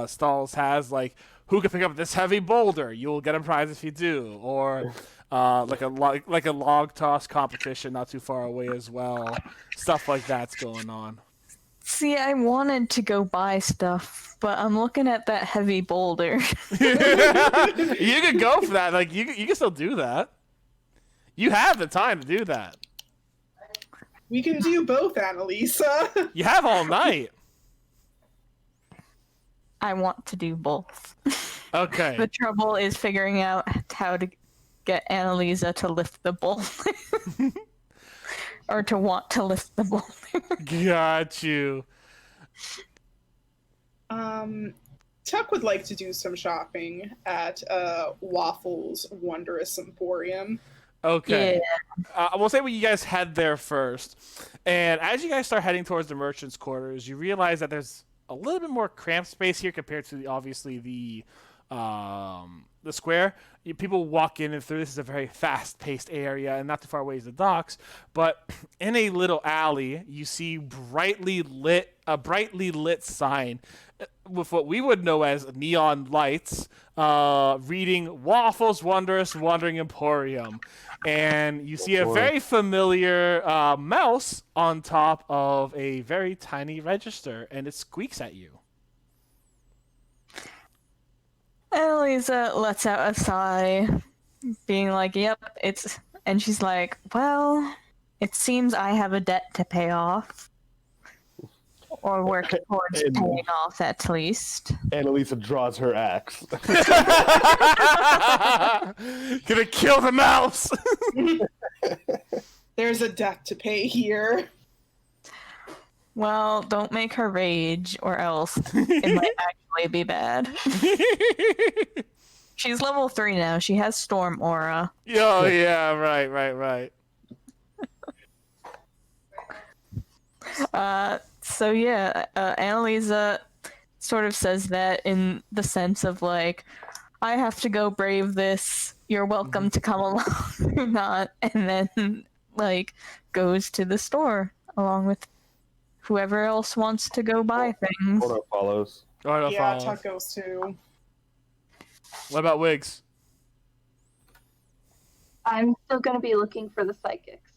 stalls has. Like who can pick up this heavy boulder? You'll get a prize if you do, or like a log toss competition not too far away as well. Stuff like that's going on. See, I wanted to go buy stuff, but I'm looking at that heavy boulder. You could go for that. Like you can still do that. You have the time to do that. We can do both, Annalisa. You have all night. I want to do both. Okay. The trouble is figuring out how to get Annalisa to lift the boulder. Or to want to lift the boulder. Got you. Tuck would like to do some shopping at Waffles Wondrous Emporium. Okay. Yeah. We'll say when you guys head there first. And as you guys start heading towards the merchant's quarters, you realize that there's a little bit more cramped space here compared to the square. People walk in and through. This is a very fast-paced area, and not too far away is the docks. But in a little alley, you see a brightly lit sign with what we would know as neon lights, reading "Waffles Wondrous Wandering Emporium," and you see a very familiar mouse on top of a very tiny register, and it squeaks at you. Annalisa lets out a sigh, being like, yep, and she's like, well, it seems I have a debt to pay off. Or work towards paying off, at least. Annalisa draws her axe. Gonna kill the mouse! There's a debt to pay here. Well, don't make her rage, or else it might actually be bad. She's level 3 now. She has Storm Aura. Oh, yeah, right. So yeah, Annalisa sort of says that in the sense of like, I have to go brave this. You're welcome to come along or not. And then, like, goes to the store along with whoever else wants to go buy things. Ordo follows. Ordo Yeah, follows. Tuck goes too. What about Wiggs? I'm still gonna be looking for the psychics.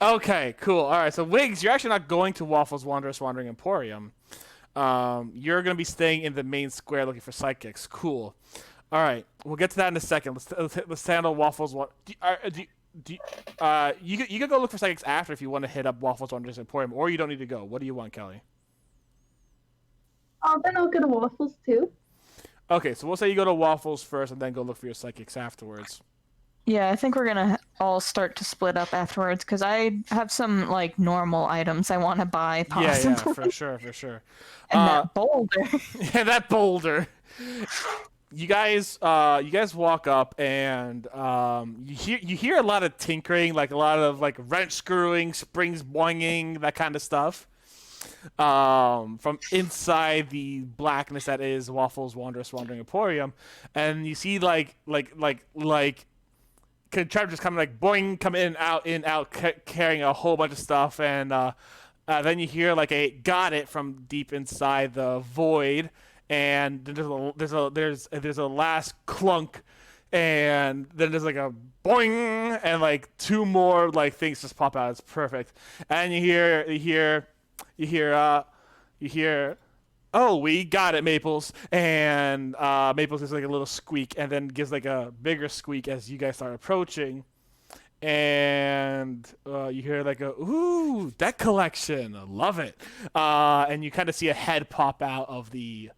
Okay, cool. All right, so Wiggs, you're actually not going to Waffles Wanderous Wandering Emporium. You're going to be staying in the main square looking for psychics. Cool. All right, we'll get to that in a second. Let's handle Waffles. You can go look for psychics after if you want to hit up Waffles Wanderous Emporium, or you don't need to go. What do you want, Kelly? Then I'll go to Waffles too. Okay, so we'll say you go to Waffles first and then go look for your psychics afterwards. Yeah, I think we're gonna all start to split up afterwards because I have some like normal items I want to buy possibly. Yeah, for sure. And that boulder. Yeah, that boulder. You guys walk up and you hear a lot of tinkering, like a lot of like wrench screwing, springs boinging, that kind of stuff. From inside the blackness that is Waffles Wanderous Wandering Emporium, and you see like contraptions coming like boing, come in and out, carrying a whole bunch of stuff, and then you hear like a got it from deep inside the void, and there's a last clunk, and then there's like a boing, and like two more like things just pop out. It's perfect, and you hear, oh, we got it, Maples. And Maples gives like a little squeak and then gives like a bigger squeak as you guys start approaching. And you hear like a, ooh, deck collection. I love it. And you kind of see a head pop out of the,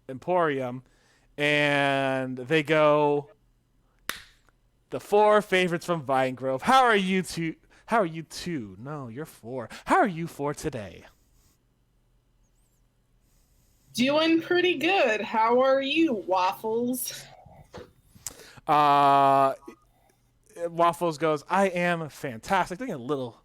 Emporium. And they go, the four favorites from Vine Grove. How are you two? No, you're four. How are you four today? Doing pretty good. How are you, Waffles? Waffles goes, I am fantastic. Doing a little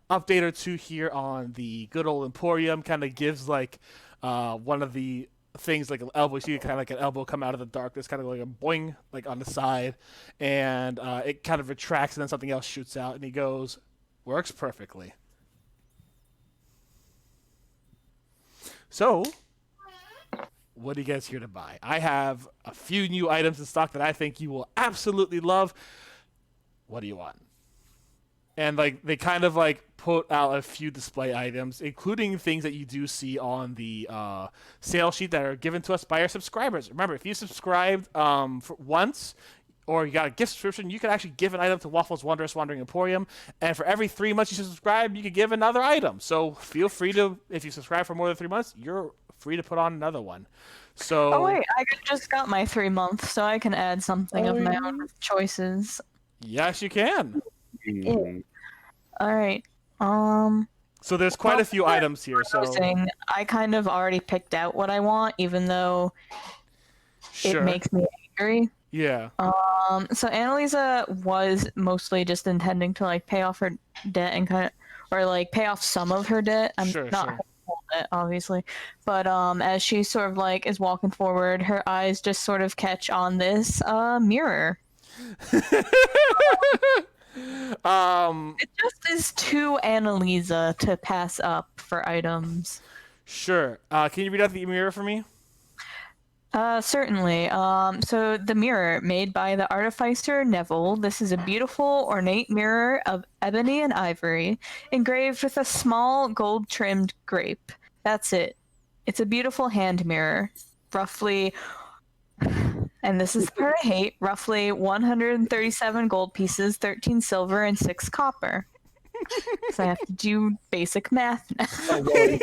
update or two here on the good old Emporium. Kind of gives like one of the things like an elbow. You see kind of like an elbow come out of the darkness, kind of like a boing, like on the side, and it kind of retracts, and then something else shoots out, and he goes, works perfectly. So, what are you guys here to buy? I have a few new items in stock that I think you will absolutely love. What do you want? And like they kind of like put out a few display items, including things that you do see on the sale sheet that are given to us by our subscribers. Remember, if you subscribed for once, or you got a gift subscription, you can actually give an item to Waffles Wanderous Wandering Emporium. And for every 3 months you subscribe, you can give another item. So feel free to, if you subscribe for more than 3 months, you're free to put on another one. So. Oh wait, I just got my 3 months, so I can add something of my own choices. Yes, you can. Mm. All right. So there's quite a few items here. So I kind of already picked out what I want, even though sure. it makes me angry. Yeah. So Annalisa was mostly just intending to like pay off her debt and kind of, or like pay off some of her debt. I'm Sure, not sure. her whole debt, obviously, but as she sort of like is walking forward, her eyes just sort of catch on this mirror. It just is too Annalisa to pass up for items. Sure. Can you read out the mirror for me? Certainly. So the mirror, made by the artificer Neville. This is a beautiful, ornate mirror of ebony and ivory, engraved with a small gold-trimmed grape. That's it. It's a beautiful hand mirror. Roughly, and this is the part I hate, roughly 137 gold pieces, 13 silver, and 6 copper. So I have to do basic math now. Oh, well,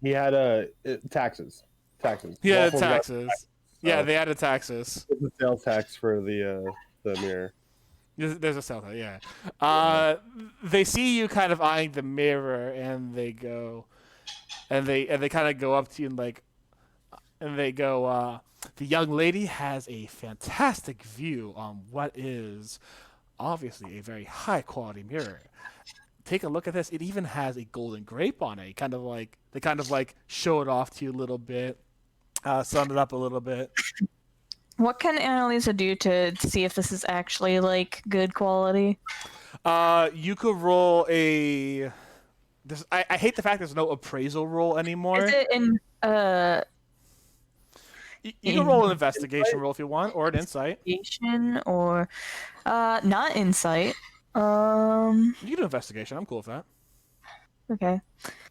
he had taxes. Yeah, Waffles got taxes. Yeah, they added taxes. the sales tax for the mirror. There's a sales tax, yeah. They see you kind of eyeing the mirror, and they go, and they kind of go up to you and they go, the young lady has a fantastic view on what is obviously a very high quality mirror. Take a look at this. It even has a golden grape on it. They kind of like show it off to you a little bit. sun it up a little bit. What can Annalisa do to see if this is actually like good quality? You could roll a. I hate the fact there's no appraisal roll anymore. Is it in You can roll an investigation roll if you want, or an insight. investigation or not insight? You can do investigation. I'm cool with that. Okay.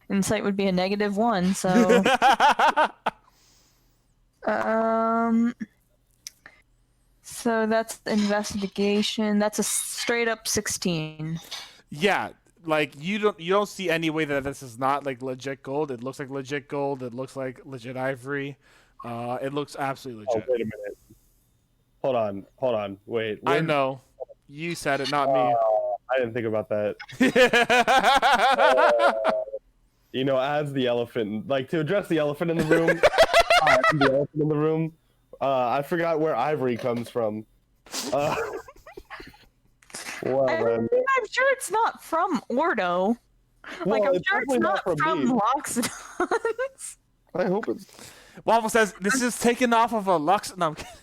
Insight would be a -1, so so that's investigation. That's a straight up 16. Yeah, like you don't see any way that this is not like legit gold. It looks like legit gold. It looks like legit ivory. It looks absolutely Oh, legit. wait a minute. Hold on. Wait. I know. You said it, not me. I didn't think about that. As the elephant, like to address the elephant in the room. I forgot where ivory comes from. Well, then. I'm sure it's not from Ordo. Like, Well, I'm it's sure it's definitely not not from from me. Loxodons. I hope it's. Waffle says this is taken off of a Lux. No, I'm kidding.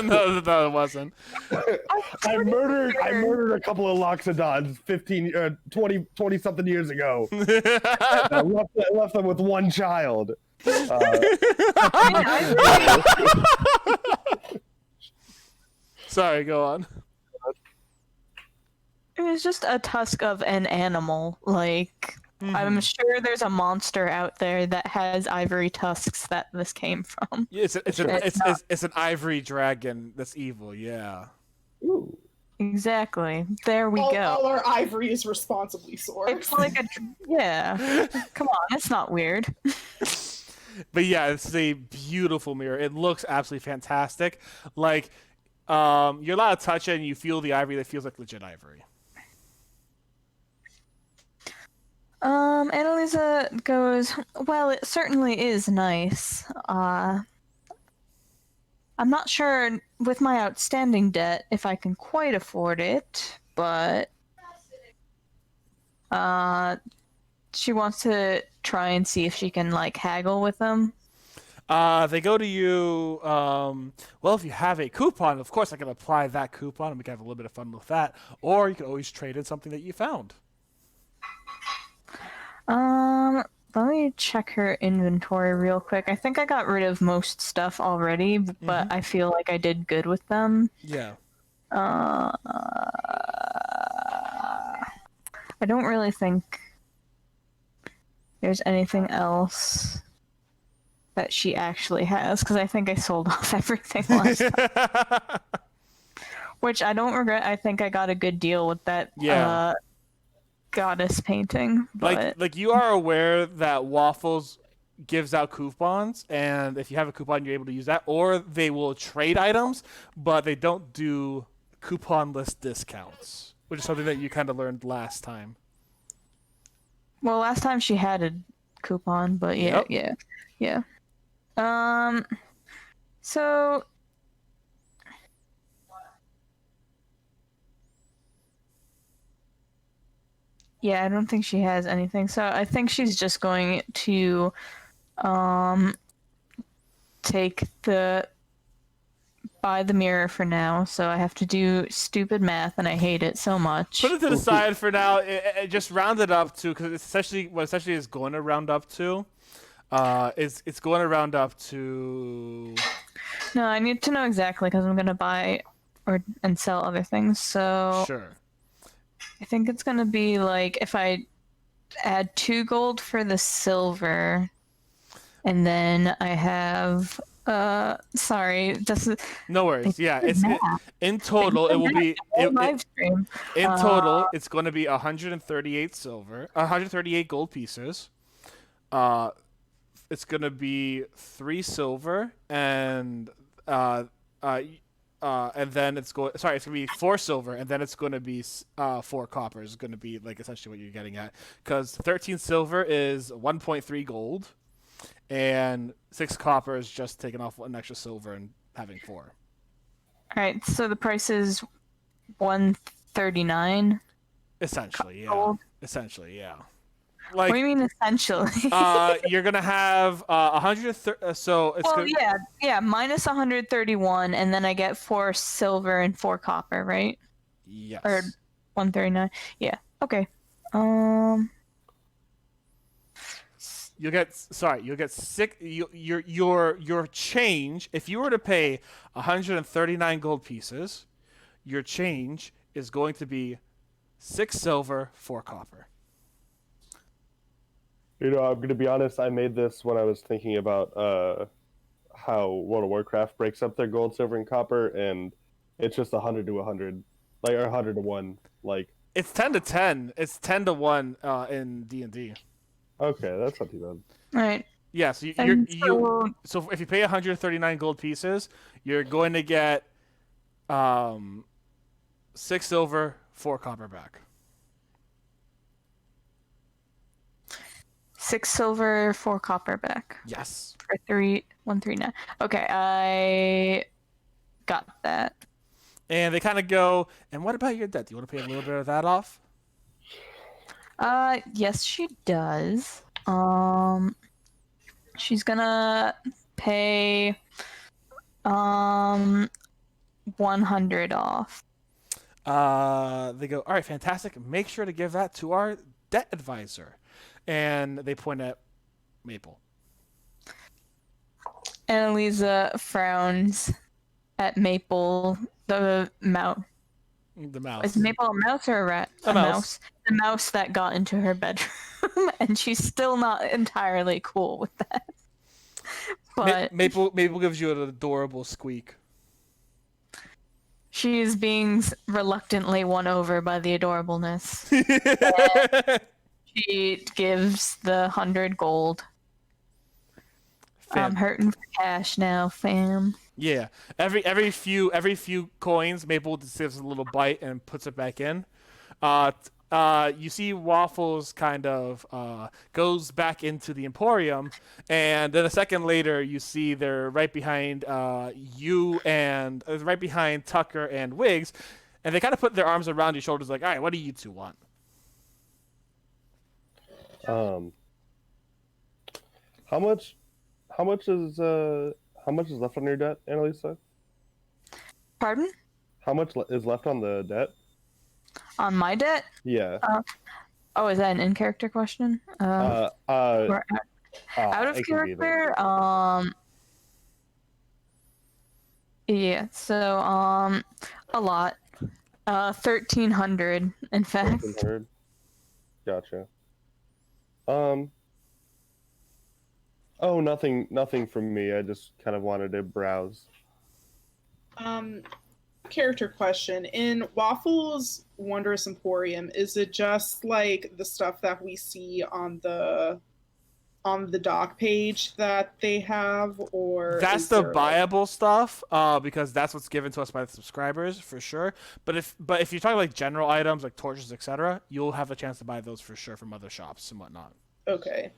no, it wasn't. I murdered a couple of Loxodons 20 something years ago. I left them with one child. Sorry, go on. It was just a tusk of an animal. Like, I'm sure there's a monster out there that has ivory tusks that this came from. Yeah, it's an ivory dragon that's evil. Yeah. Ooh. Exactly. There we all, go. all our ivory is responsibly sourced. It's like yeah. Come on, it's not weird. But yeah, it's a beautiful mirror. It looks absolutely fantastic. Like, you're allowed to touch it and you feel the ivory that feels like legit ivory. Annalisa goes, well, it certainly is nice. I'm not sure with my outstanding debt if I can quite afford it, but she wants to try and see if she can like haggle with them. They go to you, well, if you have a coupon, of course I can apply that coupon and we can have a little bit of fun with that. Or you can always trade in something that you found. Let me check her inventory real quick. I think I got rid of most stuff already, but I feel like I did good with them. Yeah. I don't really think there's anything else that she actually has, because I think I sold off everything last time. Which I don't regret. I think I got a good deal with that goddess painting. But... Like you are aware that Waffles gives out coupons, and if you have a coupon, you're able to use that, or they will trade items, but they don't do coupon-less discounts, which is something that you kind of learned last time. Well, last time she had a coupon, but yeah. So yeah, I don't think she has anything. So I think she's just going to buy the mirror for now. So I have to do stupid math and I hate it so much. Put it to the side for now. It just round it up to, because it's essentially is going to round up to. It's going to round up to. No, I need to know exactly because I'm gonna buy and sell other things. So Sure. I think it's gonna be like if I add 2 gold for the silver, and then I have sorry, this is No worries. Yeah, in total it will be live stream. In total, it's going to be 138 silver, 138 gold pieces. It's going to be 3 silver and then it's going to be 4 silver and then it's going to be 4 copper is going to be like essentially what you're getting at, because 13 silver is 1.3 gold and 6 copper is just taking off 1 extra silver and having 4. All right, so the price is 139. Essentially, yeah. Gold. Essentially, yeah. What do like you mean essentially? you're gonna have 130. So it's Well, gonna, yeah, minus 131, and then I get 4 silver and 4 copper, right? Or yes. 139. Yeah. Okay. Um. You'll get six. Your change. If you were to pay 139 gold pieces, your change is going to be 6 silver, 4 copper. You know, I'm gonna be honest. I made this when I was thinking about how World of Warcraft breaks up their gold, silver, and copper, and it's just 100 to 100, like or 100 to 1. Like, It's 10 to 10. It's 10 to 1 in D&D. okay, that's not too bad. All right. Yeah, so And so if you pay 139 gold pieces, you're going to get 6 silver, 4 copper back. 6 silver, 4 copper back Yes. for 139. Okay, I got that. And they kind of go, and what about your debt? Do you want to pay a little bit of that off? Yes, she does. She's gonna pay 100 off. They go, all right, fantastic. Make sure to give that to our debt advisor. And they point at Maple. Annalisa frowns at Maple, the mouse. The mouse. Is Maple a mouse or a rat? A mouse. The mouse that got into her bedroom, and she's still not entirely cool with that. But Maple gives you an adorable squeak. she is being reluctantly won over by the adorableness. She gives the 100 gold. I'm hurting for cash now, fam. Yeah. Every few coins, Maple just gives a little bite and puts it back in. You see Waffles kind of goes back into the Emporium, and then a second later, you see they're right behind you and right behind Tucker and Wiggs, and they kind of put their arms around your shoulders, like, "All right, what do you two want?" How much is left on your debt, Annalisa? Pardon? How much is left on the debt? On my debt? Yeah. Oh, is that an in-character question? Or out of it can be character? Yeah. So, a lot. 1,300, in fact. 1,300. Gotcha. Oh, nothing from me. I just kind of wanted to browse. Character question. In Waffle's Wondrous Emporium, is it just like the stuff that we see on the doc page that they have, or That's is the there, buyable stuff, because that's what's given to us by the subscribers for sure. But if you're talking like general items like torches, etc., you'll have a chance to buy those for sure from other shops and whatnot. Okay.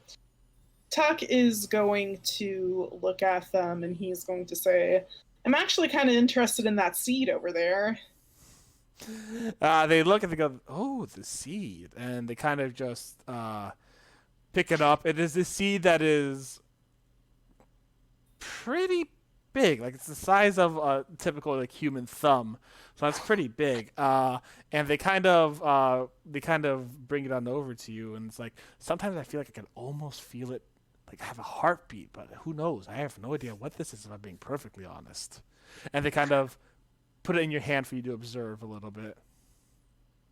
Tuck is going to look at them and he's going to say, I'm actually kind of interested in that seed over there. They look and they go, "Oh, the seed," and they kind of just pick it up. It is a seed that is pretty big, like it's the size of a typical like human thumb, so that's pretty big. And they kind of bring it on over to you, and it's like sometimes I feel like I can almost feel it. Like I have a heartbeat, but who knows? I have no idea what this is, if I'm being perfectly honest. And they kind of put it in your hand for you to observe a little bit.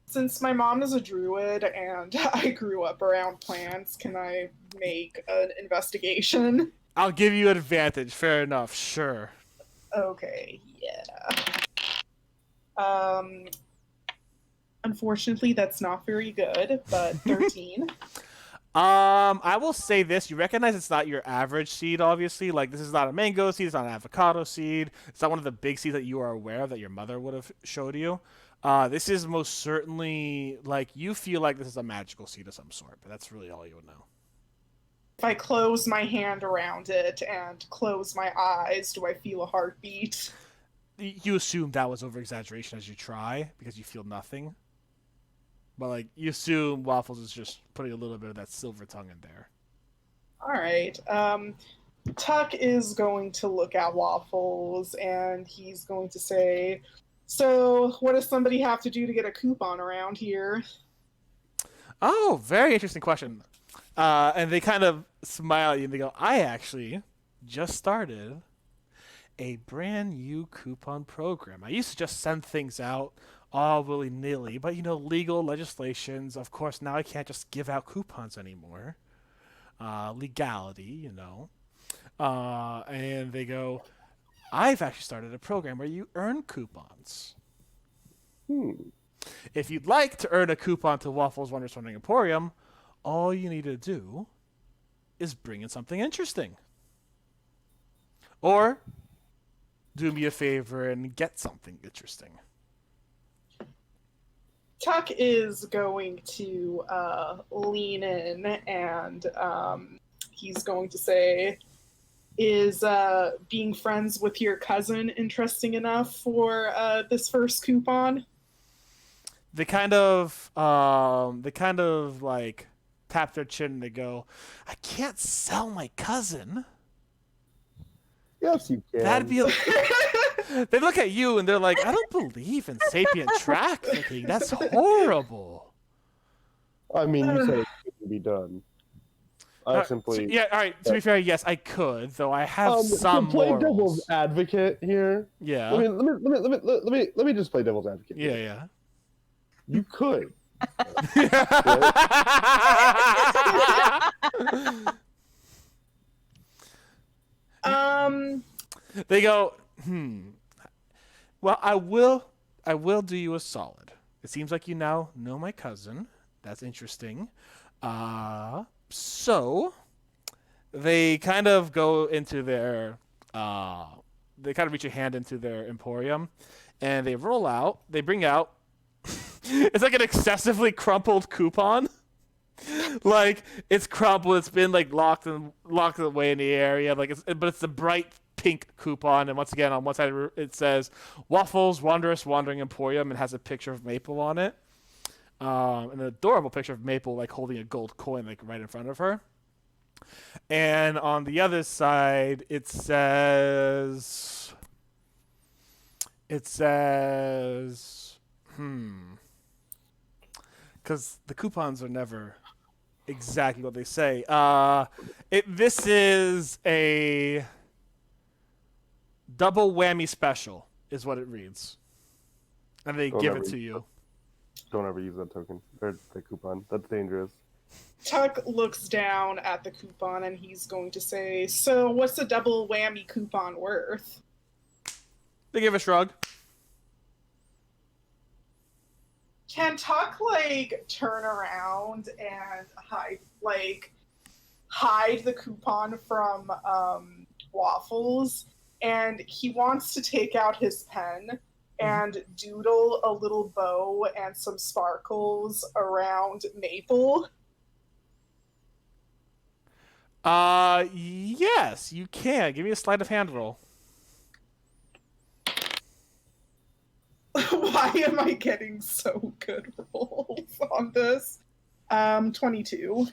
Since my mom is a druid and I grew up around plants, can I make an investigation? I'll give you advantage. Fair enough. Sure. Okay, yeah. Unfortunately, that's not very good, but 13. I will say this. You recognize it's not your average seed, obviously. Like, this is not a mango seed. It's not an avocado seed. It's not one of the big seeds that you are aware of that your mother would have showed you. This is most certainly, like, you feel like this is a magical seed of some sort, but that's really all you would know. If I close my hand around it and close my eyes, do I feel a heartbeat? You assume that was over-exaggeration as you try, because you feel nothing. But like you assume Waffles is just putting a little bit of that silver tongue in there. All right. Tuck is going to look at Waffles and he's going to say, "So, what does somebody have to do to get a coupon around here?" Oh, very interesting question. And they kind of smile at you and they go, I actually just started a brand new coupon program. I used to just send things out all willy-nilly, but legal legislations, of course, now I can't just give out coupons anymore. Legality. And they go, I've actually started a program where you earn coupons. If you'd like to earn a coupon to Waffles Wondrous Wandering Emporium, all you need to do is bring in something interesting. Or do me a favor and get something interesting. Tuck is going to lean in and he's going to say, "Is being friends with your cousin interesting enough for this first coupon?" They kind of like tap their chin and they go, I can't sell my cousin. Yes, you can. That'd be. They look at you and they're like, I don't believe in sapient trafficking. That's horrible. I mean, you said it couldn't be done. I simply. Yeah, all right. To be fair, yes, I could, though I have some to play morals. devil's advocate here. Yeah. Let me just play devil's advocate. Yeah, here. yeah. You could. They go, Well, I will do you a solid. It seems like you now know my cousin. That's interesting. So they kind of go into their they kind of reach a hand into their emporium and they bring out it's like an excessively crumpled coupon. Like it's crumpled, it's been like locked away in the area, but it's the bright pink coupon, and once again on one side it says Waffles Wondrous Wandering Emporium and has a picture of Maple on it. An adorable picture of Maple like holding a gold coin like right in front of her. And on the other side it says because the coupons are never exactly what they say. This is a double whammy special, is what it reads, and they give it to you. Don't ever use that token or the coupon. That's dangerous. Tuck looks down at the coupon and he's going to say, "So, what's a double whammy coupon worth?" They give a shrug. Can Tuck turn around and hide the coupon from Waffles, and he wants to take out his pen and doodle a little bow and some sparkles around Maple? Yes, you can. Give me a sleight of hand roll. Why am I getting so good rolls on this? 22.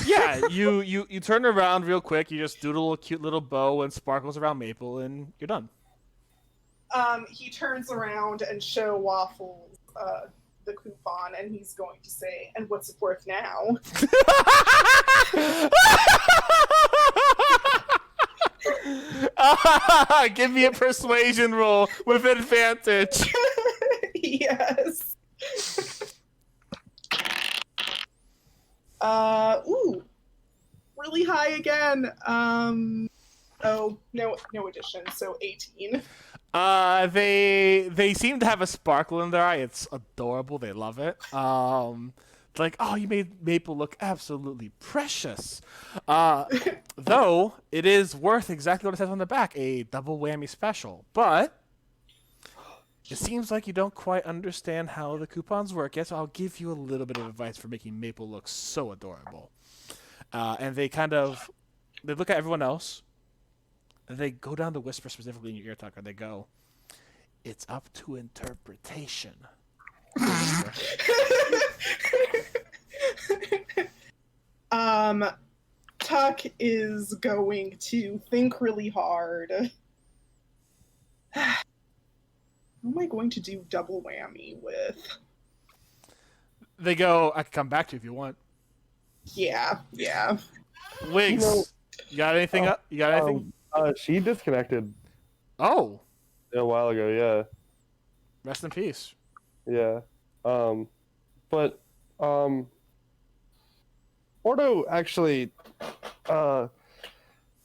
Yeah, you turn around real quick. You just doodle a cute little bow and sparkles around Maple, and you're done. He turns around and show Waffles the coupon, and he's going to say, "And what's it worth now?" Give me a persuasion roll with advantage. Yes. Really high again. Oh, no addition, so 18. They seem to have a sparkle in their eye. It's adorable. They love it. It's like, oh, you made Maple look absolutely precious. Though it is worth exactly what it says on the back, a double whammy special. But it seems like you don't quite understand how the coupons work yet, so I'll give you a little bit of advice for making Maple look so adorable. And they look at everyone else, and they go down to whisper specifically in your ear, Tucker. They go, it's up to interpretation. Tuck is going to think really hard. Who am I going to do double whammy with? They go, I can come back to you if you want. Yeah. Wigs, you got anything up? You got anything? She disconnected Oh, a while ago. Yeah. rest in peace. Yeah. But Ordo actually Ordo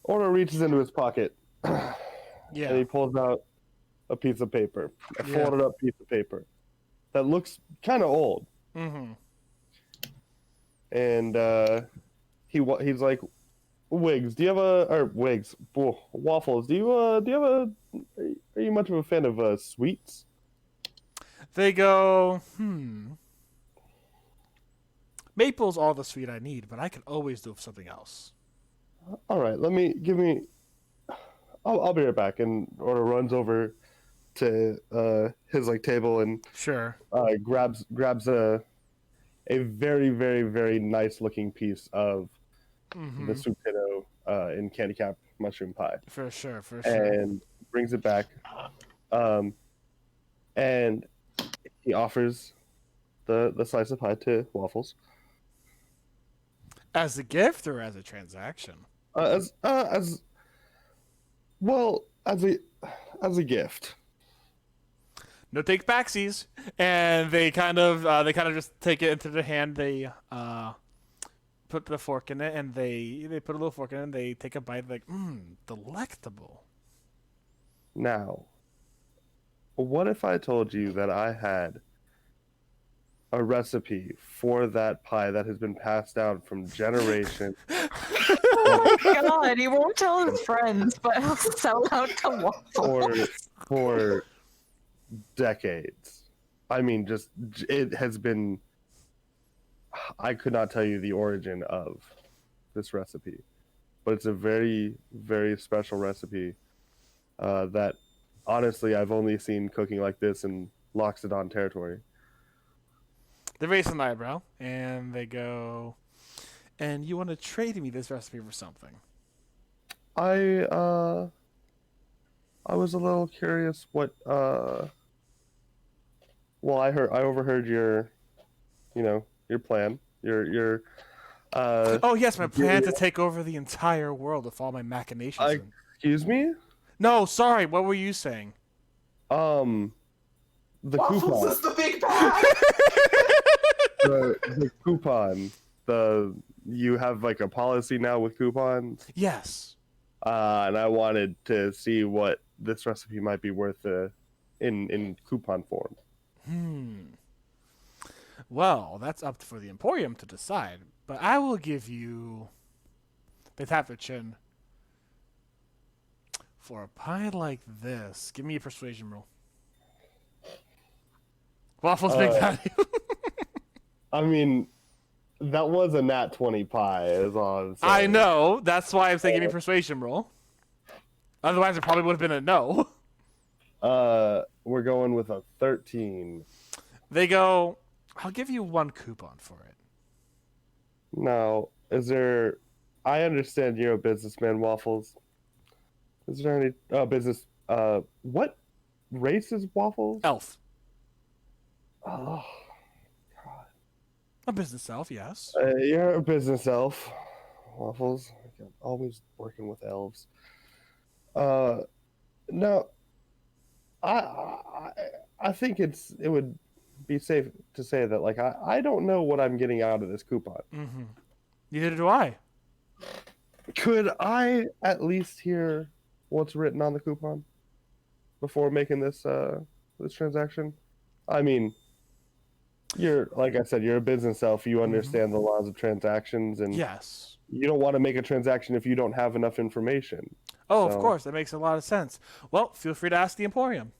reaches into his pocket and Yeah. he pulls out a piece of paper, a Yeah. folded up piece of paper that looks kind of old. Mm-hmm. And he's like, Wigs, do you have Waffles, do you have are you much of a fan of sweets? They go, Maple's all the sweet I need, but I can always do something else. All right, I'll be right back. And Ordo runs over to his like table and Sure. grabs a very, very, very nice looking piece of the sweet potato in candy cap mushroom pie. For sure. And brings it back. And he offers the slice of pie to Waffles. As a gift or as a transaction? As well as a gift. No take backsies, and they kind of just take it into their hand. They put the fork in it, and they put a little fork in it, and they take a bite. Like, delectable. Now, what if I told you that I had a recipe for that pie that has been passed down from generation Oh my god, he won't tell his friends, but he'll sell out to Waffles. for decades? I mean, just it has been. I could not tell you the origin of this recipe, but it's a very, very special recipe that honestly I've only seen cooking like this in Loxodon territory. They raise an eyebrow, and they go, and you want to trade me this recipe for something? I was a little curious what well, I overheard your plan. Your Oh yes, my plan to take over the entire world with all my machinations. excuse me? No, sorry. What were you saying? The Waffles coupon. is the big bad. The coupon. You have like a policy now with coupons. Yes. And I wanted to see what this recipe might be worth in coupon form. Well, that's up for the Emporium to decide. But I will give you. They tap their chin. For a pie like this, give me a persuasion roll. Waffles big value. I mean, that was a nat 20 pie, is all I'm saying. I know. That's why I'm saying give me a persuasion roll. Otherwise, it probably would have been a no. We're going with a 13. They go, I'll give you one coupon for it. Now, I understand you're a businessman, Waffles. Is there any business? What race is Waffles? Elf. Oh, A business elf, yes. you're a business elf, Waffles. I'm always working with elves. No, I think it would be safe to say that like I don't know what I'm getting out of this coupon. Mm-hmm. Neither do I. Could I at least hear what's written on the coupon before making this transaction? I mean, like I said, you're a business elf. You understand the laws of transactions, and Yes. you don't want to make a transaction if you don't have enough information. Oh, So- of course. That makes a lot of sense. Well, feel free to ask the Emporium.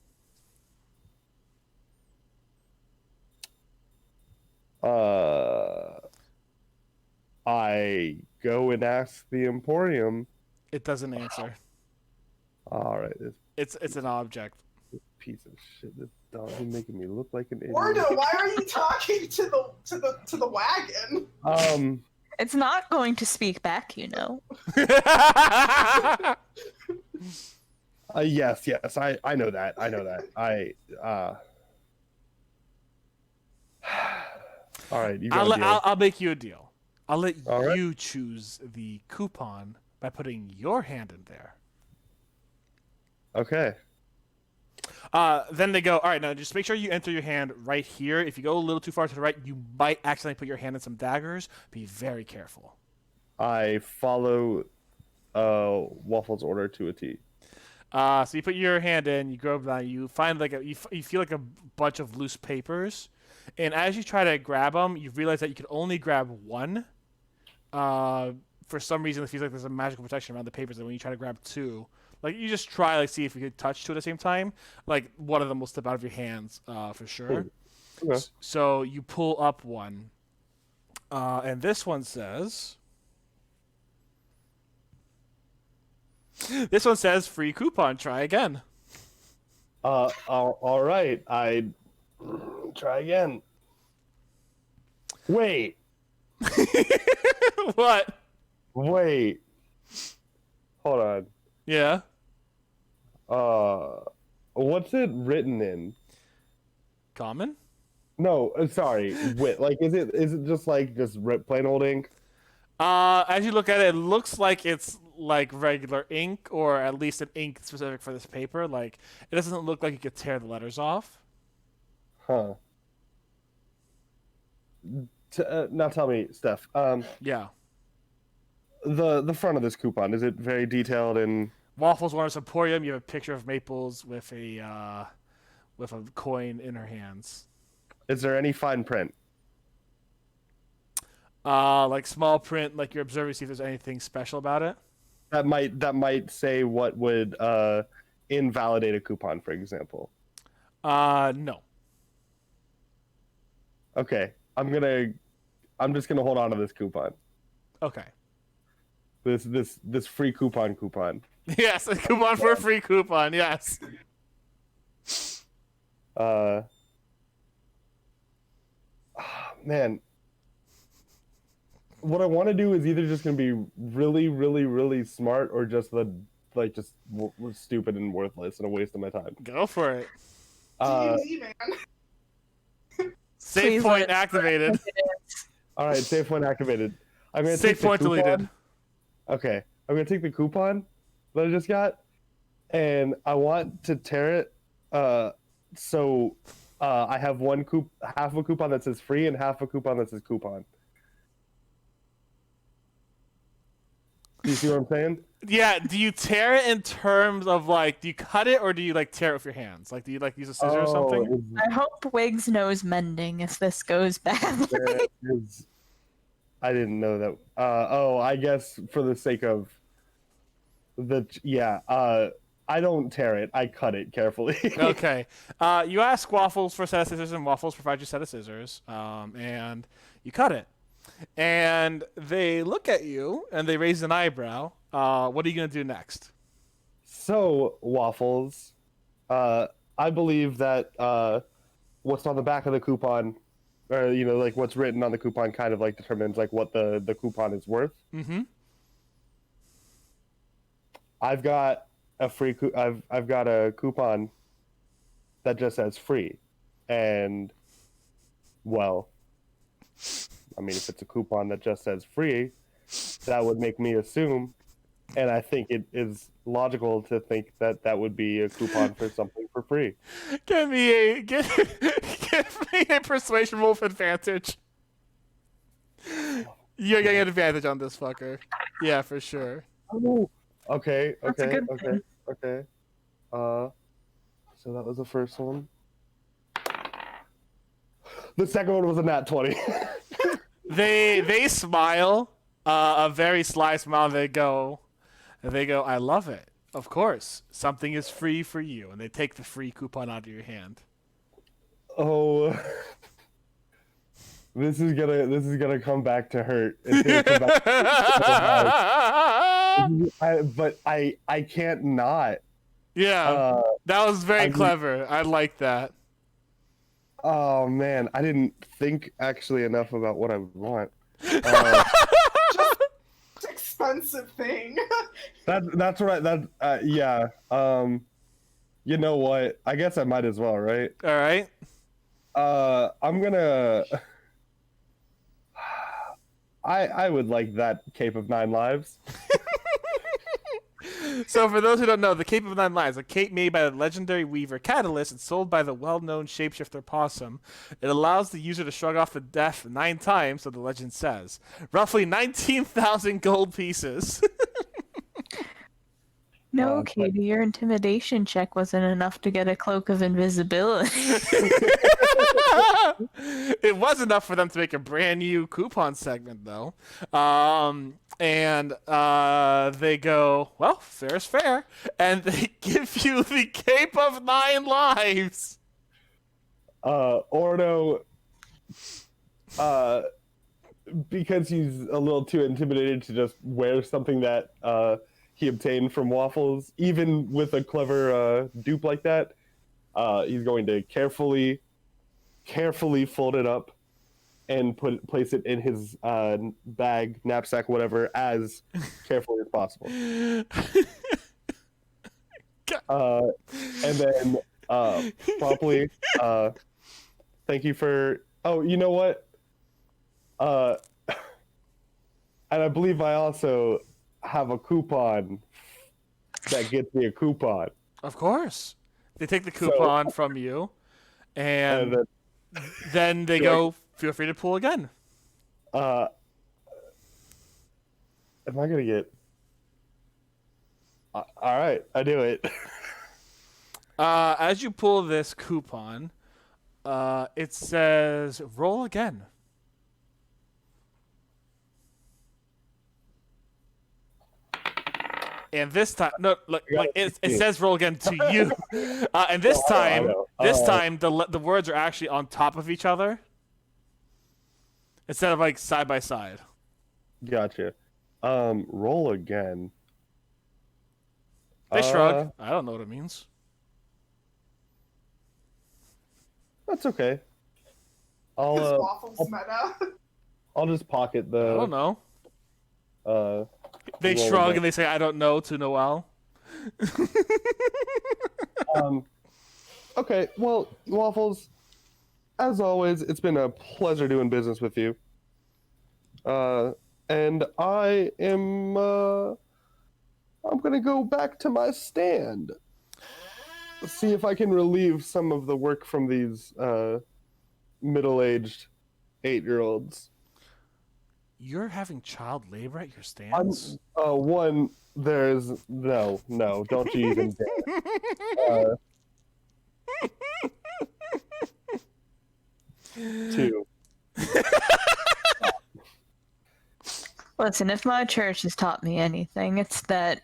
I go and ask the Emporium. It doesn't answer. All right, It's an object. piece of shit. This dog is making me look like an idiot. Ordo, why are you talking to the wagon? It's not going to speak back, you know. Yes, I know that. All right, you got a deal. I'll make you a deal. I'll let All right. you choose the coupon by putting your hand in there. Okay. Then they go, all right, now just make sure you enter your hand right here. If you go a little too far to the right, you might accidentally put your hand in some daggers. Be very careful. I follow Waffle's order to a T. So you put your hand in, you go down, you find like you feel like a bunch of loose papers, and as you try to grab them, you realize that you can only grab one. For some reason, it feels like there's a magical protection around the papers, and when you try to grab two, like you just try like see if you could touch two at the same time, like one of them will slip out of your hands for sure. Okay. So you pull up one, and this one says. This one says free coupon. Try again. All right. I try again. Wait. What? Wait. Hold on. Yeah. What's it written in? Common. No, sorry. Wit. Like, is it just like just plain old ink? As you look at it, it looks like it's like regular ink, or at least an ink specific for this paper. Like, it doesn't look like you could tear the letters off. Huh. Now tell me, Steph. Yeah. The front of this coupon, is it very detailed and? Waffles Warner's Emporium. You have a picture of Maples with a coin in her hands. Is there any fine print? Like small print, like you're observing, see if there's anything special about it. That might say what would invalidate a coupon, for example. No. Okay, I'm just gonna hold on to this coupon. Okay. This free coupon. Yes, a coupon for a free coupon. Yes. Man. What I want to do is either just gonna be really, really, really smart, or just stupid and worthless and a waste of my time. Go for it. D&D, man. Save Please point let- activated. All right, save point activated. I'm gonna Save take the point coupon. deleted. Okay, I'm gonna take the coupon that I just got, and I want to tear it. So I have half a coupon that says free and half a coupon that says coupon. Do you see what I'm saying? Yeah, do you tear it in terms of like, do you cut it or do you like tear it with your hands? Like, do you like use a scissor or something? I hope Wiggs knows mending if this goes badly. I didn't know that. I guess for the sake of I don't tear it. I cut it carefully. Okay. You ask Waffles for a set of scissors, and Waffles provides you a set of scissors, and you cut it. And they look at you, and they raise an eyebrow. What are you going to do next? So, Waffles, I believe that what's on the back of the coupon, or like what's written on the coupon, kind of like determines like what the coupon is worth. Mm-hmm. I've got I've got a coupon that just says free, and well, I mean, if it's a coupon that just says free, that would make me assume, and I think it is logical to think that that would be a coupon for something for free. Give me a persuasion roll for advantage. You're getting an advantage on this fucker. Yeah, for sure. Oh, okay. That's a good thing. So that was the first one. The second one was a nat 20. They smile, a very sly smile. They go, I love it. Of course, something is free for you, and they take the free coupon out of your hand. Oh, this is gonna come back to hurt. It's gonna come back but I can't not. Yeah, that was very I mean- clever. I like that. Oh man, I didn't think actually enough about what I would want. Uh, Expensive thing. that's right. Yeah. You know what? I guess I might as well, right? All right. I'm gonna. I would like that Cape of Nine Lives. So, for those who don't know, the Cape of Nine Lives, a cape made by the legendary weaver Catalyst and sold by the well-known shapeshifter Possum. It allows the user to shrug off the death 9 times, so the legend says. Roughly 19,000 gold pieces. No, but- Katie, your intimidation check wasn't enough to get a cloak of invisibility. It was enough for them to make a brand new coupon segment, though. And they go, well, fair is fair. And they give you the Cape of Nine Lives. Ordo, because he's a little too intimidated to just wear something that he obtained from Waffles, even with a clever dupe like that, he's going to carefully fold it up and place it in his bag, knapsack, whatever, as carefully as possible. And then promptly, thank you for. Oh, you know what? And I believe I also have a coupon that gets me a coupon. Of course. They take the coupon from you, and then they go, feel free to pull again. Am I gonna get? All right, I do it. As you pull this coupon, it says, roll again. And this time, no, look, like it says roll again to you. And this time, the words are actually on top of each other instead of like side by side. Gotcha. Roll again. They shrug. I don't know what it means. That's okay. Because I'll Waffles meta. I'll just pocket I don't the. know. They roll shrug again. and they say, I don't know, to Noel. Okay, well, Waffles, as always, it's been a pleasure doing business with you. And I am, I'm gonna go back to my stand. See if I can relieve some of the work from these, middle-aged 8-year-olds. You're having child labor at your I'm, stands? one, there's, no, don't you even dare. 2. Listen, if my church has taught me anything, it's that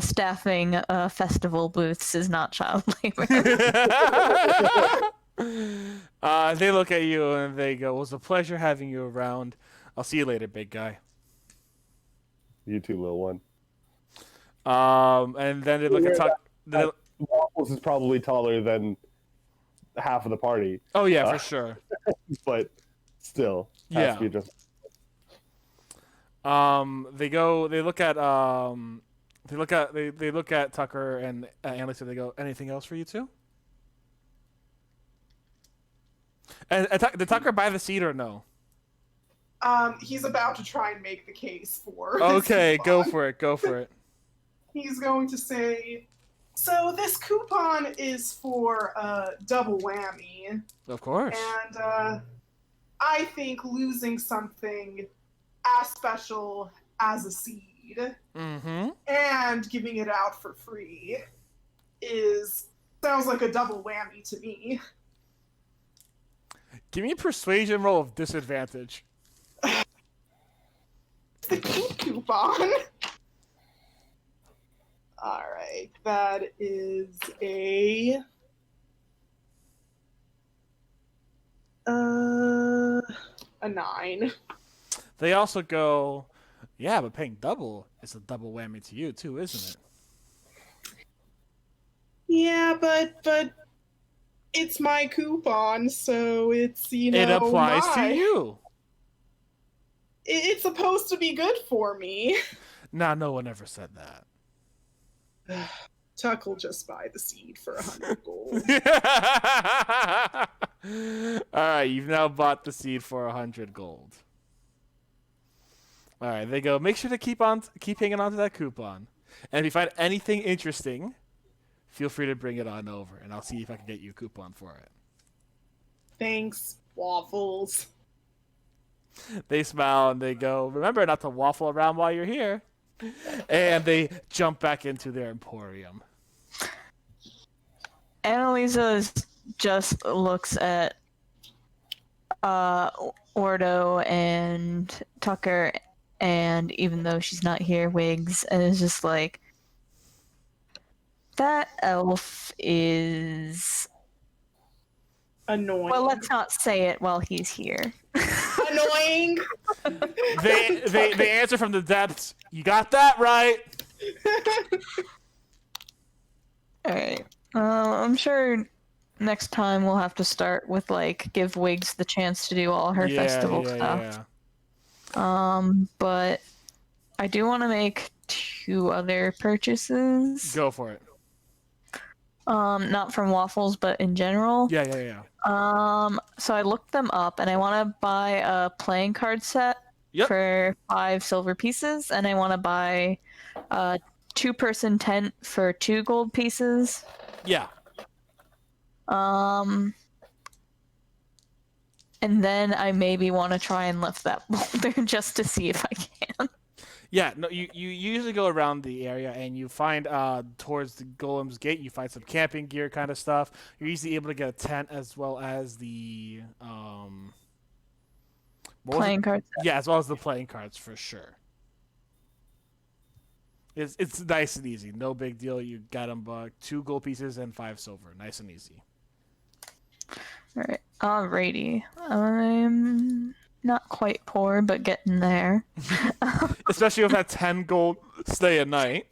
staffing festival booths is not child labor. They look at you and they go, it was a pleasure having you around. I'll see you later, big guy. You too, little one. And then they look at Tuck. Waffles is probably taller than half of the party, Oh yeah, for sure. but still, has to be just. They go. They look at. They look at Tucker and Annalise. And they go, anything else for you two? And did Tucker buy the seat or no? He's about to try and make the case for. his Okay, go coupon. for it. Go for it. He's going to say, so this coupon is for double whammy, Of course. and I think losing something as special as a seed Mm-hmm. and giving it out for free sounds like a double whammy to me. Give me a persuasion roll of disadvantage. It's the key coupon. All right, that is a 9. They also go, yeah, but paying double is a double whammy to you too, isn't it? Yeah, but it's my coupon, so it's It applies to you. It's supposed to be good for me. Nah, no one ever said that. Tuck will just buy the seed for 100 gold. Alright, you've now bought the seed for 100 gold. Alright, they go, make sure to keep hanging on to that coupon. And if you find anything interesting, feel free to bring it on over, and I'll see if I can get you a coupon for it. Thanks, Waffles. They smile and they go, remember not to waffle around while you're here. And they jump back into their emporium. Annalisa just looks at Ordo and Tucker, and even though she's not here, Wiggs, and is just like, that elf is Annoying. well, let's not say it while he's here. Annoying. They answer from the depths, you got that right. Alright. I'm sure next time we'll have to start with, like, give Wiggs the chance to do all her festival stuff. But I do want to make 2 other purchases. Go for it. Not from Waffles, but in general. Yeah. So I looked them up, and I want to buy a playing card set for 5 silver pieces, and I want to buy a 2-person tent for 2 gold pieces. Yeah. And then I maybe want to try and lift that boulder just to see if I can. Yeah, no, you usually go around the area and you find towards the Golem's Gate, you find some camping gear kind of stuff. You're usually able to get a tent as well as the playing cards. Yeah, as well as the playing cards for sure. It's nice and easy, no big deal. You got them 2 gold pieces and 5 silver, nice and easy. All right, alrighty. I'm not quite poor, but getting there. Especially with that 10 gold stay a night.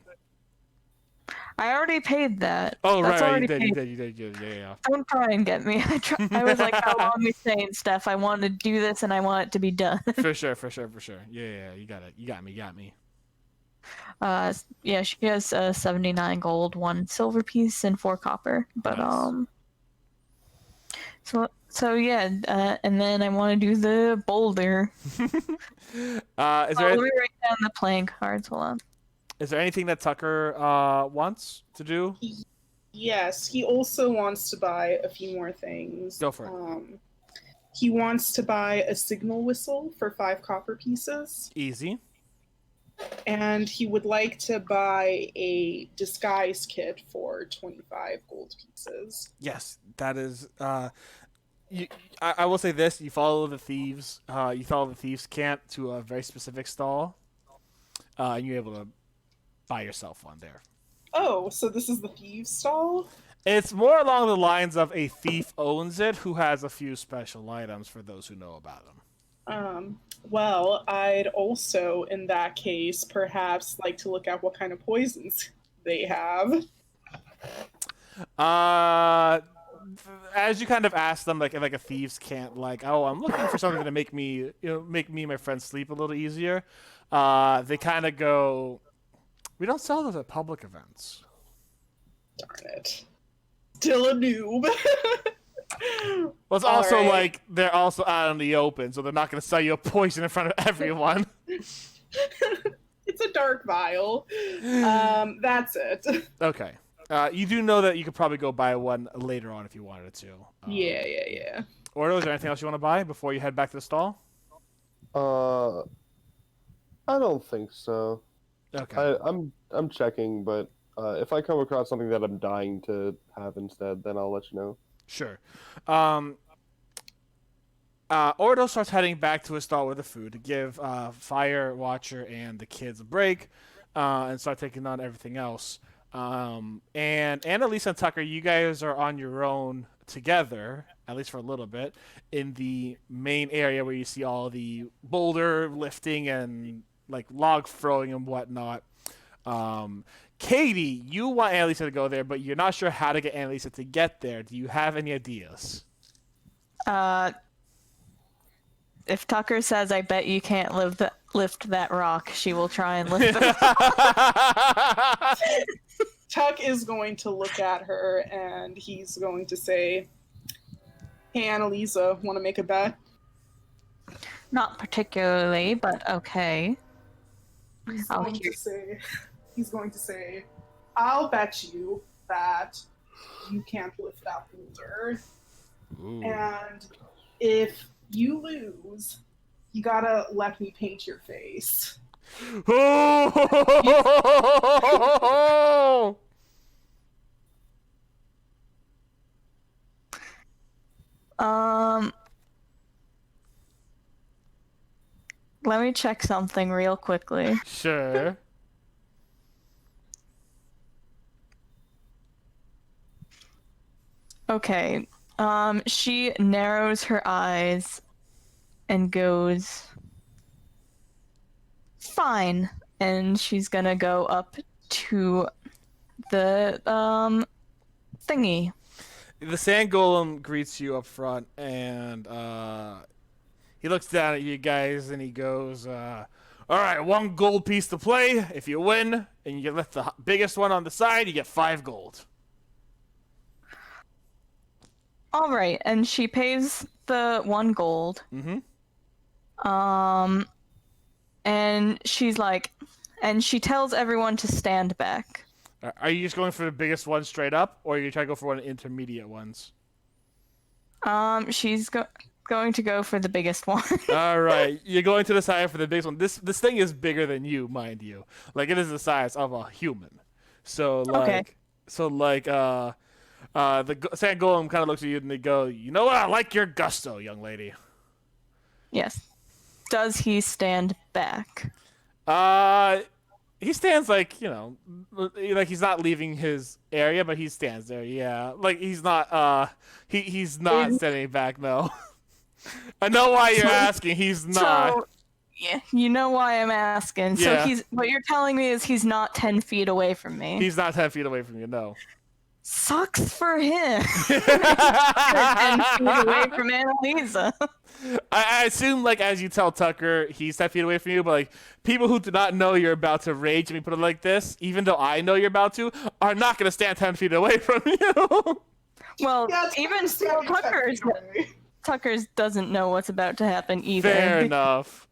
I already paid that. Oh, That's right, already you paid. did, yeah. Don't try and get me. I was like, how long we staying, Steph? I want to do this and I want it to be done. For sure. Yeah, you got it. You got me. Yeah, she has 79 gold, 1 silver piece, and 4 copper. But Nice. So yeah, and then I want to do the boulder. Is Let there me write down the playing cards. Hold on. is there anything that Tucker wants to do? Yes, he also wants to buy a few more things. Go for it. He wants to buy a signal whistle for 5 copper pieces. Easy. And he would like to buy a disguise kit for 25 gold pieces. Yes, that is. I will say this: you follow the thieves. You follow the thieves' camp to a very specific stall, and you're able to buy yourself one there. Oh, so this is the thieves' stall? It's more along the lines of a thief owns it, who has a few special items for those who know about them. Well, I'd also, in that case, perhaps like to look at what kind of poisons they have. As you kind of ask them, like a thieves can't, like, oh, I'm looking for something to make me and my friends sleep a little easier. They kind of go, we don't sell those at public events. Darn it. Still a noob. Well, it's also All right. like they're also out in the open, so they're not going to sell you a poison in front of everyone. It's a dark vial. That's it. Okay. You do know that you could probably go buy one later on if you wanted to. Yeah. Ordo, is there anything else you want to buy before you head back to the stall? I don't think so. Okay. I'm checking, but if I come across something that I'm dying to have instead, then I'll let you know. Sure. Ordo starts heading back to his stall with the food to give Fire Watcher and the kids a break and start taking on everything else. And Annalise and Tucker, you guys are on your own together, at least for a little bit, in the main area where you see all the boulder lifting and like log throwing and whatnot. Katie, you want Annalisa to go there, but you're not sure how to get Annalisa to get there. Do you have any ideas? If Tucker says, "I bet you can't lift that rock," she will try and lift it. Tuck is going to look at her and he's going to say, "Hey, Annalisa, want to make a bet?" Not particularly, but okay. He's I'll going hear. to say, "I'll bet you that you can't lift that boulder. Ooh. And if you lose, you gotta let me paint your face." Let me check something real quickly. Sure. Okay. She narrows her eyes and goes, "Fine." And she's gonna go up to the thingy. The sand golem greets you up front, and he looks down at you guys, and he goes, "All right, 1 gold piece to play. If you win, and you lift the biggest one on the side, you get 5 gold." All right, and she pays the 1 gold. Mm-hmm. And she's like, and she tells everyone to stand back. Are you just going for the biggest one straight up, or are you trying to go for one of the intermediate ones? She's going to go for the biggest one. All right, you're going to the side for the biggest one. This thing is bigger than you, mind you. Like, it is the size of a human. So Okay. the sand golem kind of looks at you and they go, "You know what? I like your gusto, young lady." Yes. Does he stand back? He stands like he's not leaving his area, but he stands there. Yeah, like he's not he's not standing back. No. I know why you're asking. He's not. So, yeah, you know why I'm asking. Yeah. So what you're telling me is he's not 10 feet away from me. He's not 10 feet away from you. No. Sucks for him. 10 feet away from Annalisa. I assume, like, as you tell Tucker, he's 10 feet away from you, but, like, people who do not know you're about to rage, let me put it like this, even though I know you're about to, are not going to stand 10 feet away from you. Well, Yeah, it's even still Tucker's doesn't know what's about to happen either. Fair enough.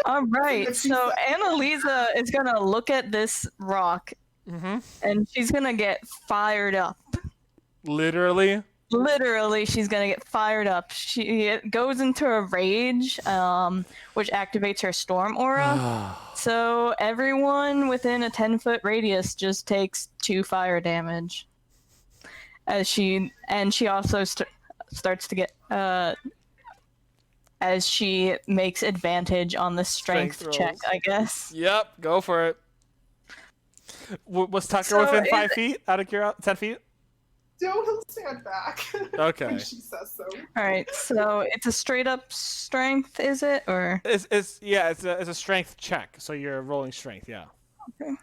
All right, so Annalisa is going to look at this rock, and she's going to get fired up. Literally? Literally, she's gonna get fired up. She goes into a rage, which activates her storm aura. So everyone within a 10-foot radius just takes 2 fire damage. As she also starts to get as she makes advantage on the strength check, rolls. I guess. Yep, go for it. Was Tucker So within 5 feet out of curiosity? 10 feet? Don't stand back. Okay. When she says so. All right, so it's a straight up strength, is it, or? It's a strength check, so you're rolling strength, yeah. Okay.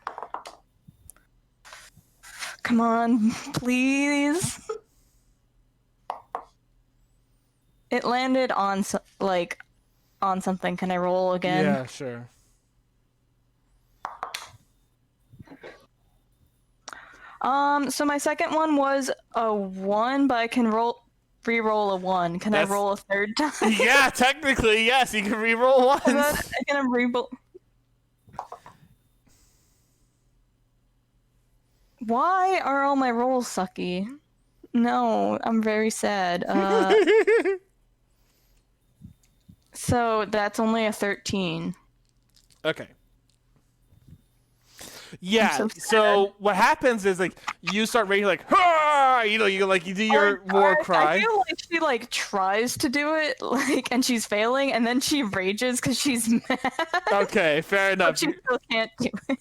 Come on, please. It landed on on something. Can I roll again? Yeah, sure. So my second one was a 1, but I can re-roll a 1. Can I roll a third time? Yeah, technically, yes. You can re-roll once. I'm gonna re-roll. Why are all my rolls sucky? No, I'm very sad. So that's only a 13. Okay. Yeah. So what happens is like you start raging like, "Hurrah!" You do your war cry. I feel like she tries to do it and she's failing, and then she rages because she's mad. Okay, fair enough. But she still can't do it.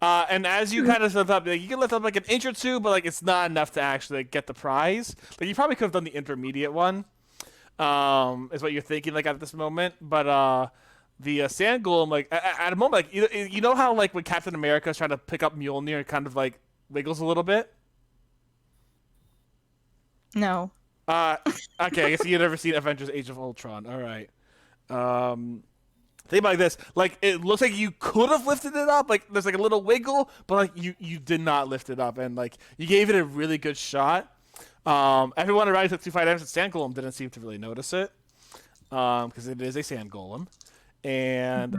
And as you kind of lift up, you can lift up like an inch or two, but like it's not enough to actually get the prize. Like you probably could have done the intermediate one. Is what you're thinking like at this moment, but the sand golem, like at a moment, like you know how like when Captain America's trying to pick up Mjolnir, it kind of like wiggles a little bit. No. Okay, I guess you've never seen Avengers: Age of Ultron. All right. Think about this. Like it looks like you could have lifted it up. Like there's like a little wiggle, but like you did not lift it up, and like you gave it a really good shot. Everyone around you took 2 fire damage. The sand golem didn't seem to really notice it, because it is a sand golem, and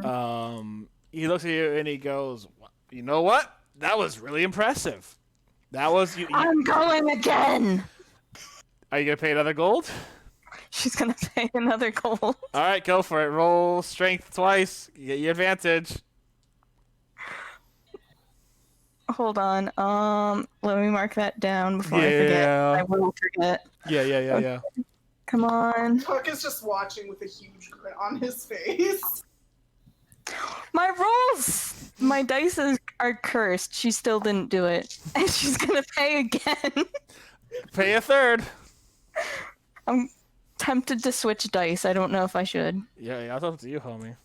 he looks at you and he goes, "You know what? That was really impressive. That was you." I'm going again. Are you gonna pay another gold? She's gonna pay another gold. All right, go for it. Roll strength twice. You get your advantage. Hold on. Let me mark that down before I forget. I will forget. Yeah. Come on. Tuck is just watching with a huge grin on his face. My rolls! My dice are cursed. She still didn't do it. And she's gonna pay again. Pay a third. I'm tempted to switch dice. I don't know if I should. Yeah, that's up to you, homie.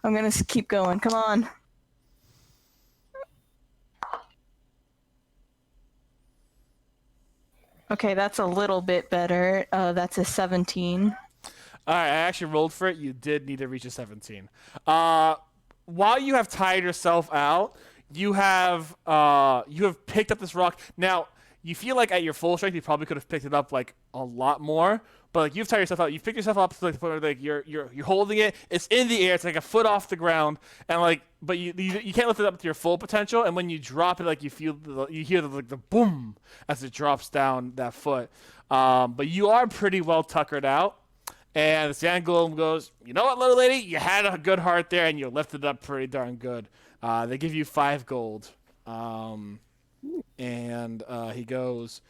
I'm gonna keep going. Come on. Okay, that's a little bit better. That's a 17. All right, I actually rolled for it. You did need to reach a 17. While you have tired yourself out, you have picked up this rock. Now, you feel like at your full strength, you probably could have picked it up like a lot more. But like you've tired yourself out, you've picked yourself up to like the point where like you're holding it. It's in the air. It's like a foot off the ground, and like, but you can't lift it up to your full potential. And when you drop it, like you hear the boom as it drops down that foot. But you are pretty well tuckered out. And the sand golem goes, "You know what, little lady? You had a good heart there, and you lifted it up pretty darn good. They give you 5 gold." And he goes,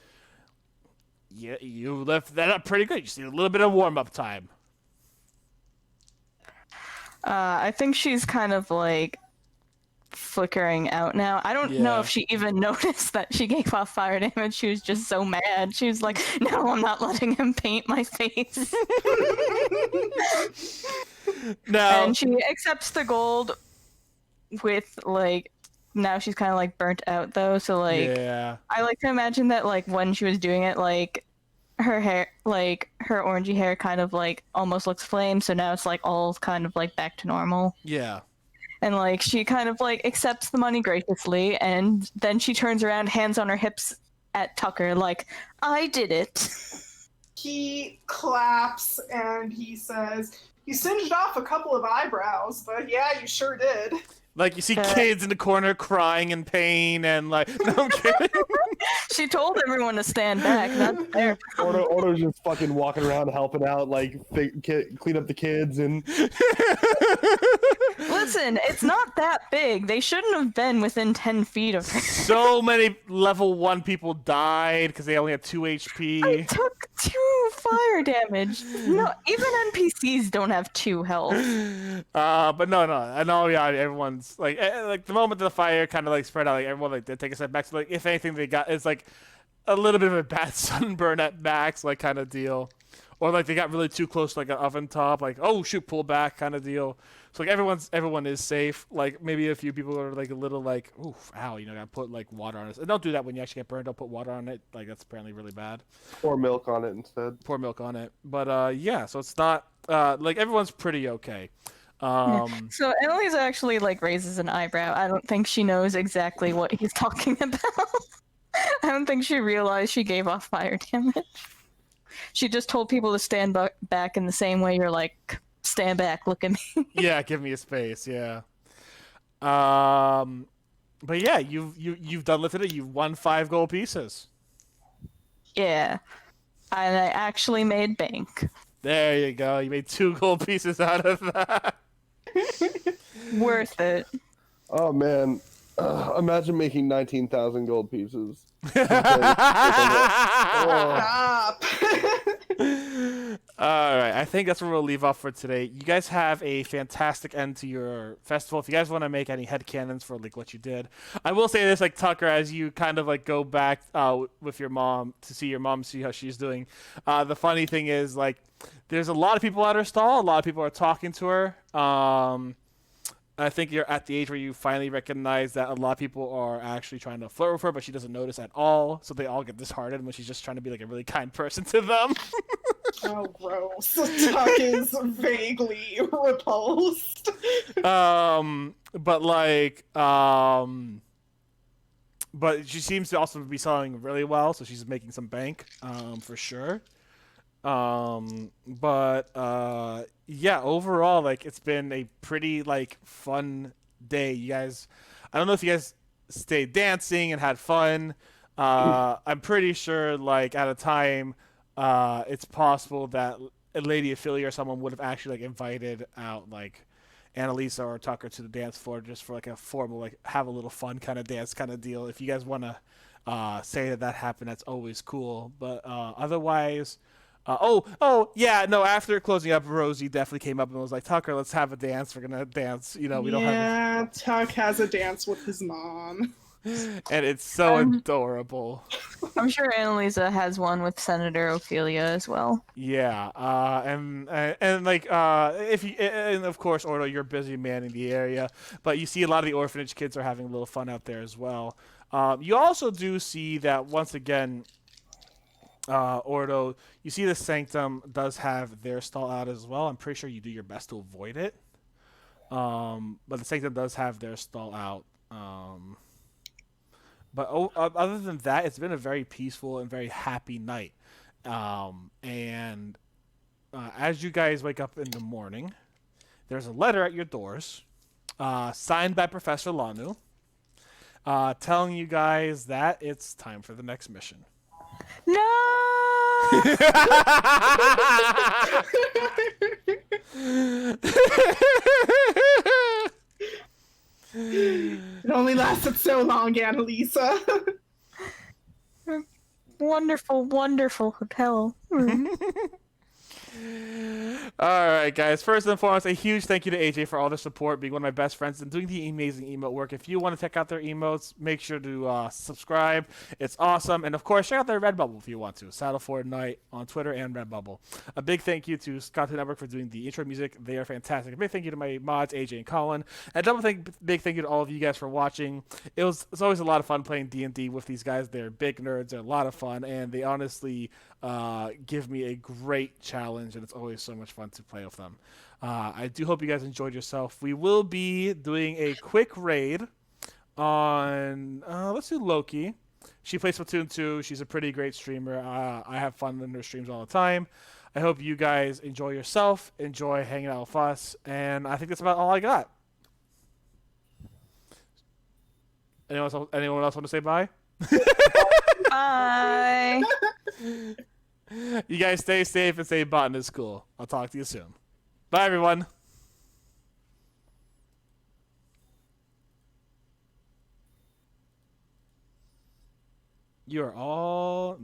"Yeah, you lifted that up pretty good. You see a little bit of warm-up time." I think she's kind of like flickering out now. I don't know if she even noticed that she gave off fire damage. She was just so mad. She was like, "No, I'm not letting him paint my face." No. And she accepts the gold with like, now she's kind of like burnt out though. So like, Yeah. I like to imagine that like when she was doing it, like her hair, like her orangey hair kind of like almost looks flame. So now it's like all kind of like back to normal. Yeah. And like she kind of like accepts the money graciously, and then she turns around, hands on her hips at Tucker, like, "I did it." He claps and he says, "You singed off a couple of eyebrows, but yeah, you sure did." Like you see kids in the corner crying in pain, and like, no, I'm kidding. She told everyone to stand back. That's fair. Ordo's just fucking walking around helping out, like clean up the kids and. Listen, it's not that big. They shouldn't have been within 10 feet of her. So many level 1 people died because they only had 2 HP. I took 2 fire damage. No, even NPCs don't have 2 health. But no, I know, yeah, everyone's like the moment the fire kind of like spread out, like everyone like did take a step back. So like, if anything, they got is like a little bit of a bad sunburn at max, like kind of deal, or like they got really too close to like an oven top, like oh shoot, pull back kind of deal. So like everyone is safe. Like maybe a few people are like a little like oof, ow, gotta put like water on it. And don't do that when you actually get burned. Don't put water on it. Like that's apparently really bad. Pour milk on it instead. Pour milk on it. But yeah, so it's not like everyone's pretty okay. So Emily's actually like raises an eyebrow. I don't think she knows exactly what he's talking about. I don't think she realized she gave off fire damage. She just told people to stand back in the same way you're like, stand back, look at me. Yeah, give me a space. Yeah. But yeah, you've done lifted it. You've won 5 gold pieces. Yeah, and I actually made bank. There you go. You made 2 gold pieces out of that. Worth it. Oh man, imagine making 19,000 gold pieces. Stop. All right, I think that's where we'll leave off for today. You guys have a fantastic end to your festival. If you guys want to make any headcanons for like what you did, I will say this, like Tucker, as you kind of like go back with your mom to see your mom, see how she's doing. The funny thing is like, there's a lot of people at her stall. A lot of people are talking to her. I think you're at the age where you finally recognize that a lot of people are actually trying to flirt with her, but she doesn't notice at all. So they all get disheartened when she's just trying to be like a really kind person to them. Oh, gross. Tuck is vaguely repulsed. But she seems to also be selling really well, so she's making some bank, for sure. Yeah, overall, like, it's been a pretty, like, fun day. You guys, I don't know if you guys stayed dancing and had fun. I'm pretty sure, like, at a time, it's possible that Lady Felia or someone would have actually, like, invited out, like, Annalisa or Tucker to the dance floor just for, like, a formal, like, have a little fun kind of dance kind of deal. If you guys want to say that happened, that's always cool. But otherwise... yeah, no, after closing up, Rosie definitely came up and was like, Tucker, let's have a dance. We're going to dance. You know, we don't have... Yeah, Tuck has a dance with his mom. And it's so adorable. I'm sure Annalisa has one with Senator Ophelia as well. Yeah, and if you, and of course, Ordo, you're busy manning the area, but you see a lot of the orphanage kids are having a little fun out there as well. You also do see that once again, Ordo, you see the Sanctum does have their stall out as well. I'm pretty sure you do your best to avoid it. But the Sanctum does have their stall out. But other than that, it's been a very peaceful and very happy night. As you guys wake up in the morning, there's a letter at your doors, signed by Professor Lanu, telling you guys that it's time for the next mission. No! It only lasted so long, Annalisa. Wonderful, wonderful hotel room. Alright, guys. First and foremost, a huge thank you to AJ for all the support, being one of my best friends, and doing the amazing emote work. If you want to check out their emotes, make sure to subscribe. It's awesome. And, of course, check out their Redbubble if you want to. Sandleford Night on Twitter and Redbubble. A big thank you to Scott Network for doing the intro music. They are fantastic. A big thank you to my mods, AJ and Colin. And a big thank you to all of you guys for watching. It's always a lot of fun playing D&D with these guys. They're big nerds. They're a lot of fun. And they honestly give me a great challenge. And it's always so much fun to play with them. I do hope you guys enjoyed yourself. We will be doing a quick raid on, let's do Loki. She plays Splatoon 2. She's a pretty great streamer. I have fun in her streams all the time. I hope you guys enjoy yourself, enjoy hanging out with us, and I think that's about all I got. Anyone else want to say bye? Bye. You guys stay safe and stay Botanist Cool. I'll talk to you soon. Bye, everyone. You are all